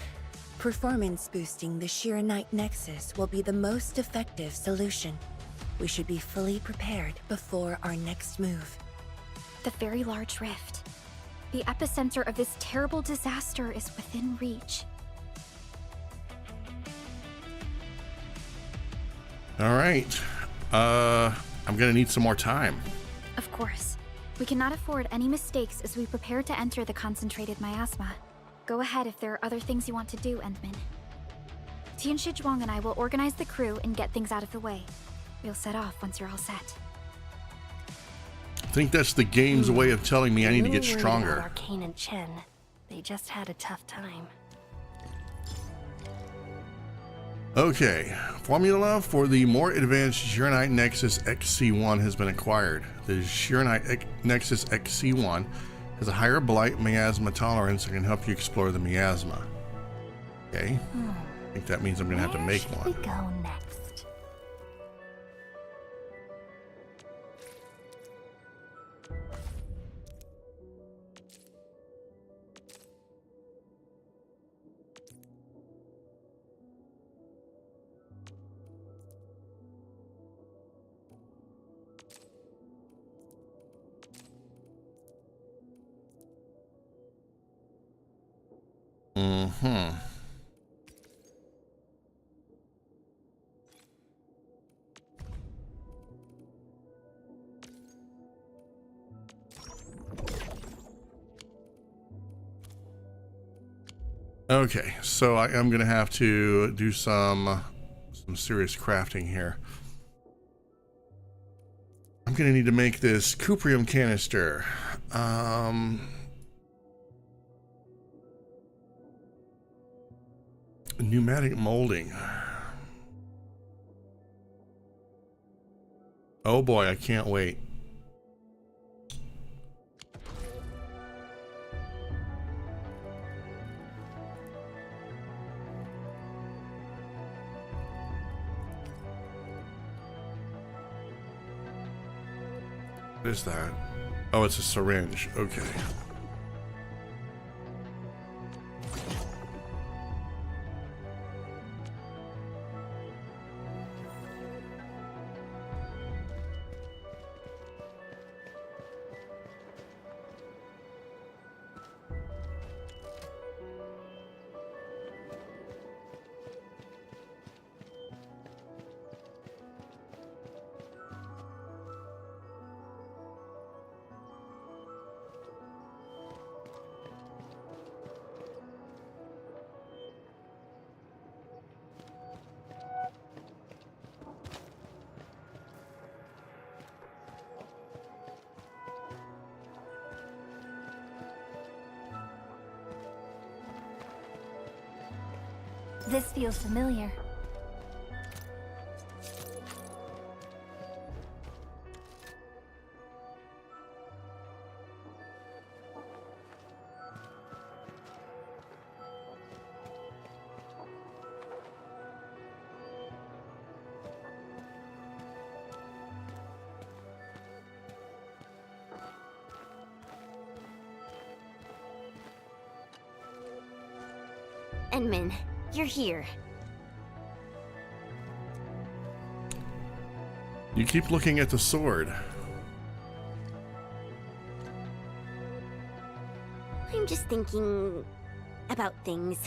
performance boosting the Shiranite Nexus will be the most effective solution. We should be fully prepared before our next move. The very large rift. The epicenter of this terrible disaster is within reach. All right. I'm gonna need some more time. Of course. We cannot afford any mistakes as we prepare to enter the concentrated miasma. Go ahead if there are other things you want to do, Endman. Tianshi Zhuang and I will organize the crew and get things out of the way. We'll set off once you're all set. I think that's the game's way of telling me I need to get stronger. Arcane and Chen. They just had a tough time. Okay, formula for the more advanced Shiranite Nexus XC1 has been acquired. The Shiranite Nexus XC1 has a higher blight miasma tolerance and can help you explore the miasma. Okay, I think that means I'm gonna have to make one. Where should we go next? Okay, so I am gonna have to do some serious crafting here. I'm gonna need to make this cuprium canister. Pneumatic molding. Oh boy, I can't wait. What is that? Oh, it's a syringe. Okay. This feels familiar. Endman, you're here. You keep looking at the sword. I'm just thinking about things.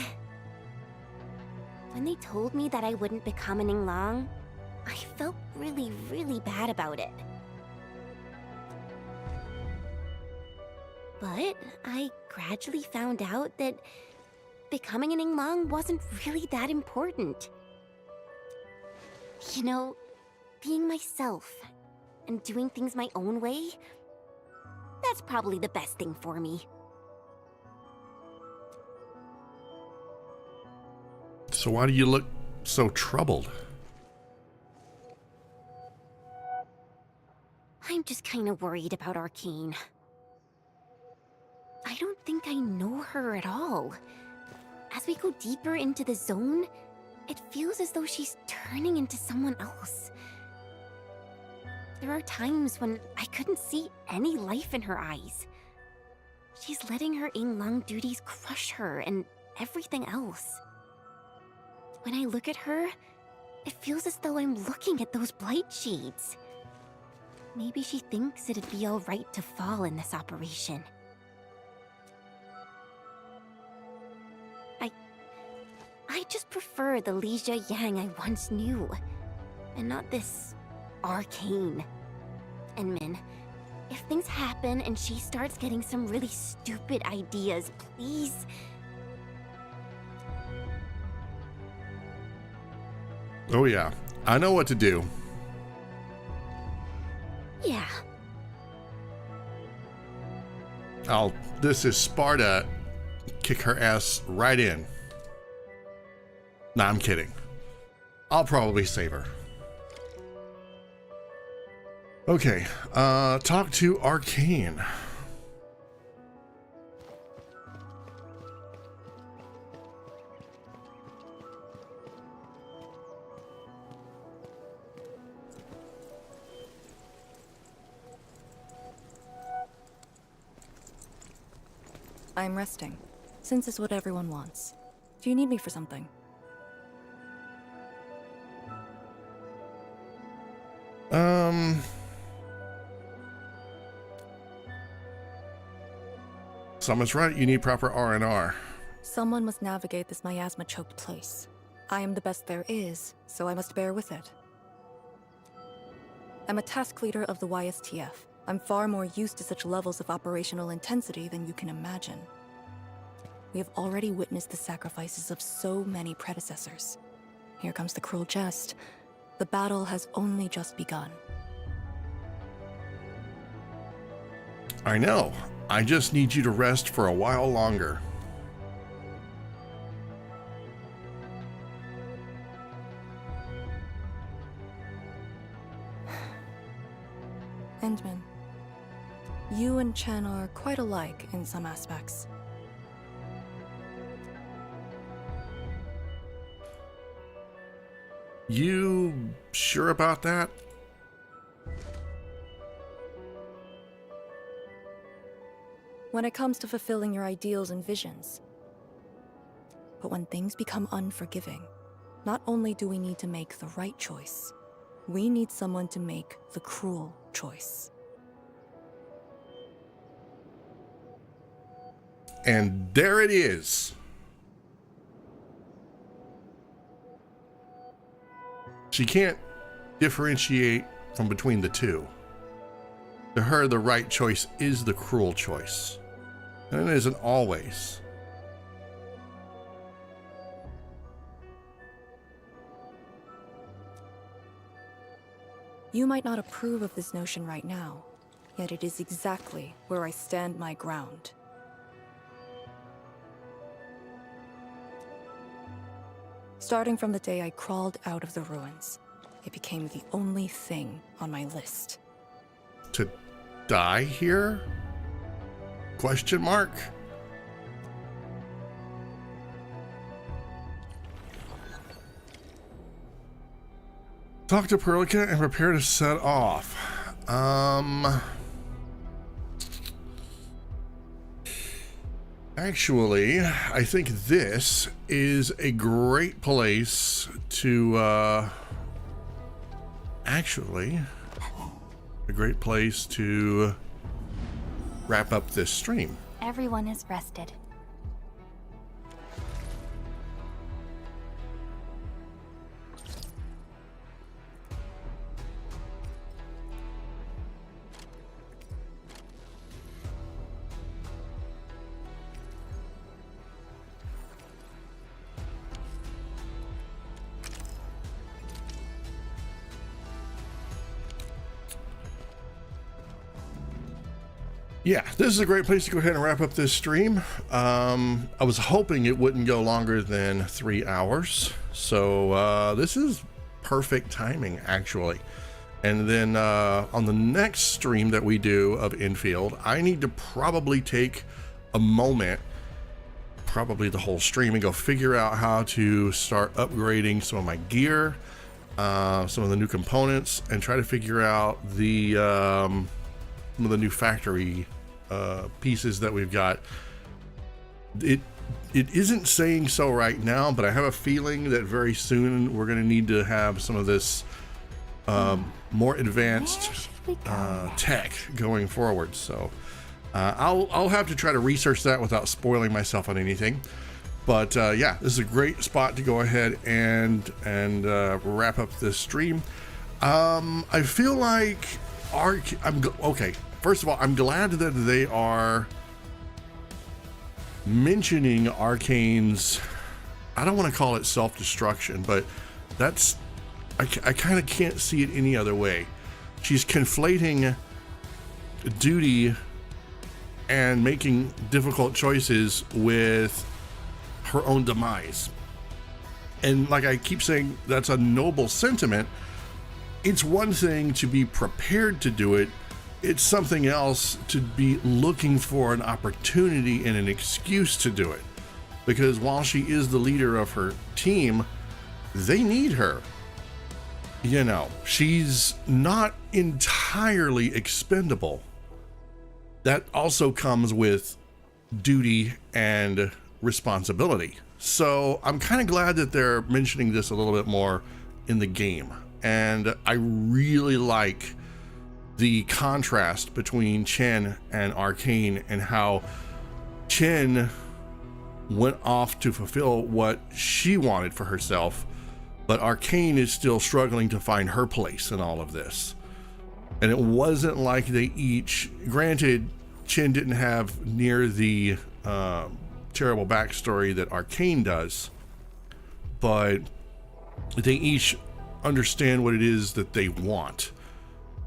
When they told me that I wouldn't become an Yinglong, I felt really, really bad about it. But I gradually found out that becoming an Yinglong wasn't really that important. You know, being myself and doing things my own way, that's probably the best thing for me. So why do you look so troubled? I'm just kind of worried about Arcane. I don't think I know her at all. as we go deeper into the zone, it feels as though she's turning into someone else. There are times when I couldn't see any life in her eyes. She's letting her Yinglang duties crush her and everything else. When I look at her, it feels as though I'm looking at those blight shades. Maybe she thinks it'd be alright to fall in this operation. I just prefer the Lizha Yang I once knew, and not this arcane. And Min, if things happen and she starts getting some really stupid ideas, please. Oh yeah, I know what to do. Yeah. This is Sparta. Kick her ass right in. Nah, I'm kidding. I'll probably save her. Okay, talk to Arcane. I'm resting, since it's what everyone wants. Do you need me for something? Someone's right, you need proper R&R. Someone must navigate this miasma-choked place. I am the best there is, so I must bear with it. I'm a task leader of the YSTF. I'm far more used to such levels of operational intensity than you can imagine. We have already witnessed the sacrifices of so many predecessors. Here comes the cruel jest. The battle has only just begun. I know. I just need you to rest for a while longer. Endman, you and Chen are quite alike in some aspects. You sure about that? When it comes to fulfilling your ideals and visions. But when things become unforgiving, not only do we need to make the right choice, we need someone to make the cruel choice. And there it is. She can't differentiate from between the two. To her, the right choice is the cruel choice. And it isn't always. You might not approve of this notion right now, yet it is exactly where I stand my ground. Starting from the day I crawled out of the ruins, it became the only thing on my list. To die here? Question mark? Talk to Perlica and prepare to set off. Actually, I think this is a great place to, a great place to wrap up this stream. Everyone is rested. Yeah, this is a great place to go ahead and wrap up this stream. I was hoping it wouldn't go longer than 3 hours. So this is perfect timing, actually. And then on the next stream that we do of Endfield, I need to probably take a moment, probably the whole stream and go figure out how to start upgrading some of my gear, some of the new components, and try to figure out the some of the new factory pieces that we've got. It isn't saying so right now, but I have a feeling that very soon we're going to need to have some of this more advanced tech going forward. So I'll have to try to research that without spoiling myself on anything. But yeah, this is a great spot to go ahead and wrap up this stream. I feel like okay. First of all, I'm glad that they are mentioning Arcane's, I don't want to call it self-destruction, but that's, I kind of can't see it any other way. She's conflating duty and making difficult choices with her own demise. And like I keep saying, that's a noble sentiment. It's one thing to be prepared to do it. It's something else to be looking for an opportunity and an excuse to do it. Because while she is the leader of her team, they need her. You know, she's not entirely expendable. That also comes with duty and responsibility. So I'm kind of glad that they're mentioning this a little bit more in the game. And I really like the contrast between Chen and Arcane, and how Chen went off to fulfill what she wanted for herself, but Arcane is still struggling to find her place in all of this. And it wasn't like they each, granted, Chen didn't have near the terrible backstory that Arcane does, but they each understand what it is that they want.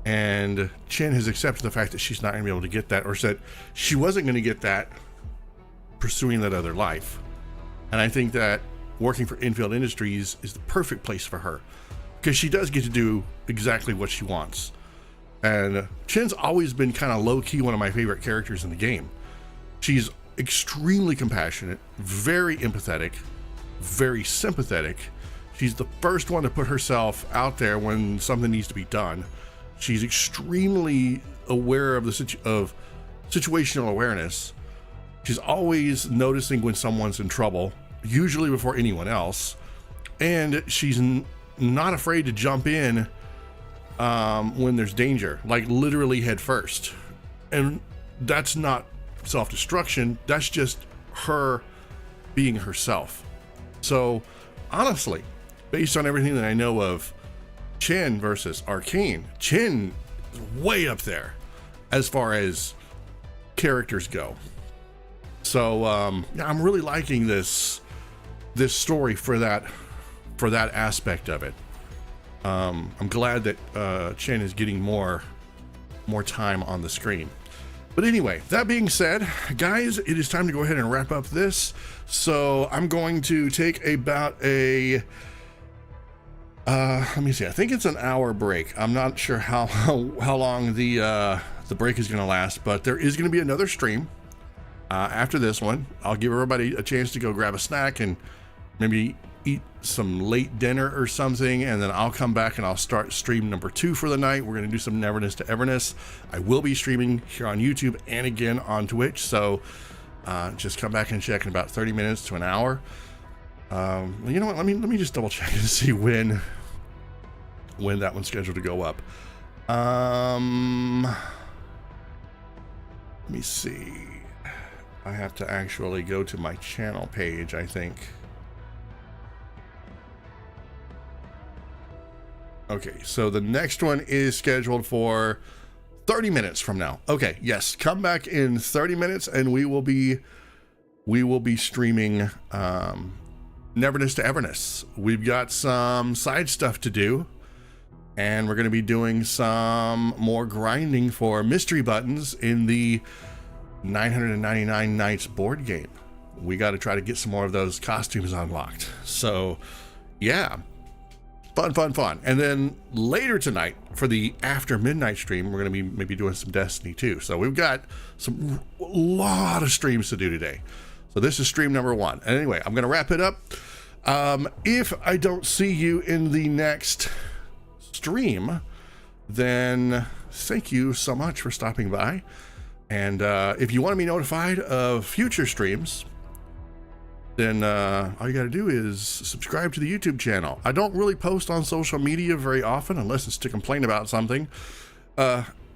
And Chen has accepted the fact that she's not going to be able to get that, or said she wasn't going to get that pursuing that other life. And I think that working for Endfield Industries is the perfect place for her, because she does get to do exactly what she wants. And Chen's always been kind of low-key one of my favorite characters in the game. She's extremely compassionate, very empathetic, very sympathetic. She's the first one to put herself out there when something needs to be done. She's extremely aware of situational awareness. She's always noticing when someone's in trouble, usually before anyone else. And she's not afraid to jump in when there's danger, like literally head first. And that's not self-destruction, that's just her being herself. So honestly, based on everything that I know of Chen versus Arcane, Chen is way up there as far as characters go. So yeah, I'm really liking this story for that aspect of it. I'm glad that Chen is getting more time on the screen. But anyway, that being said, guys, it is time to go ahead and wrap up this. So I'm going to take about a let me see, I think it's an hour break. I'm not sure how long the break is going to last, but there is going to be another stream after this one. I'll give everybody a chance to go grab a snack and maybe eat some late dinner or something, and then I'll come back and I'll start stream number 2 for the night. We're going to do some Neverness to Everness. I will be streaming here on YouTube and again on Twitch, so just come back and check in about 30 minutes to an hour. You know what, let me just double check and see when that one's scheduled to go up. Let me see. I have to actually go to my channel page, I think. Okay, so the next one is scheduled for 30 minutes from now. Okay, yes, come back in 30 minutes and we will be streaming Neverness to Everness. We've got some side stuff to do, and we're going to be doing some more grinding for mystery buttons in the 999 Nights board game. We got to try to get some more of those costumes unlocked. So yeah, fun. And then later tonight for the after midnight stream, we're going to be maybe doing some Destiny too. So we've got a lot of streams to do today. So this is stream number 1. And anyway, I'm going to wrap it up. If I don't see you in the next stream, then thank you so much for stopping by. And if you want to be notified of future streams, then all you got to do is subscribe to the YouTube channel. I don't really post on social media very often unless it's to complain about something,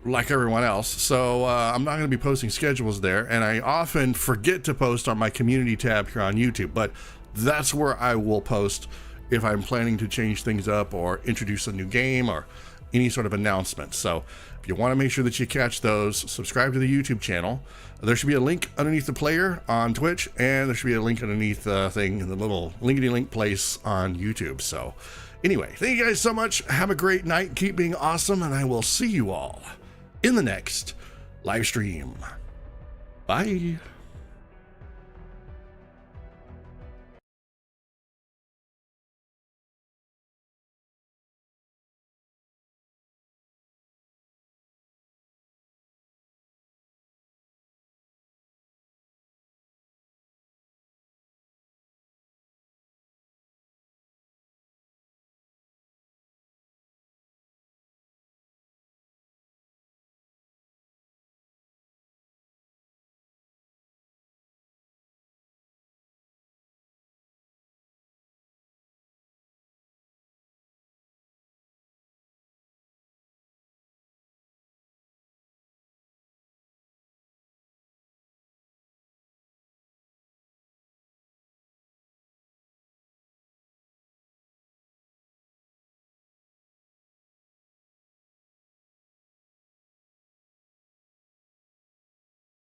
like everyone else. So I'm not going to be posting schedules there, and I often forget to post on my community tab here on YouTube, but that's where I will post if I'm planning to change things up or introduce a new game or any sort of announcement. So if you want to make sure that you catch those, subscribe to the YouTube channel. There should be a link underneath the player on Twitch, and there should be a link underneath the thing in the little linkety link place on YouTube. So anyway, thank you guys so much. Have a great night. Keep being awesome, and I will see you all in the next live stream. Bye.